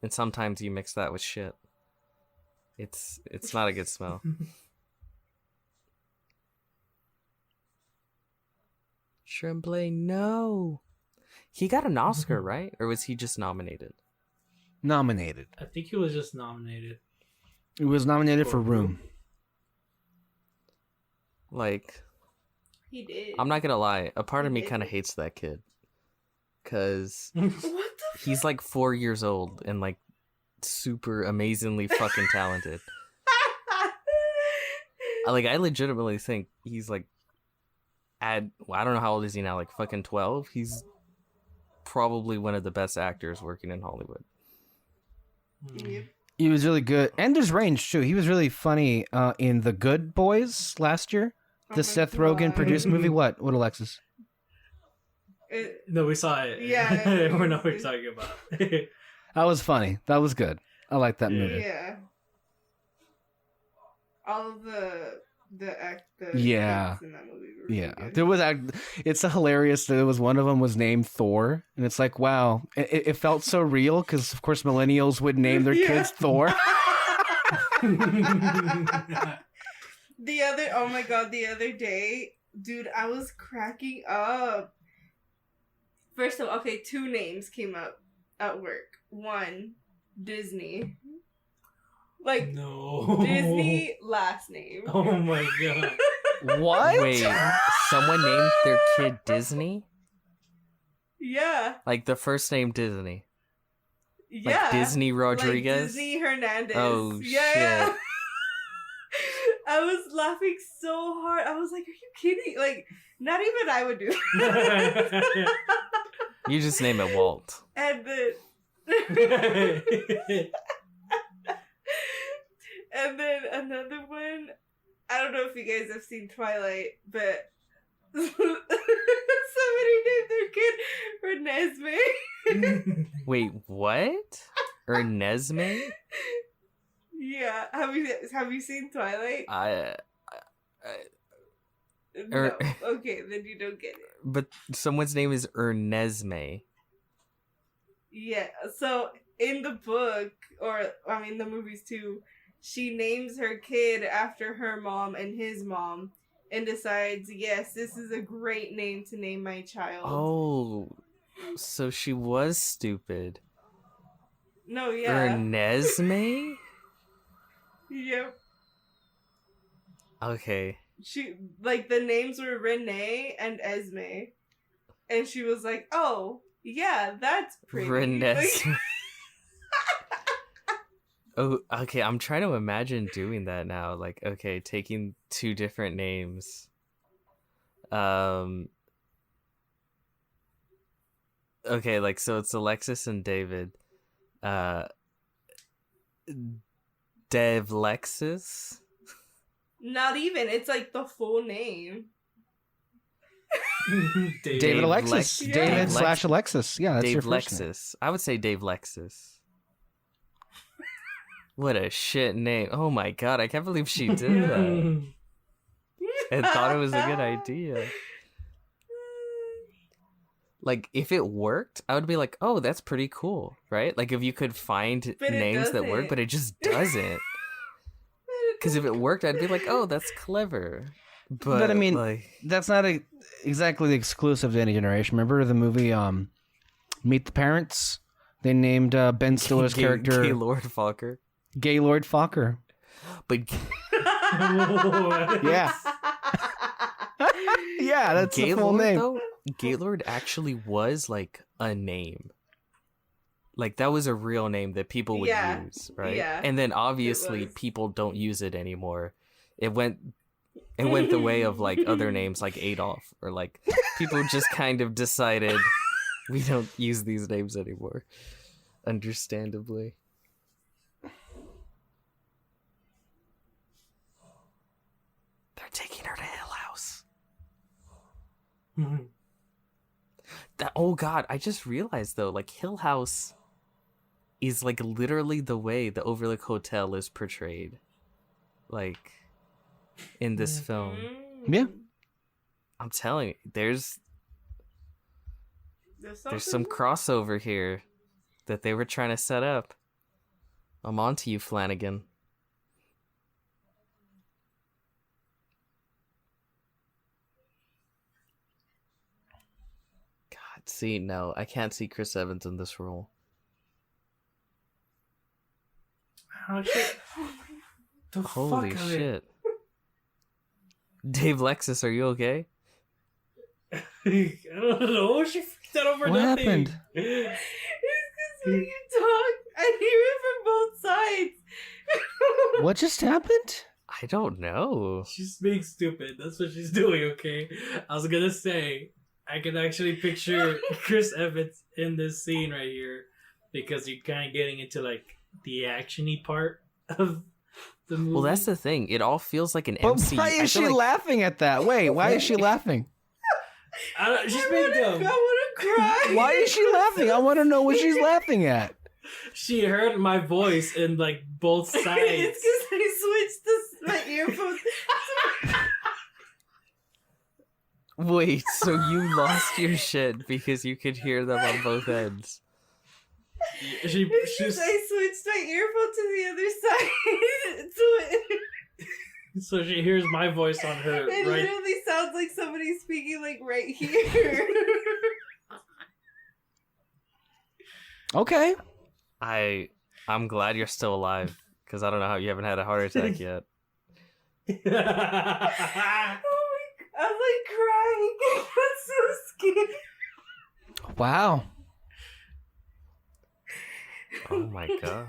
and sometimes you mix that with shit. It's not a good smell. Tremblay, no. He got an Oscar, right? Or was he just nominated? Nominated. I think he was just nominated. It was nominated for Room. Like, He did. I'm not gonna lie, a part of me He did. kind of hates that kid. Cause What the he's like 4 years old and like super amazingly fucking talented. I legitimately think he's like I don't know how old is he now, like fucking 12? He's probably one of the best actors working in Hollywood. Yep. He was really good. And there's range, too. He was really funny in The Good Boys last year. Oh The my Seth Rogen God. produced movie. What, Alexis? No, we saw it. Yeah. We know what you're talking about. That was funny. That was good. I like that movie. Yeah. All of the Yeah. kids in that movie were really Yeah, good. there was. It's a hilarious. There was one of them was named Thor, and it's like, wow, it felt so real because, of course, millennials would name their Yeah. kids Thor. Oh my God, the other day, dude, I was cracking up. First of all, okay, 2 names came up at work. One, Disney. Like, No. Disney last name. Oh my god. What? Wait, someone named their kid Disney? Yeah. Like the first name Disney? Yeah. Like Disney Rodriguez? Like Disney Hernandez. Oh, yeah. shit. I was laughing so hard. I was like, are you kidding? Like, not even I would do it. You just name it Walt. And then... And then another one, I don't know if you guys have seen Twilight, but somebody named their kid Renesmee. Wait, what? Ernesme? Yeah, have you seen Twilight? Er- No. Okay, then you don't get it. But someone's name is Ernesme. Yeah, so in the book, or I mean the movies too, she names her kid after her mom and his mom and decides, yes, this is a great name to name my child. Oh, so she was stupid. No, yeah. Ernesme? Yep. Okay. She, like, the names were Renee and Esme. And she was like, oh, yeah, that's pretty. Renesme. Oh, okay. I'm trying to imagine doing that now. Like, okay, taking 2 different names. Okay, like, so it's Alexis and David. Devlexis? Not even. It's like the full name. David Alexis. Yeah. David Lex- slash Alexis. Yeah, that's Dave your first name. Lexus. I would say Dave Lexus. What a shit name. Oh my god, I can't believe she did that. And thought it was a good idea. Like, if it worked, I would be like, oh, that's pretty cool, right? Like, if you could find But it names that work, doesn't. but it just doesn't. Because if it worked, I'd be like, oh, that's clever. But, I mean, like, that's not exactly exclusive to any generation. Remember the movie Meet the Parents? They named Ben Stiller's character Gaylord Fokker. Gaylord Fokker. But Yeah. Yeah, that's the full Gaylord, name. though, Gaylord actually was like a name. Like, that was a real name that people would Yeah, use, right? yeah, And then obviously was. people don't use it anymore. It went the way of like other names like Adolf, or like people just kind of decided we don't use these names anymore. Understandably. They're taking her to Hill House. Oh god, I just realized though, like, Hill House is like literally the way the Overlook Hotel is portrayed. like in this film. Yeah. I'm telling you, there's some crossover here that they were trying to set up. I'm on to you, Flanagan. God, see, no, I can't see Chris Evans in this role. Oh, shit. The Holy fuck shit. Dave Lexus, are you okay? I don't know. She freaked out over What nothing. happened? It's because when you talk, I hear it from both sides. What just happened? I don't know. She's being stupid. That's what she's doing, okay? I was gonna say, I can actually picture Chris Evans in this scene right here because you're kind of getting into like the action-y part of the movie. Well, that's the thing. It all feels like an But MC. why is she laughing at that? Wait, why is she laughing? She's being dumb. I want to cry. Why is she laughing? I want to know what she's laughing at. She heard my voice in like both sides. It's because I switched my earphones. Wait, so you lost your shit because you could hear them on both ends? It's because I switched my earphone to the other side. So she hears my voice on her, It right? literally sounds like somebody speaking like right here. Okay. I'm glad you're still alive because I don't know how you haven't had a heart attack yet. Oh my god, I'm like crying. I'm so scared. Wow. Oh my god.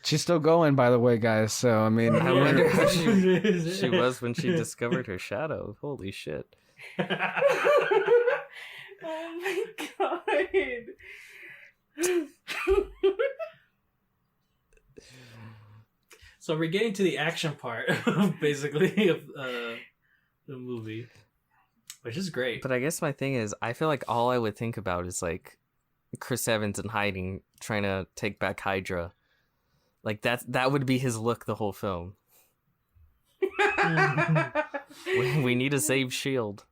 She's still going, by the way, guys. So, I mean, I wonder how she was when she discovered her shadow. Holy shit. Oh my god. So we're getting to the action part, basically, of the movie, which is great. But I guess my thing is, I feel like all I would think about is like Chris Evans in hiding, trying to take back Hydra. Like that would be his look the whole film. We need to save S.H.I.E.L.D.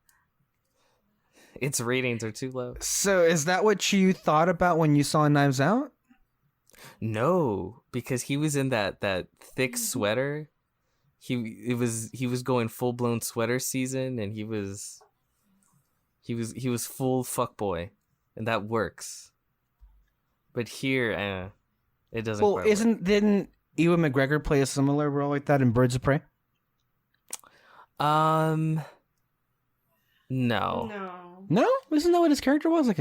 Its ratings are too low. so is that what you thought about when you saw Knives Out? No, because he was in that thick sweater. He was going full blown sweater season, and he was full fuckboy, and that works. But here, it doesn't. Well, quite work. didn't Ewan McGregor play a similar role like that in Birds of Prey? No. No. No, isn't that what his character was? Well,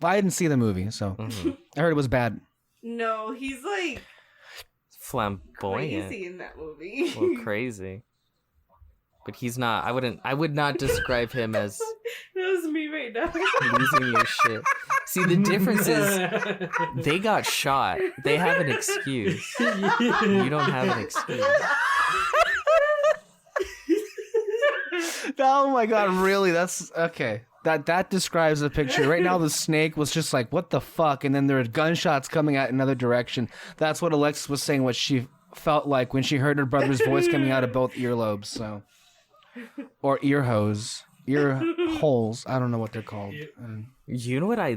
I didn't see the movie, so Mhm. I heard it was bad. No, he's like Flamboyant. crazy in that movie. Well, crazy. But he's not. I would not describe him as That was me right now. losing your shit. See, the difference is they got shot. They have an excuse. You don't have an excuse. Oh my god, really? That's okay. That describes the picture. Right now the snake was just like, what the fuck? And then there were gunshots coming out another direction. That's what Alexis was saying, what she felt like when she heard her brother's voice coming out of both earlobes, so. Or ear holes. I don't know what they're called. You know what I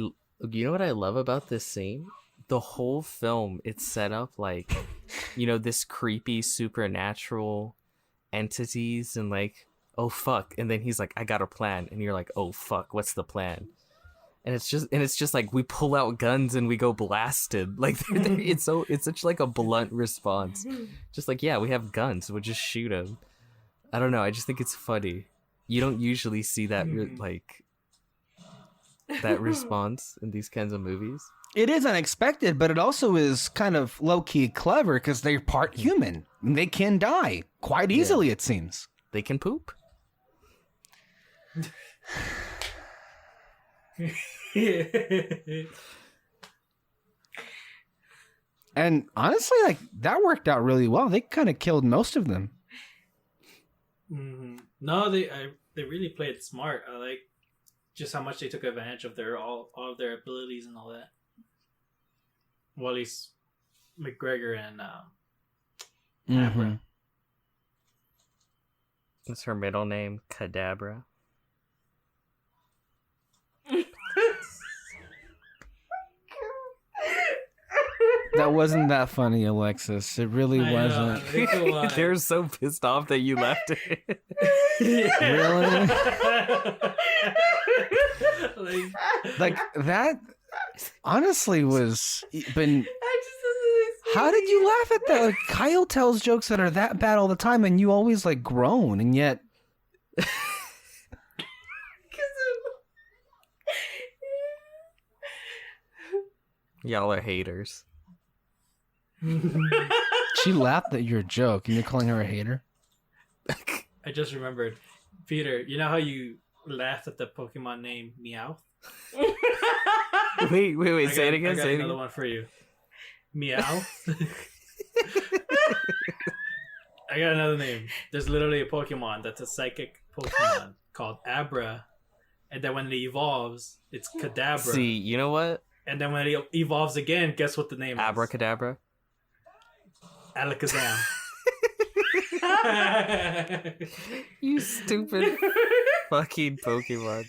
love about this scene? The whole film, it's set up like, this creepy supernatural entities and like, oh fuck, and then he's like, I got a plan, and you're like, oh fuck, what's the plan? And it's just like we pull out guns and we go blasted. Like it's such like a blunt response. Just like, yeah, we have guns, we'll just shoot them. I don't know. I just think it's funny. You don't usually see that that response in these kinds of movies. It is unexpected, but it also is kind of low-key clever because they're part human. They can die quite easily, it seems. They can poop. And honestly, like that worked out really well. They kind of killed most of them. No, they really played smart. I like just how much they took advantage of their all of their abilities and all that. Well, at least McGregor and Abra. What's her middle name? Cadabra. That wasn't that funny, Alexis. It really wasn't. They're so pissed off that you left it. Really? Like that honestly was been. How did you laugh at that? Like Kyle tells jokes that are that bad all the time, and you always like groan, and yet. Y'all are haters. She laughed at your joke, and you're calling her a hater? I just remembered, Peter. You know how you laughed at the Pokemon name Meowth? Wait. Say it again. I got Say it another again. one for you. Meowth. I got another name. There's literally a Pokemon that's a psychic Pokemon called Abra, and then when it evolves, it's Kadabra. See, you know what? And then when it evolves again, guess what the name is? Abracadabra. Alakazam. You stupid fucking Pokemon.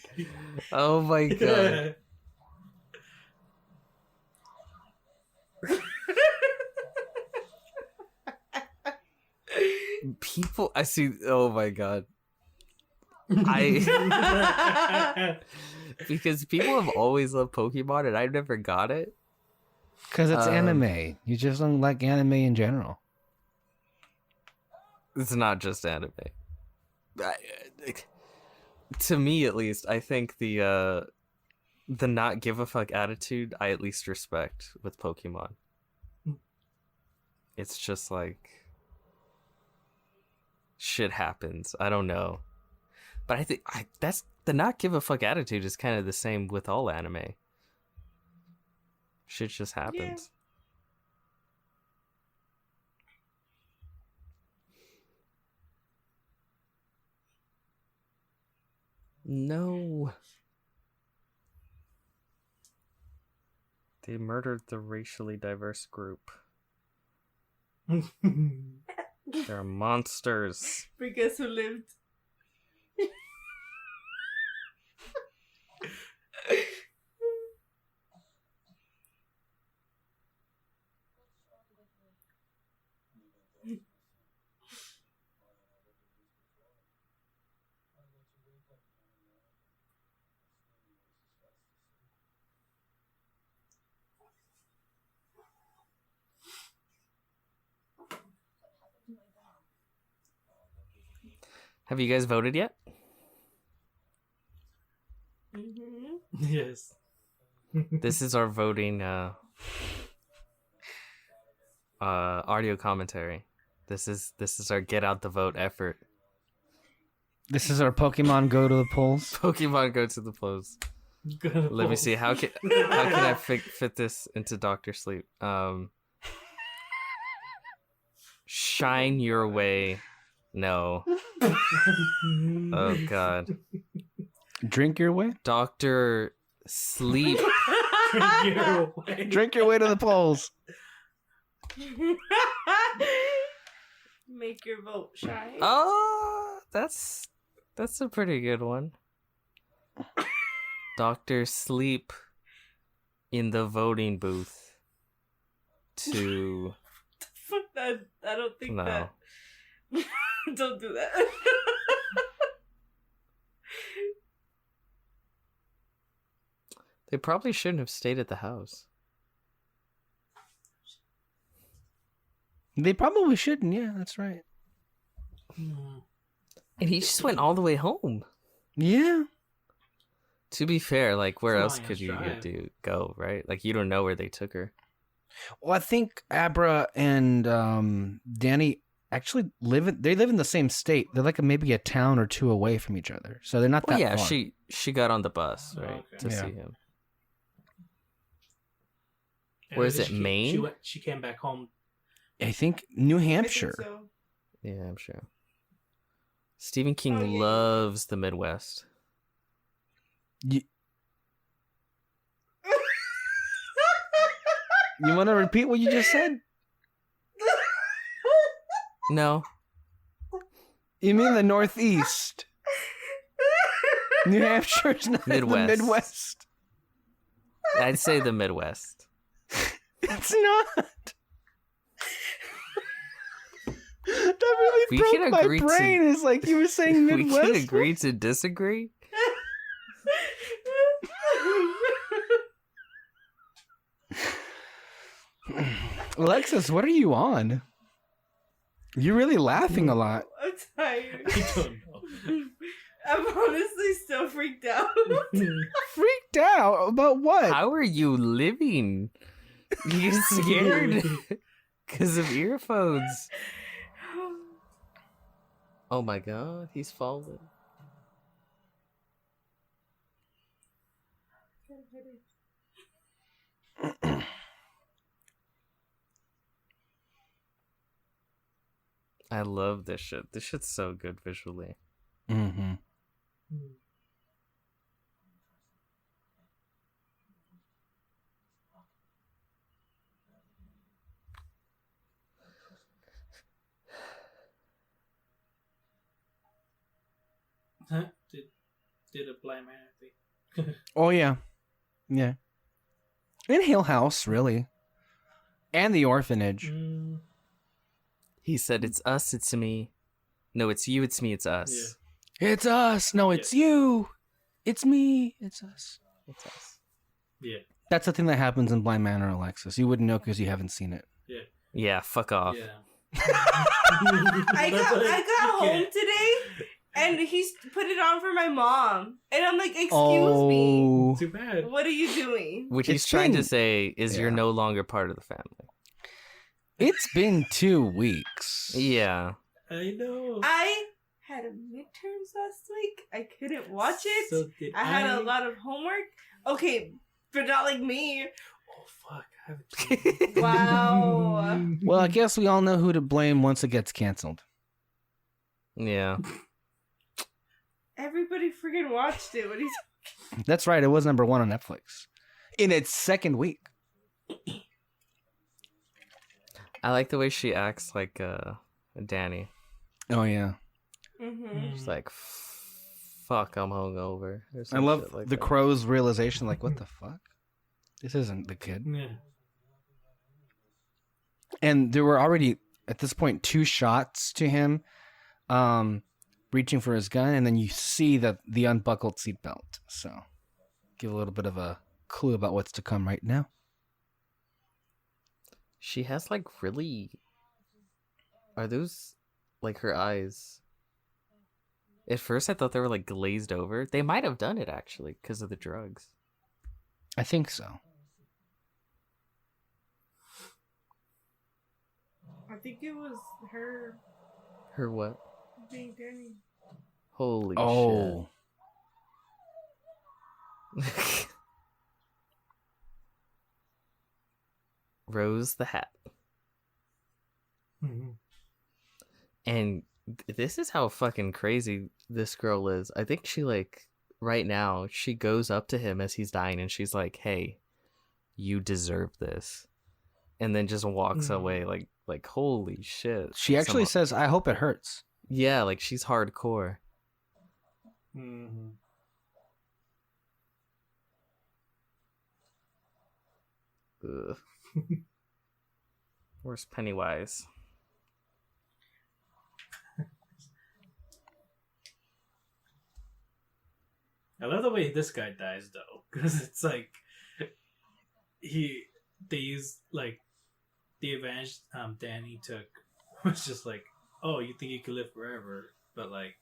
Oh my god. People, I see. Oh my god. Because people have always loved Pokemon and I've never got it. Because it's anime. You just don't like anime in general. It's not just anime. To me, at least, I think the not give a fuck attitude I at least respect with Pokemon. It's just like shit happens. I don't know, but I think that's the not give a fuck attitude is kind of the same with all anime. Shit just happens. No. They murdered the racially diverse group. They're monsters. But guess who lived? Have you guys voted yet? Mm-hmm. Yes. This is our voting audio commentary. This is our get out the vote effort. This is our Pokemon go to the polls. Pokemon go to the polls. Let me see how can I fit this into Dr. Sleep. Shine your way. No. Oh god. Drink your way. Dr. Sleep. Drink your way to the polls. Make your vote shine. Oh, that's a pretty good one. Dr. Sleep in the voting booth to I don't think No. that. Don't do that. They probably shouldn't have stayed at the house. They probably shouldn't. Yeah, that's right. And he just went all the way home. Yeah. To be fair, like where It's else long could ass you drive. go, right? Like you don't know where they took her. Well, I think Abra and Danny actually live in the same state. They're like maybe a town or two away from each other, so they're not Well, that yeah, far. she got on the bus, Oh, right, okay. to Yeah. see him. And Where is then it, Maine? She came back home. I think New I think Hampshire. so. Yeah, I'm sure. Stephen King Oh, yeah. loves the Midwest. You want to repeat what you just said? No. You mean the Northeast? New Hampshire's not Midwest. the Midwest. I'd say the Midwest. It's not. That really We broke can my agree to- brain. It's like you were saying We Midwest. can agree to disagree. Alexis, what are you on? You're really laughing a lot. I'm tired. I don't know. I'm honestly still freaked out. Freaked out about what? How are you living? You scared because of earphones. Oh my god, he's fallen. I love this shit. This shit's so good visually. Mm-hmm. Huh? Did a blind man thing. Oh yeah, yeah. In Hill House, really, and the orphanage. He said, "It's us, it's me. No, it's you, it's me, it's us. It's us. No, it's you. It's me. It's us. It's us." Yeah. That's the thing that happens in Blind Manor, Alexis. You wouldn't know because you haven't seen it. Yeah. Yeah, fuck off. Yeah. I got home today and he's put it on for my mom. And I'm like, excuse me. Too bad. What are you doing? What It's he's trying to been- say is you're yeah. no longer part of the family. It's been 2 weeks. Yeah. I know. I had a midterms last week. I couldn't watch it. So did I had a lot of homework. Okay, but not like me. Oh fuck! I haven't seen it. Wow. Well, I guess we all know who to blame once it gets canceled. Yeah. Everybody freaking watched it. What are you That's right. It was number 1 on Netflix in its 2nd week. I like the way she acts like Danny. Oh yeah. Mm-hmm. She's like, fuck, I'm hungover. or I some love shit like the that. crow's realization. Like, what the fuck? This isn't the kid. Yeah. And there were already at this point 2 shots to him, reaching for his gun, and then you see the unbuckled seatbelt. So, give a little bit of a clue about what's to come right now. She has like really. Are those like her eyes? At first, I thought they were like glazed over. They might have done it actually because of the drugs. I think so. I think it was her Her what? being Danny. Holy Oh, shit. Rose the Hat. Mhm. And this is how fucking crazy this girl is. I think she like right now she goes up to him as he's dying and she's like, "Hey, you deserve this," and then just walks Mhm. away like holy shit. she actually says, "I hope it hurts." Yeah, like she's hardcore. Mhm. Ugh. Where's Pennywise? I love the way this guy dies though, because it's like they use like the advantage Danny took was just like, oh, you think you could live forever, but like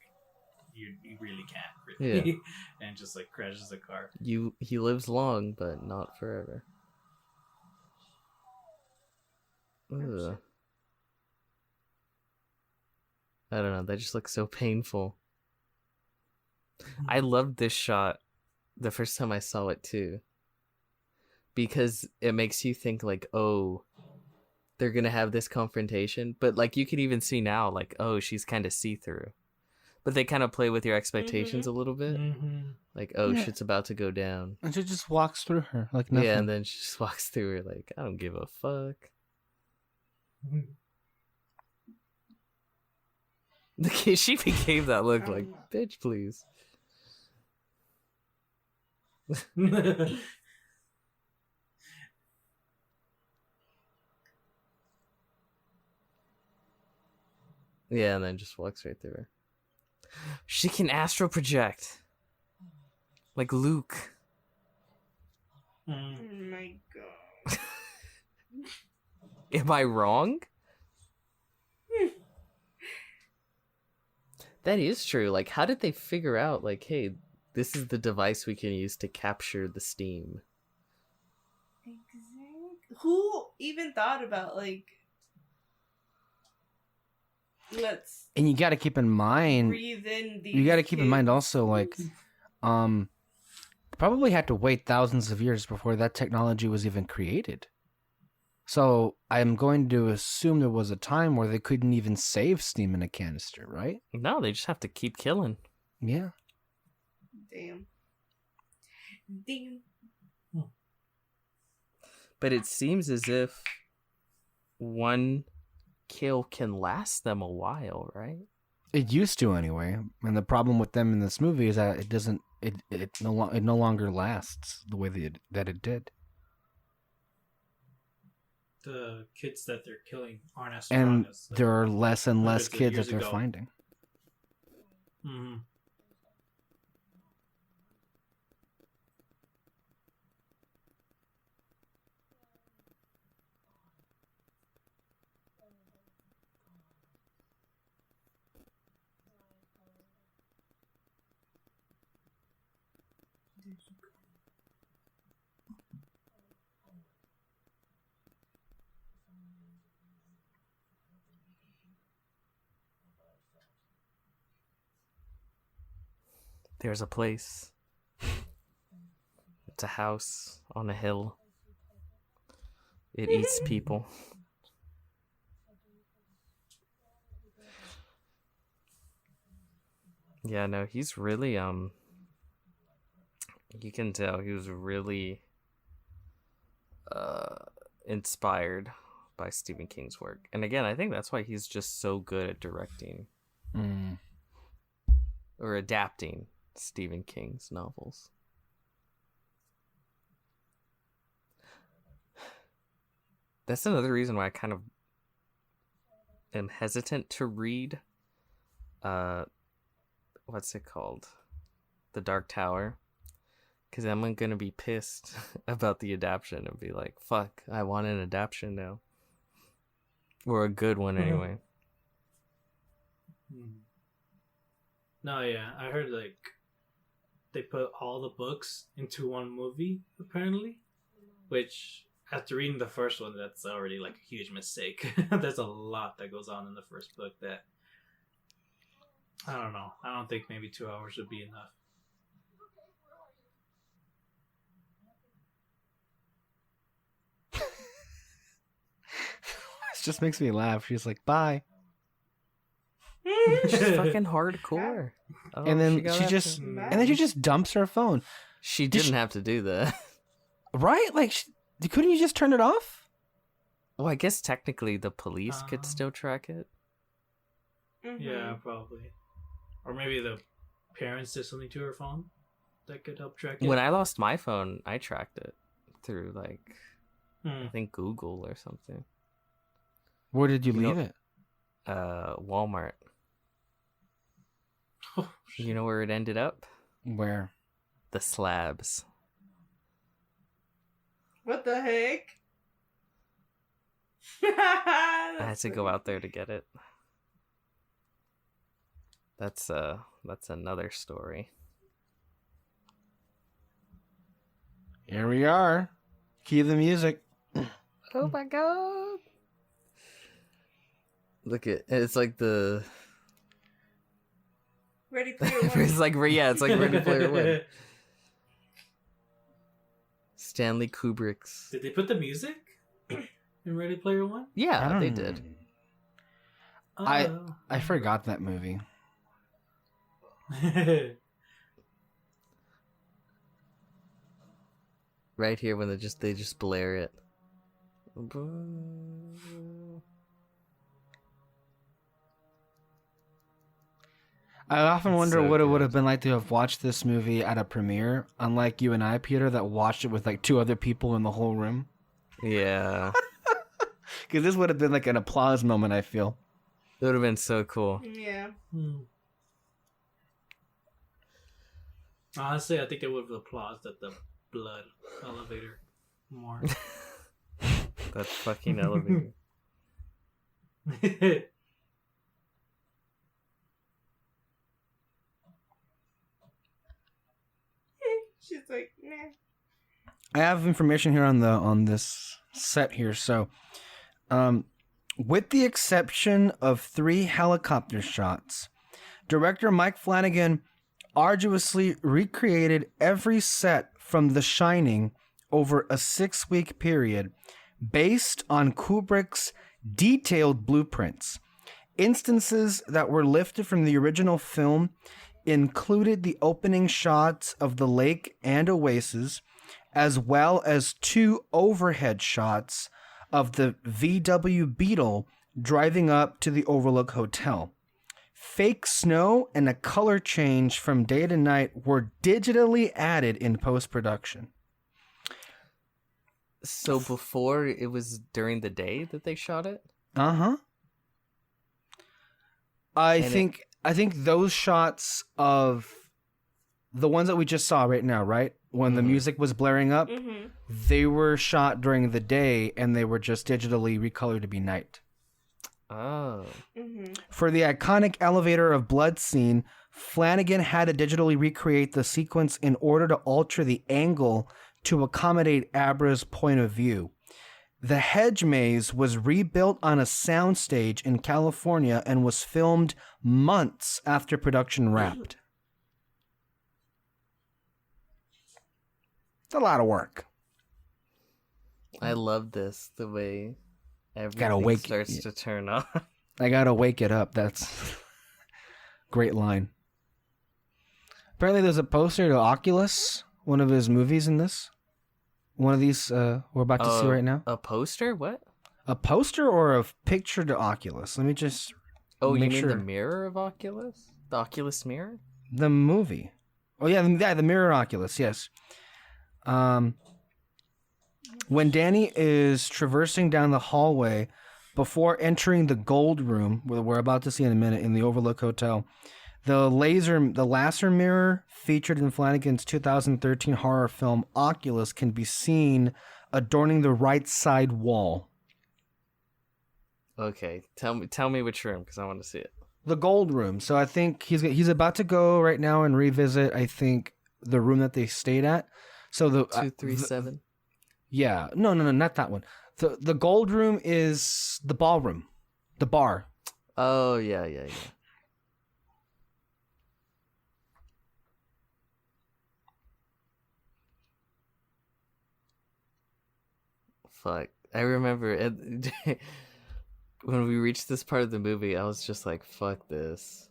you really can't really, and just like crashes the car. He lives long, but not forever. Ugh. I don't know. That just looks so painful. I loved this shot the first time I saw it too, because it makes you think like, oh, they're gonna have this confrontation, but like you can even see now, like, oh, she's kind of see through. But they kind of play with your expectations a little bit. Mm-hmm. Like, oh, Yeah. shit's about to go down. And she just walks through her like nothing. Yeah, and then she just walks through her like, I don't give a fuck. She became that look like, bitch, please. Yeah, and then just walks right through her. She can astral project. Like Luke. Oh my god. Am I wrong? That is true. Like, how did they figure out, like, hey, this is the device we can use to capture the steam? Exactly. Who even thought about, like, let's And you got to keep in mind, breathe in these you got to keep in mind kids? also, like, probably had to wait thousands of years before that technology was even created. So I'm going to assume there was a time where they couldn't even save steam in a canister, right? No, they just have to keep killing. Yeah. Damn. But it seems as if one kill can last them a while, right? It used to anyway. And the problem with them in this movie is that it doesn't. It no longer lasts the way that it did. The kids that they're killing aren't as strong And as there are less and less hundreds of kids years that they're ago. finding. Mm-hmm. There's a place. It's a house on a hill. It eats people. Yeah, no, he's really, you can tell he was really, inspired by Stephen King's work. And again, I think that's why he's just so good at directing or adapting Stephen King's novels. That's another reason why I kind of am hesitant to read what's it called? The Dark Tower. Because I'm gonna be pissed about the adaptation and be like, fuck, I want an adaptation now. Or a good one anyway. No, yeah, I heard like they put all the books into one movie apparently, which after reading the first one, that's already like a huge mistake. There's a lot that goes on in the first book that I don't know. I don't think maybe 2 hours would be enough. It just makes me laugh. She's like, bye. She's fucking hardcore. Oh, And then got she after just- it. And then she just dumps her phone. She Did didn't she- have to do that. Right? Like, couldn't you just turn it off? Well, I guess technically the police could still track it. Yeah, probably. Or maybe the parents did something to her phone that could help track it. When I lost my phone, I tracked it through like Hmm. I think Google or something. Where did you You know- leave it? Walmart. Oh, You know where it ended up? Where? The slabs. What the heck? I had to go out there to get it. That's another story. Here we are. Key the music. Oh my god. Look at it's like the Ready Player One. it's like it's like Ready Player One. Stanley Kubrick's. Did they put the music in Ready Player One? Yeah, I they don't- did. I forgot that movie. Right here when they just blare it. I often It's wonder so what it would good. have been like to have watched this movie at a premiere, unlike you and I, Peter, that watched it with like two other people in the whole room. Yeah. Because this would have been like an applause moment, I feel. It would have been so cool. Yeah. Honestly, I think they would have applauded at the blood elevator more. That fucking elevator. She's like, nah. I have information here on this set here. So, with the exception of 3 helicopter shots, director Mike Flanagan arduously recreated every set from The Shining over a 6-week period based on Kubrick's detailed blueprints. Instances that were lifted from the original film included the opening shots of the lake and oasis, as well as 2 overhead shots of the VW Beetle driving up to the Overlook Hotel. Fake snow and a color change from day to night were digitally added in post-production. So before it was during the day that they shot it? Uh-huh. I think those shots of the ones that we just saw right now, right? When the music was blaring up, they were shot during the day and they were just digitally recolored to be night. Oh. For the iconic elevator of blood scene, Flanagan had to digitally recreate the sequence in order to alter the angle to accommodate Abra's point of view. The hedge maze was rebuilt on a soundstage in California and was filmed months after production wrapped. It's a lot of work. I love this, the way everything wake- starts to turn on. I gotta wake it up. That's great line. Apparently there's a poster to Oculus, one of his movies in this. One of these we're about to see right now. A poster? What? A poster or a picture to Oculus? Let me just Oh, you make mean sure. the mirror of Oculus? The Oculus mirror? The movie. Oh yeah, the mirror Oculus, yes. When Danny is traversing down the hallway before entering the gold room, where we're about to see in a minute, in the Overlook Hotel, the laser mirror featured in Flanagan's 2013 horror film Oculus can be seen adorning the right side wall. Okay, tell me which room, because I want to see it. The gold room. So I think he's about to go right now and revisit, I think, the room that they stayed at. So the 237. Yeah. No, not that one. The gold room is the ballroom. The bar. Oh, yeah. Fuck. I remember when we reached this part of the movie, I was just like, fuck this.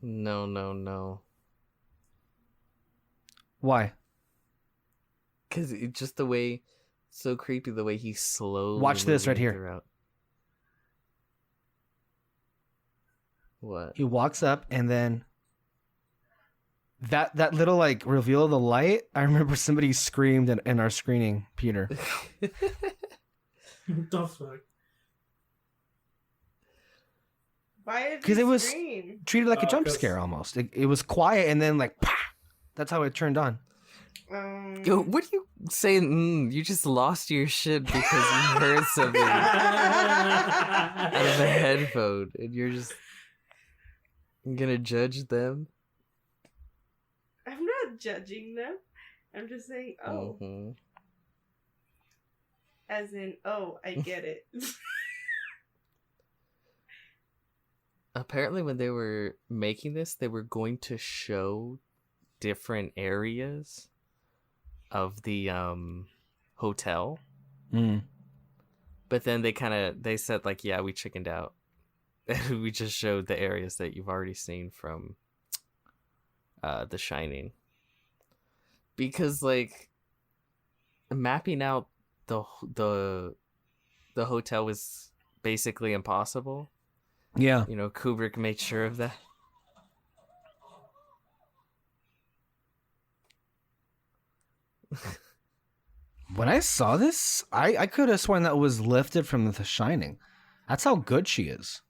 No. Why? Because just the way, so creepy, the way he slowly. Watch this right moving here. throughout. What? He walks up and then that little like reveal of the light. I remember somebody screamed in our screening, Peter. What the fuck? Why did 'Cause he it was- scream? Treated like a jump 'Cause- scare almost. It was quiet and then like, pah! That's how it turned on. Yo, what are you saying? You just lost your shit because you heard something out of a headphone, and you're just gonna judge them. I'm not judging them. I'm just saying, Mhm. as in, I get it. Apparently, when they were making this, they were going to show different areas of the hotel, but then they said like, yeah, we chickened out. We just showed the areas that you've already seen from The Shining, because like mapping out the hotel was basically impossible. Yeah. You know, Kubrick made sure of that. When I saw this, I could have sworn that was lifted from The Shining. That's how good she is.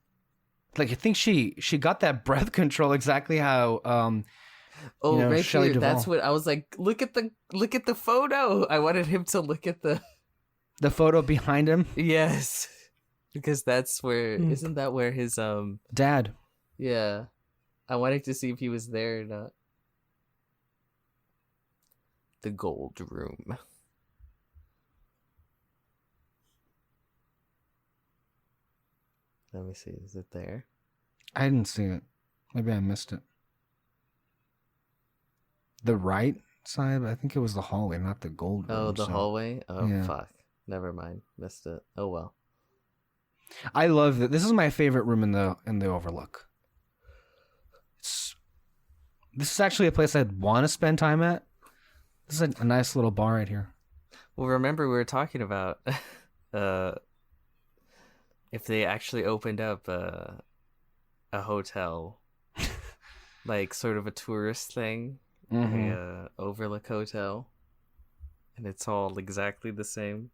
Like, I think she got that breath control exactly how Oh, right Shelley here. Duvall. That's what I was like. Look at the photo. I wanted him to look at the photo behind him. yes, because that's where isn't that where his Dad. yeah. I wanted to see if he was there or not. The gold room. Let me see. Is it there? I didn't see it. Maybe I missed it. The right side? I think it was the hallway, not the gold room. Oh, the hallway? Oh, yeah. fuck. Never mind. Missed it. Oh, well. I love it. This is my favorite room in the Overlook. This is actually a place I'd want to spend time at. This is a nice little bar right here. Well, remember we were talking about if they actually opened up a hotel, like sort of a tourist thing, a Overlook Hotel, and it's all exactly the same.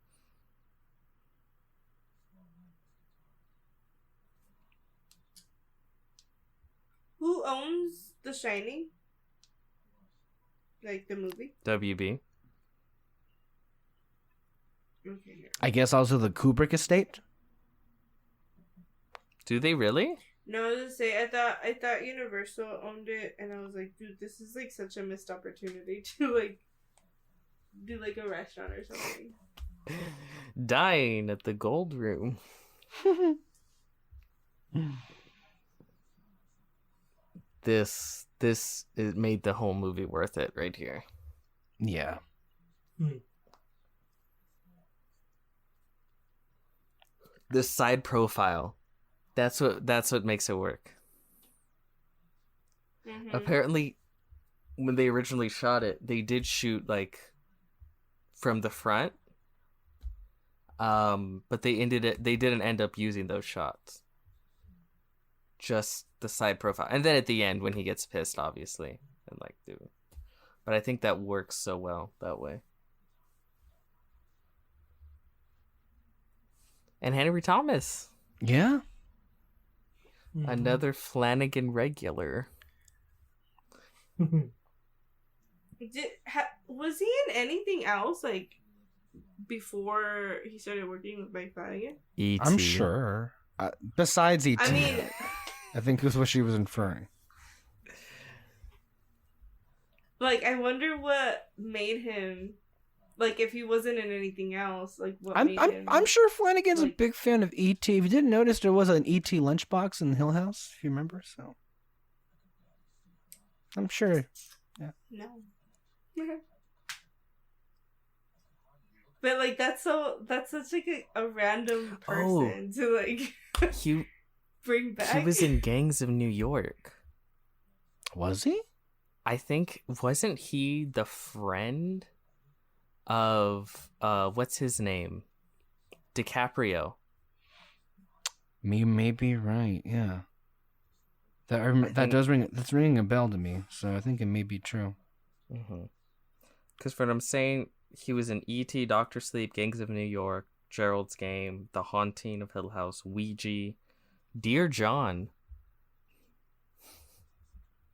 Who owns The Shining? Like the movie? WB. Okay. Here. I guess also the Kubrick estate. Do they really? No, I was gonna say I thought Universal owned it, and I was like, dude, this is like such a missed opportunity to like do like a restaurant or something. Dine at the gold room. This it made the whole movie worth it right here. Yeah. This side profile. That's what makes it work. Mm-hmm. Apparently when they originally shot it, they did shoot like from the front. But they didn't end up using those shots. Just the side profile. And then at the end when he gets pissed, obviously. And like, dude. But I think that works so well that way. And Henry Thomas. Yeah. Another Flanagan regular. Was he in anything else like before he started working with Mike Flanagan? E.T. I'm sure. Besides E.T. I mean, I think that's what she was inferring. like, I wonder what made him, like, if he wasn't in anything else, like, what made him... I'm sure Flanagan's a like- big fan of E.T. If you didn't notice, there was an E.T. lunchbox in Hill House, if you remember, so... I'm sure. Yeah. No. But, like, that's such, like, a random person to, like, He bring back. was in Gangs of New York. Was he? I think, wasn't he the friend of what's his name? DiCaprio. You may be right, yeah. That's ringing a bell to me, so I think it may be true. Because what I'm saying, he was in E.T., Doctor Sleep, Gangs of New York, Gerald's Game, The Haunting of Hill House, Ouija, Dear John.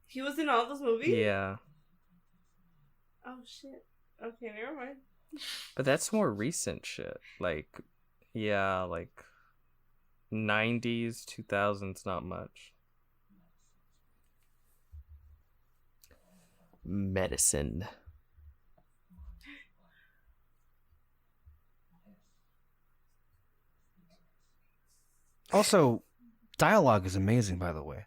He was in all those movies? Yeah. Oh, shit. Okay, never mind. But that's more recent shit. Like, yeah, like 90s, 2000s, not much. Medicine. Also, dialogue is amazing, by the way.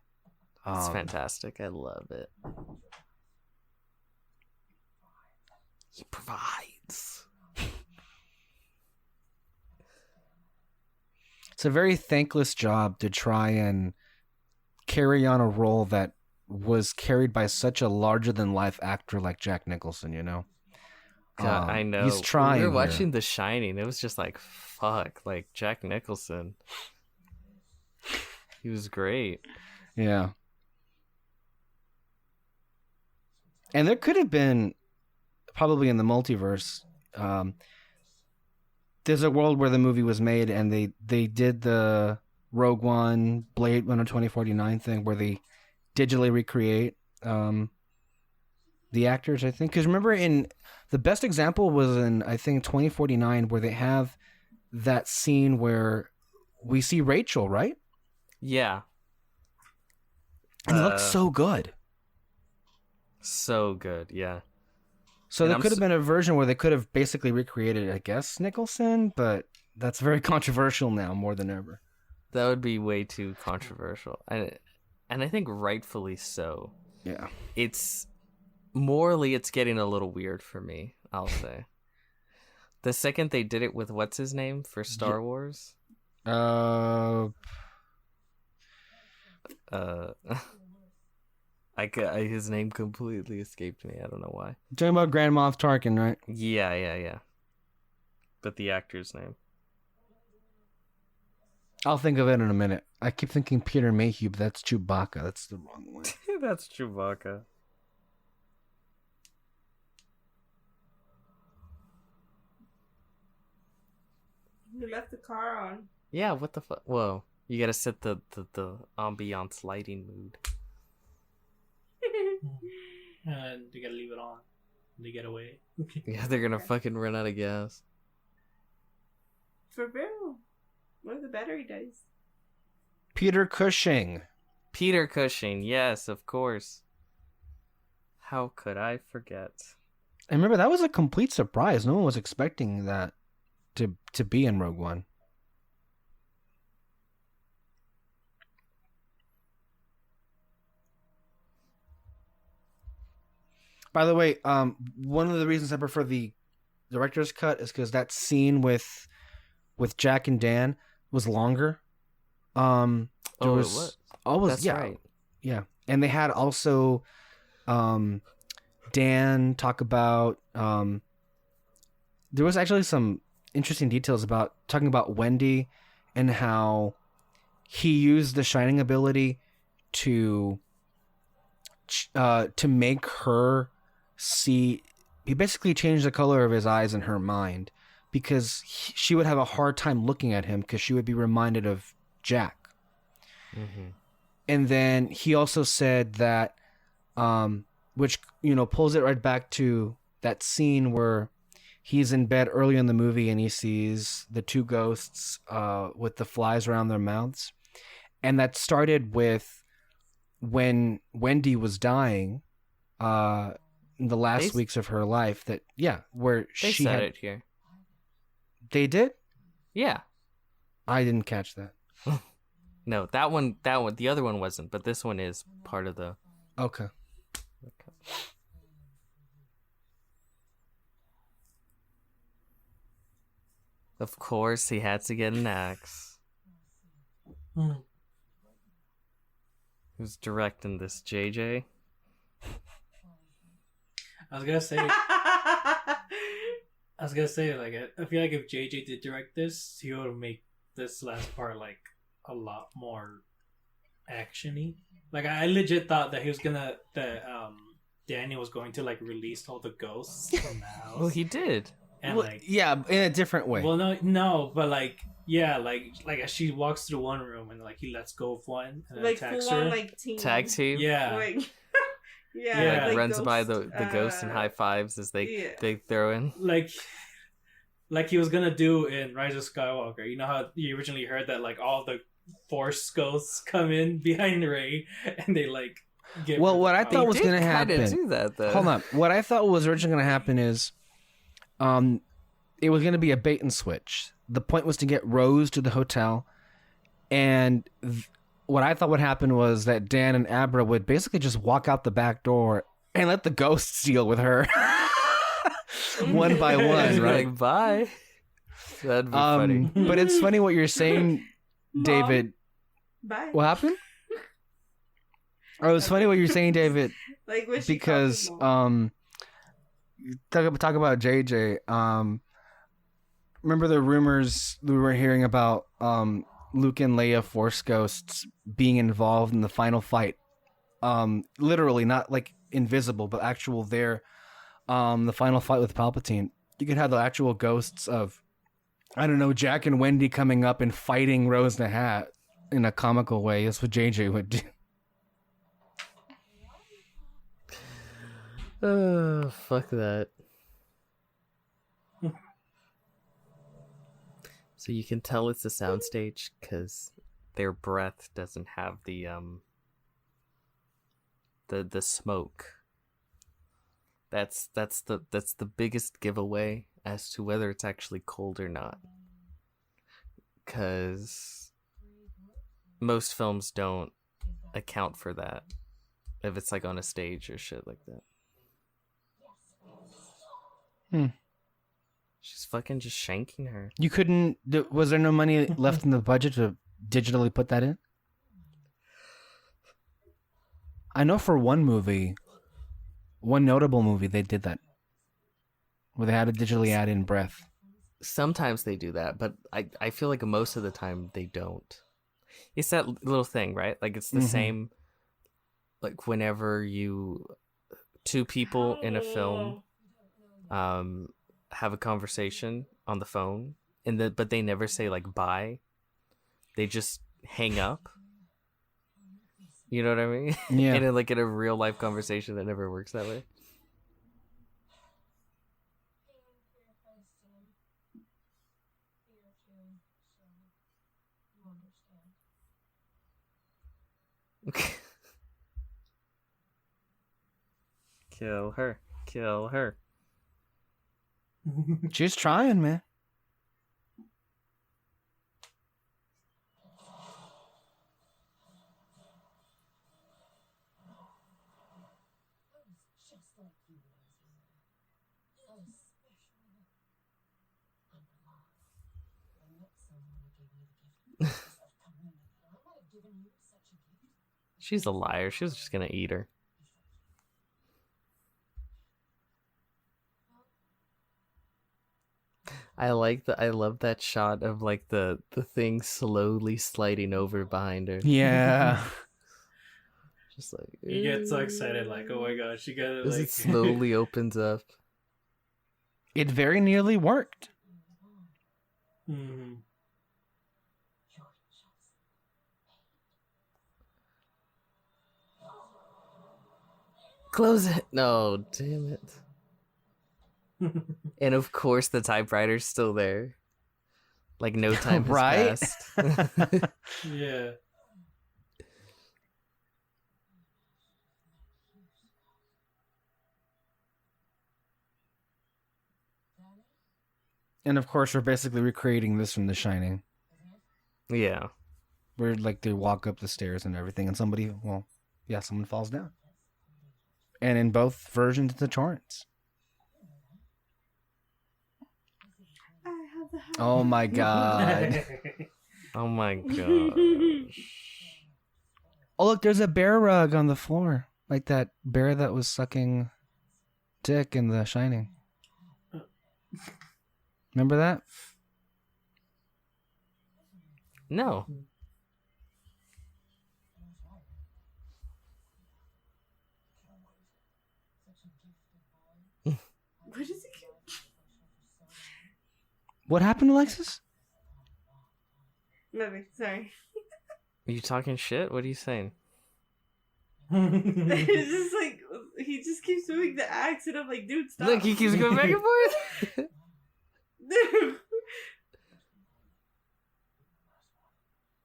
It's fantastic. I love it. He provides. It's a very thankless job to try and carry on a role that was carried by such a larger than life actor like Jack Nicholson. God, I know. He's trying. When we were here. watching The Shining, it was just like, fuck, like Jack Nicholson. He was great. Yeah. And there could have been, probably in the multiverse, there's a world where the movie was made and they did the Rogue One, Blade Runner 2049 thing where they digitally recreate the actors, I think. Because remember, the best example was in, I think, 2049, where they have that scene where we see Rachel, right? Yeah. And it looks so good. So good, yeah. So there could have been a version where they could have basically recreated, I guess, Nicholson, but that's very controversial now more than ever. That would be way too controversial. And I think rightfully so. Yeah. It's morally getting a little weird for me, I'll say. The second they did it with what's his name for Star Wars? His name completely escaped me. I don't know why. Talking about Grand Moff Tarkin, right? Yeah. But the actor's name. I'll think of it in a minute. I keep thinking Peter Mayhew, but that's Chewbacca. That's the wrong one. That's Chewbacca. You left the car on. Yeah, what the fuck? Whoa. You gotta set the ambiance lighting mood. And they gotta leave it on. They get away. Yeah, they're gonna fucking run out of gas. For real. What if the battery dies? Peter Cushing. Peter Cushing, yes, of course. How could I forget? And remember, that was a complete surprise. No one was expecting that to be in Rogue One. By the way, one of the reasons I prefer the director's cut is because that scene with Jack and Dan was longer. It was? That's yeah, right. yeah, and they had also Dan talk about. There was actually some interesting details about talking about Wendy and how he used the Shining ability to make her see. He basically changed the color of his eyes in her mind because she would have a hard time looking at him because she would be reminded of Jack. Mm-hmm. And then he also said that, which, pulls it right back to that scene where he's in bed early in the movie and he sees the two ghosts with the flies around their mouths. And that started with when Wendy was dying in the last weeks of her life. Where They she said had it here. They did? Yeah. I didn't catch that. No, that one, the other one wasn't, but this one is part of the... Okay. Of course, he had to get an axe. Who's directing this, JJ? I was gonna say, like, I feel like if JJ did direct this, he would make this last part like a lot more actiony. Like, I legit thought that Daniel was going to like release all the ghosts from the house. Well, he did. And yeah, in a different way. Well, no, but like, yeah, like as she walks through one room and like he lets go of one and then Like attacks full her. on, like team. Tag team? Yeah. Like, Yeah. Like, runs ghost, by the ghosts and high fives as they throw in. Like he was gonna do in Rise of Skywalker. You know how you originally heard that like all the Force ghosts come in behind Rey and they like get. Well, what I thought was going to happen. Do that, though. Hold on. What I thought was originally going to happen is, it was going to be a bait and switch. The point was to get Rose to the hotel, and what I thought would happen was that Dan and Abra would basically just walk out the back door and let the ghosts deal with her, one by one, right? Like, bye. That'd be funny. But it's funny what you're saying, Mom. David. Bye. What happened? Oh, it's funny what you're saying, David, Like when she because calls his mom. talk about JJ. Remember the rumors we were hearing about Luke and Leia Force Ghosts being involved in the final fight? Literally, not like invisible, but actual there. The final fight with Palpatine. You could have the actual ghosts of, I don't know, Jack and Wendy coming up and fighting Rose Nahat in a comical way. That's what JJ would do. Oh, fuck that. So you can tell it's a soundstage because their breath doesn't have the smoke. That's the biggest giveaway as to whether it's actually cold or not. Because most films don't account for that if it's like on a stage or shit like that. She's fucking just shanking her. You couldn't. Was there no money left in the budget to digitally put that in? I know for one movie, one notable movie, they did that, where they had to digitally add in breath. Sometimes they do that, but I feel like most of the time they don't. It's that little thing, right? Like it's the same. Like whenever two people in a film have a conversation on the phone, but they never say like bye. They just hang up. You know what I mean? Yeah. And in a real life conversation that never works that way. Kill her. Kill her. She's trying, man. She's a liar. She was just gonna eat her. I love that shot of like the thing slowly sliding over behind her. Yeah. Just like You get so excited, like, oh my gosh, you gotta as like it slowly opens up. It very nearly worked. Mhm. Close it. No, damn it. And of course the typewriter's still there. Like no time has Right? passed. Yeah. And of course, we're basically recreating this from The Shining, Yeah. where like they walk up the stairs and everything, and someone falls down. And in both versions, it's a Torrance. I have the house. Oh my god! Oh my god. Oh look, there's a bear rug on the floor, like that bear that was sucking dick in The Shining. Remember that? No. What is it? What happened, Alexis? Nothing. Sorry. Are you talking shit? What are you saying? It's just like he just keeps moving the axe, and I'm like, dude, stop. Look, he keeps going back and forth.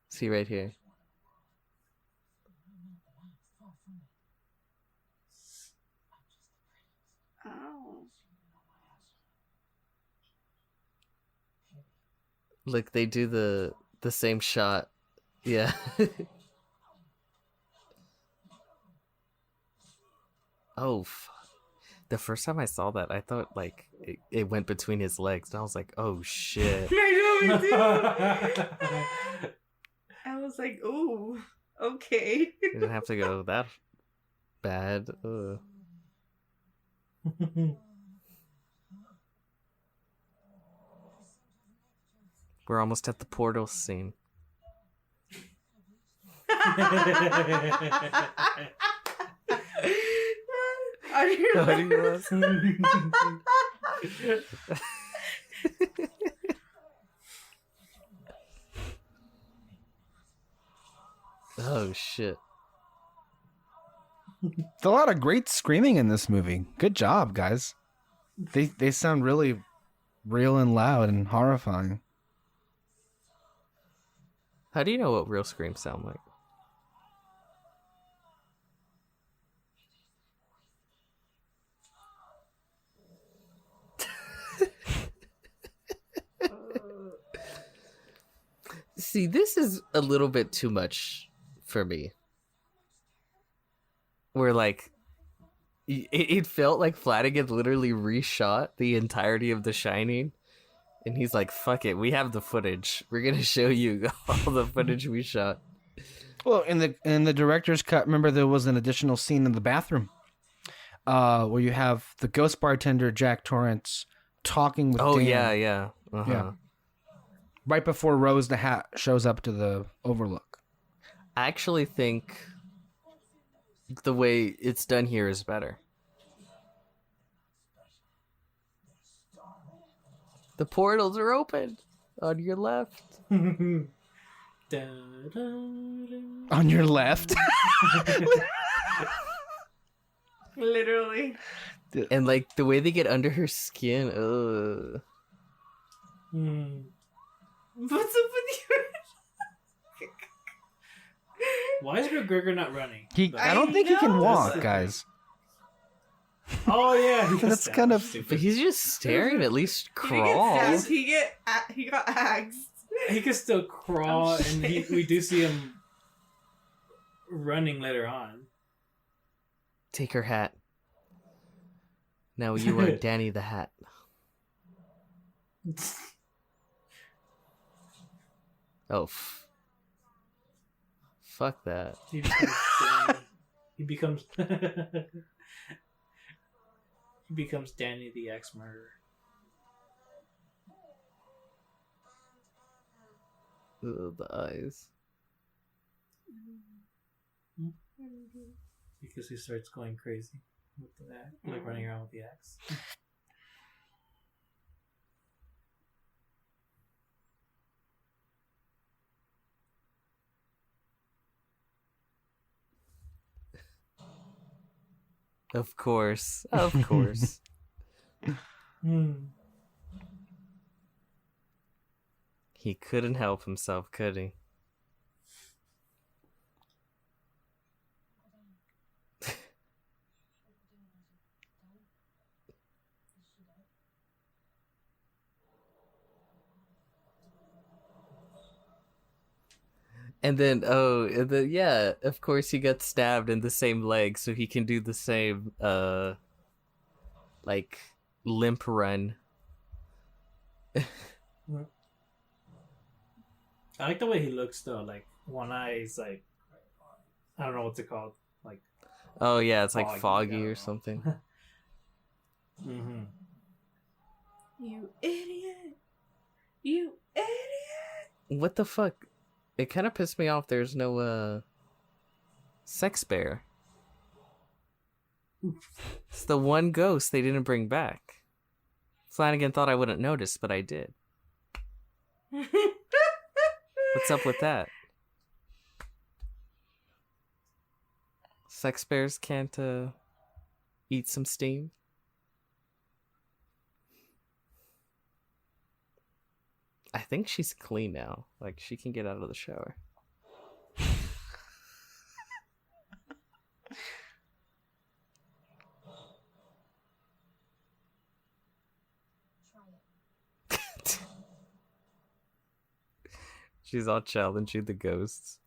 See right here. Ow. Look, they do the same shot. Yeah. Oh, fuck. The first time I saw that, I thought like it went between his legs, and I was like, "Oh shit!" I know, me too. I was like, ooh. Okay. You didn't have to go that bad. Ugh. We're almost at the portal scene. On your How do you left. Oh shit. There's a lot of great screaming in this movie. Good job, guys. They sound really real and loud and horrifying. How do you know what real screams sound like? See, this is a little bit too much for me. Where, like, it felt like Flanagan literally reshot the entirety of The Shining. And he's like, fuck it, we have the footage. We're going to show you all the footage we shot. Well, in the director's cut, remember there was an additional scene in the bathroom where you have the ghost bartender, Jack Torrance, talking with Dan. Yeah. Uh-huh. Yeah. Right before Rose the Hat shows up to the Overlook. I actually think the way it's done here is better. The portals are open on your left. On your left? Literally. And like the way they get under her skin, ugh. What's up with you? Why is McGregor not running? I don't think he can know. walk, guys. Oh yeah, That's kind of... But he's just staring, at least He didn't get crawl. stabbed, he got axed. He can still crawl, Oh, and shit. we do see him running later on. Take her hat. Now you are Danny the Hat. Oh, fuck that. He becomes Danny. He becomes he becomes Danny the ex-murderer. Ugh, the eyes. Because he starts going crazy with the axe, like running around with the axe. Of course. Of course. He couldn't help himself, could he? And then, yeah, of course he got stabbed in the same leg, so he can do the same, like, limp run. I like the way he looks, though. Like, one eye is, like, I don't know what's it called. Like, Oh, yeah, it's like Foggy, foggy I or don't know. something. mm-hmm. You idiot. You idiot. What the fuck? It kind of pissed me off there's no, sex bear. It's the one ghost they didn't bring back. Flanagan thought I wouldn't notice, but I did. What's up with that? Sex bears can't, eat some steam? I think she's clean now. Like, she can get out of the shower. She's all challenging the ghosts.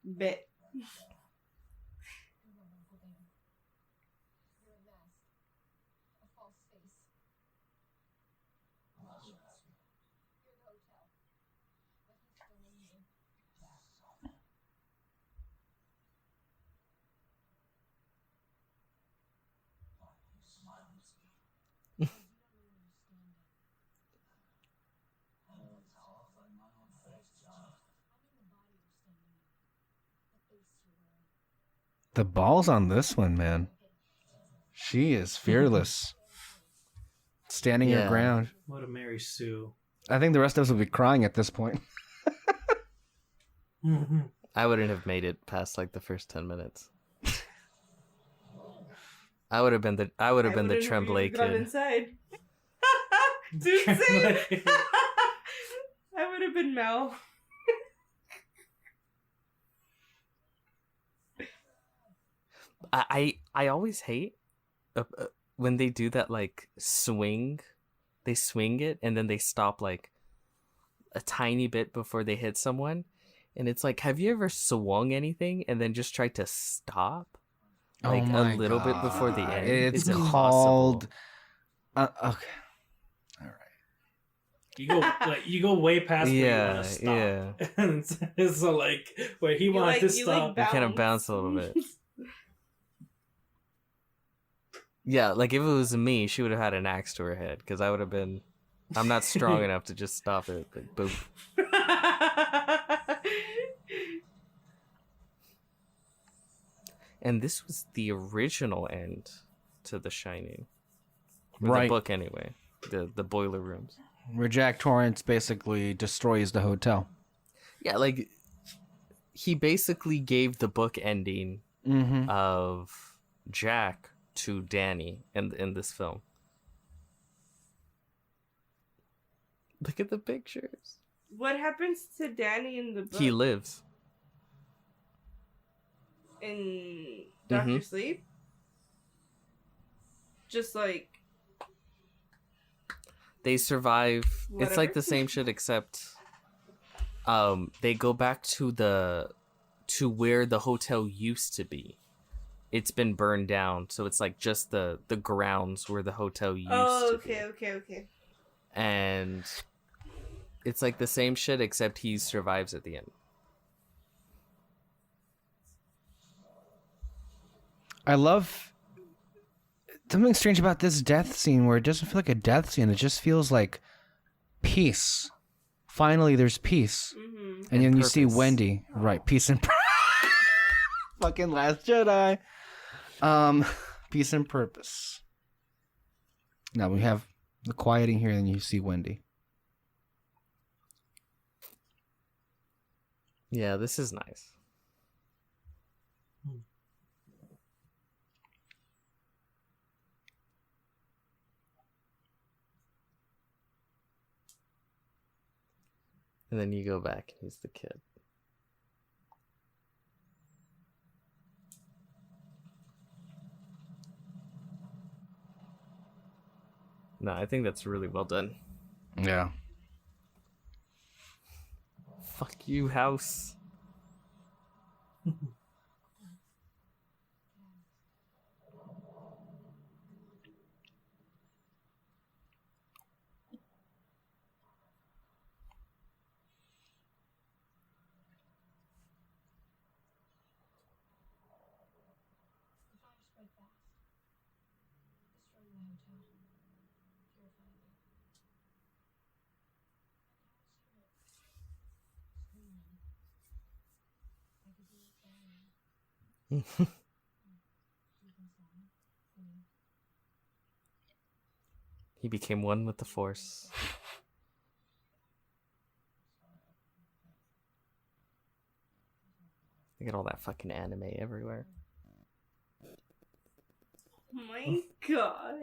Bet. The balls on this one, man. She is fearless. Standing her Yeah. ground. What a Mary Sue. I think the rest of us will be crying at this point. I wouldn't have made it past like the first 10 minutes. I would have been the Tremblay gone kid. inside. Dude, same. I would have been Mel. I always hate when they do that like swing. They swing it and then they stop like a tiny bit before they hit someone. And it's like, have you ever swung anything and then just tried to stop? Like a little bit before the end. It's impossible. called. Okay. All right. You go way past where you want to stop. Yeah. And so like where he wanted to stop. You kind of bounce a little bit. Yeah, like if it was me, she would have had an axe to her head because I would have been. I'm not strong enough to just stop it. Like, boom. And this was the original end to The Shining. Or Right. The book, anyway. The boiler rooms. Where Jack Torrance basically destroys the hotel. Yeah, like he basically gave the book ending Mm-hmm. of Jack to Danny in this film. Look at the pictures. What happens to Danny in the book? He lives. In Doctor Sleep? Just like... They survive. It's like Whatever. the same shit except they go back to where the hotel used to be. It's been burned down, so it's like just the grounds where the hotel used to be. Okay. And it's like the same shit except he survives at the end. I love something strange about this death scene where it doesn't feel like a death scene. It just feels like peace. Finally, there's peace. Mm-hmm. And then you see purpose. Wendy. Right, peace and fucking Last Jedi. Peace and purpose. Now we have the quieting here, and you see Wendy. Yeah, this is nice. And then you go back and he's the kid. No, I think that's really well done. Yeah. Fuck you, house. He became one with the Force. Look at all that fucking anime everywhere. My God.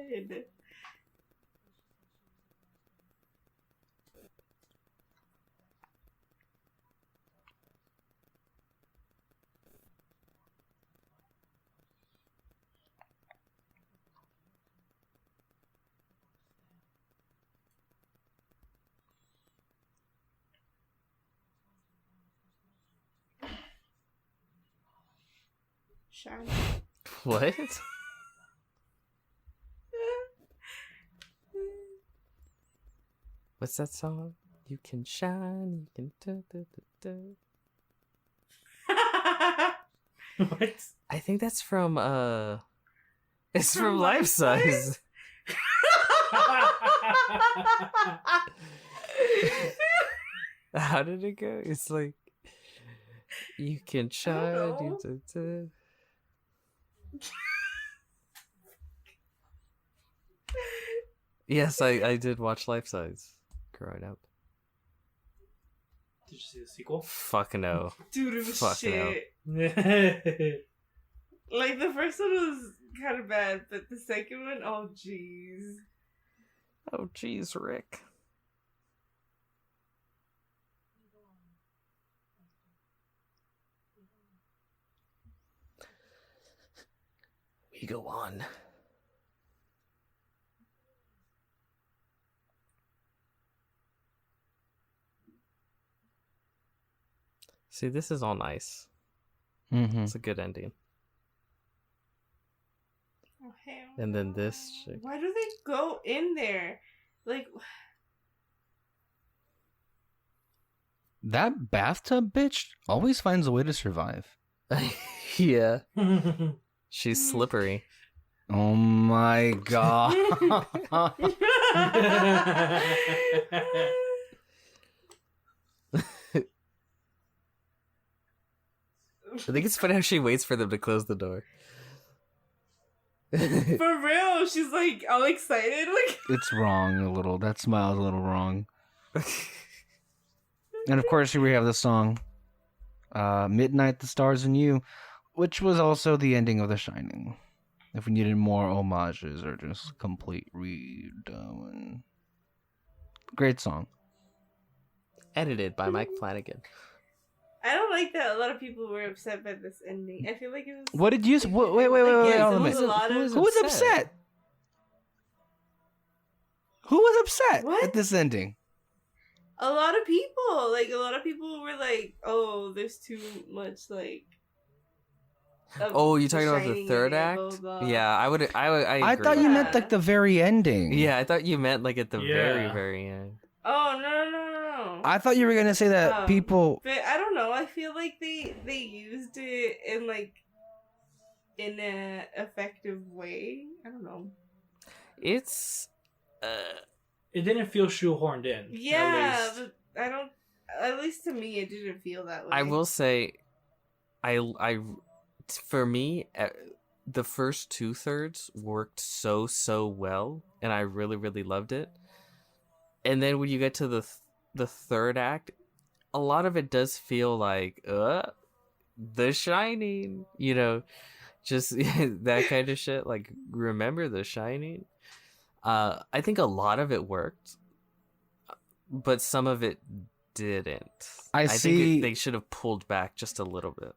Shine. What? What's that song? You can shine, you can What? I think that's from it's from Life Size. How did it go? It's like you can shine. know. Yes, I did watch Life Size growing up. Did you see the sequel? Fuck no. Dude, it was Fuck no. shit. Like, the first one was kind of bad, but the second one, oh, jeez. Oh, jeez, Rick. We go on. See, this is all nice. Mm-hmm. It's a good ending. Oh, hell And then no. this chick. Why do they go in there? Like, That bathtub bitch always finds a way to survive. Yeah. She's slippery. Oh my god. I think it's funny how she waits for them to close the door. for real, she's like all excited. Like, It's wrong a little. That smile's a little wrong. And of course, here we have the song Midnight, the Stars and You, which was also the ending of The Shining. If we needed more homages or just complete redoing. Great song. Edited by Mike Flanagan. I don't like that a lot of people were upset by this ending. I feel like it was. What did you... Wait, Yes, hold it on a was minute. a lot of. Who was upset? Who was upset What? at this ending? A lot of people. Like, a lot of people were like, oh, there's too much, like. of Oh, you're The talking about the Shining third and act? blah, blah, blah. Yeah, I I agree. thought you Yeah. meant like the very ending. Yeah, I thought you meant like at the very, Yeah. very end. Oh, no. I thought you were gonna say that people. But I don't know. I feel like they used it in like in a effective way. I don't know. It's It didn't feel shoehorned in. Yeah, At least. but I don't. At least to me, it didn't feel that way. I will say for me the first 2/3 worked so well, and I really, really loved it. And then when you get to the third act, a lot of it does feel like The Shining, you know, just that kind of shit. Like, remember The Shining? I think a lot of it worked, but some of it didn't. I see- think they should have pulled back just a little bit.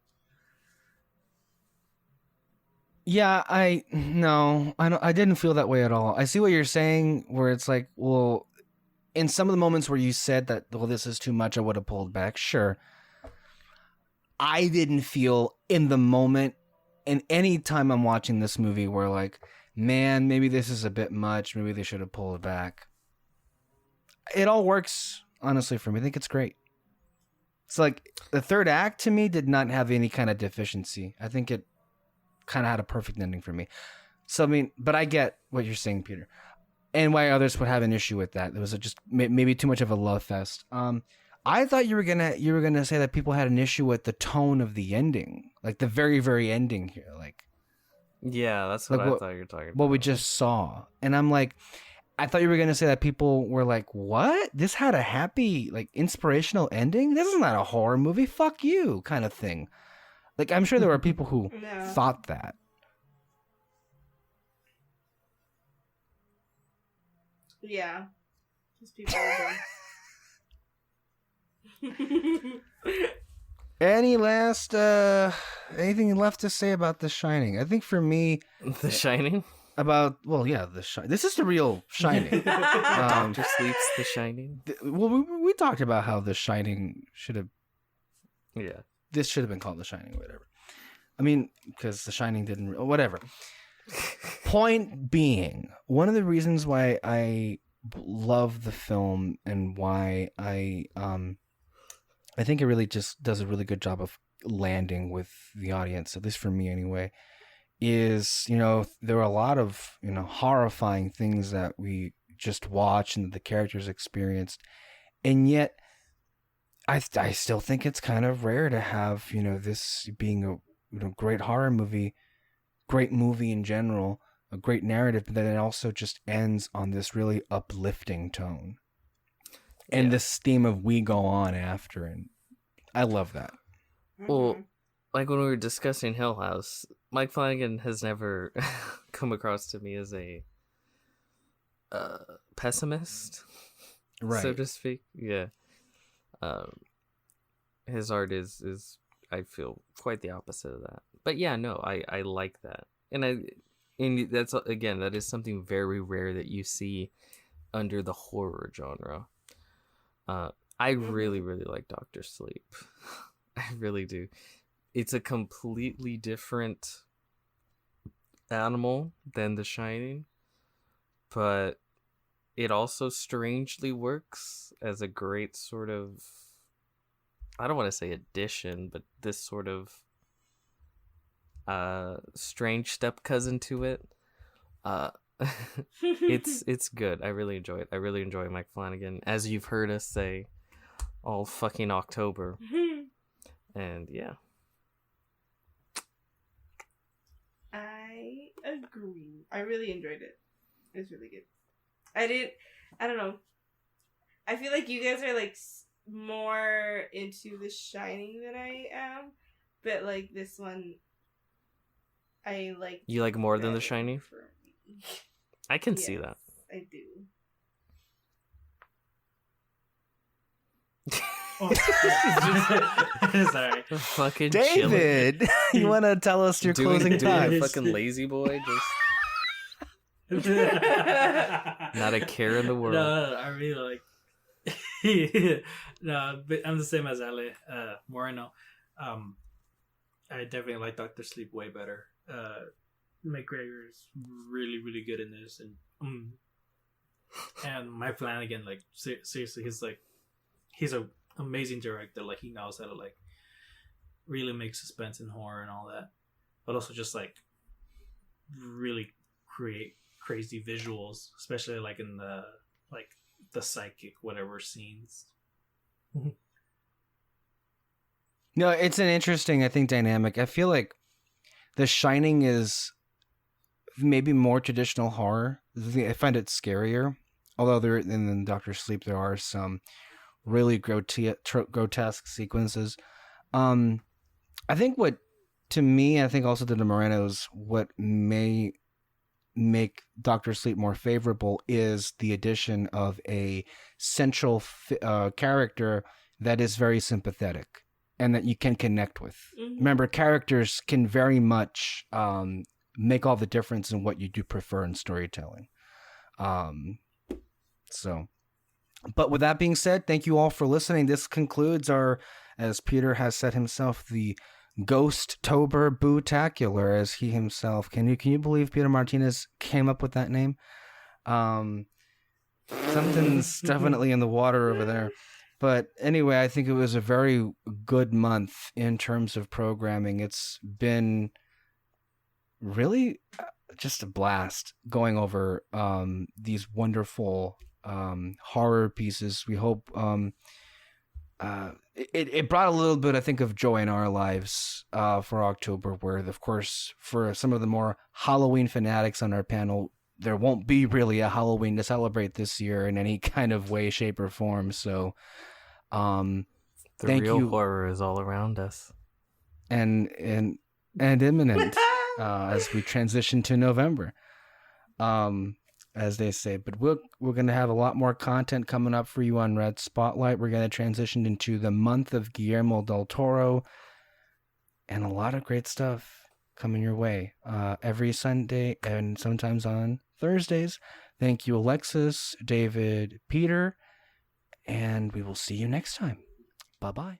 Yeah, I don't. I didn't feel that way at all. I see what you're saying, where it's like, well, in some of the moments where you said that, well, this is too much, I would have pulled back. Sure. I didn't feel in the moment, and any time I'm watching this movie, where like, man, maybe this is a bit much. Maybe they should have pulled back. It all works, honestly, for me. I think it's great. It's like the third act to me did not have any kind of deficiency. I think it kind of had a perfect ending for me. So I mean, but I get what you're saying, Peter, and why others would have an issue with that. It was just maybe too much of a love fest. I thought you were gonna say that people had an issue with the tone of the ending, like the very, very ending here, like Yeah, that's what Like I what- thought you were talking about. what we just saw. And I'm like, I thought you were gonna say that people were like, what? This had a happy, like, inspirational ending? This is not a horror movie. Fuck you, kind of thing. Like, I'm sure there were people who No. thought that. Yeah. Just people are dumb. Any last anything left to say about The Shining? I think for me, The Shining. The Shining. This is the real Shining. Doctor Sleep's The Shining. Well, we talked about how The Shining should have. Yeah. This should have been called The Shining, or whatever. I mean, because The Shining didn't. Whatever. Point being, one of the reasons why I love the film and why I think it really just does a really good job of landing with the audience, at least for me anyway, is, there are a lot of, horrifying things that we just watch and that the characters experienced. And yet, I still think it's kind of rare to have, this being a great horror movie, great movie in general, a great narrative, but then it also just ends on this really uplifting tone. And this theme of we go on after, and I love that. Well, like when we were discussing Hill House, Mike Flanagan has never come across to me as a pessimist, Right. so to speak. Yeah. His art is I feel quite the opposite of that. But yeah, no, I like that. And that's, again, that is something very rare that you see under the horror genre. I really, really like Dr. Sleep. I really do. It's a completely different animal than The Shining, but it also strangely works as a great sort of, I don't want to say addition, but this sort of strange step cousin to it. It's good. I really enjoy it. I really enjoy Mike Flanagan, as you've heard us say all fucking October. And yeah, I agree. I really enjoyed it. It was really good. I don't know. I feel like you guys are like more into The Shining than I am, but like this one, I like. you like more than The Shining? For me. I can see that. I do. Sorry. Fucking David, you want to tell us your closing doing a thoughts? fucking lazy boy, just not a care in the world. No, I really like. No, but I'm the same as Ale Moreno. I definitely like Dr. Sleep way better. McGregor is really, really good in this, and Mike Flanagan, like seriously, he's an amazing director. Like, he knows how to like really make suspense and horror and all that, but also just like really create crazy visuals, especially like in the psychic whatever scenes. No, it's an interesting, I think, dynamic. I feel like The Shining is maybe more traditional horror. I find it scarier. Although there, in Dr. Sleep, there are some really grotesque sequences. I think what, to me, I think also to the Morenos, what may make Dr. Sleep more favorable is the addition of a central character that is very sympathetic and that you can connect with. Mm-hmm. Remember, characters can very much make all the difference in what you do prefer in storytelling. But with that being said, thank you all for listening. This concludes our, as Peter has said himself, the Ghost-Tober Boo-Tacular, as he himself. Can you believe Peter Martinez came up with that name? Something's definitely in the water over there. But anyway, I think it was a very good month in terms of programming. It's been really just a blast going over these wonderful horror pieces. We hope it brought a little bit, I think, of joy in our lives for October, where, of course, for some of the more Halloween fanatics on our panel, there won't be really a Halloween to celebrate this year in any kind of way, shape, or form. So The thank real you. horror is all around us. and imminent as we transition to November, as they say. But we're going to have a lot more content coming up for you on Red Spotlight. We're going to transition into the month of Guillermo del Toro, and a lot of great stuff coming your way every Sunday and sometimes on Thursdays. Thank you, Alexis, David, Peter, and we will see you next time. Bye-bye.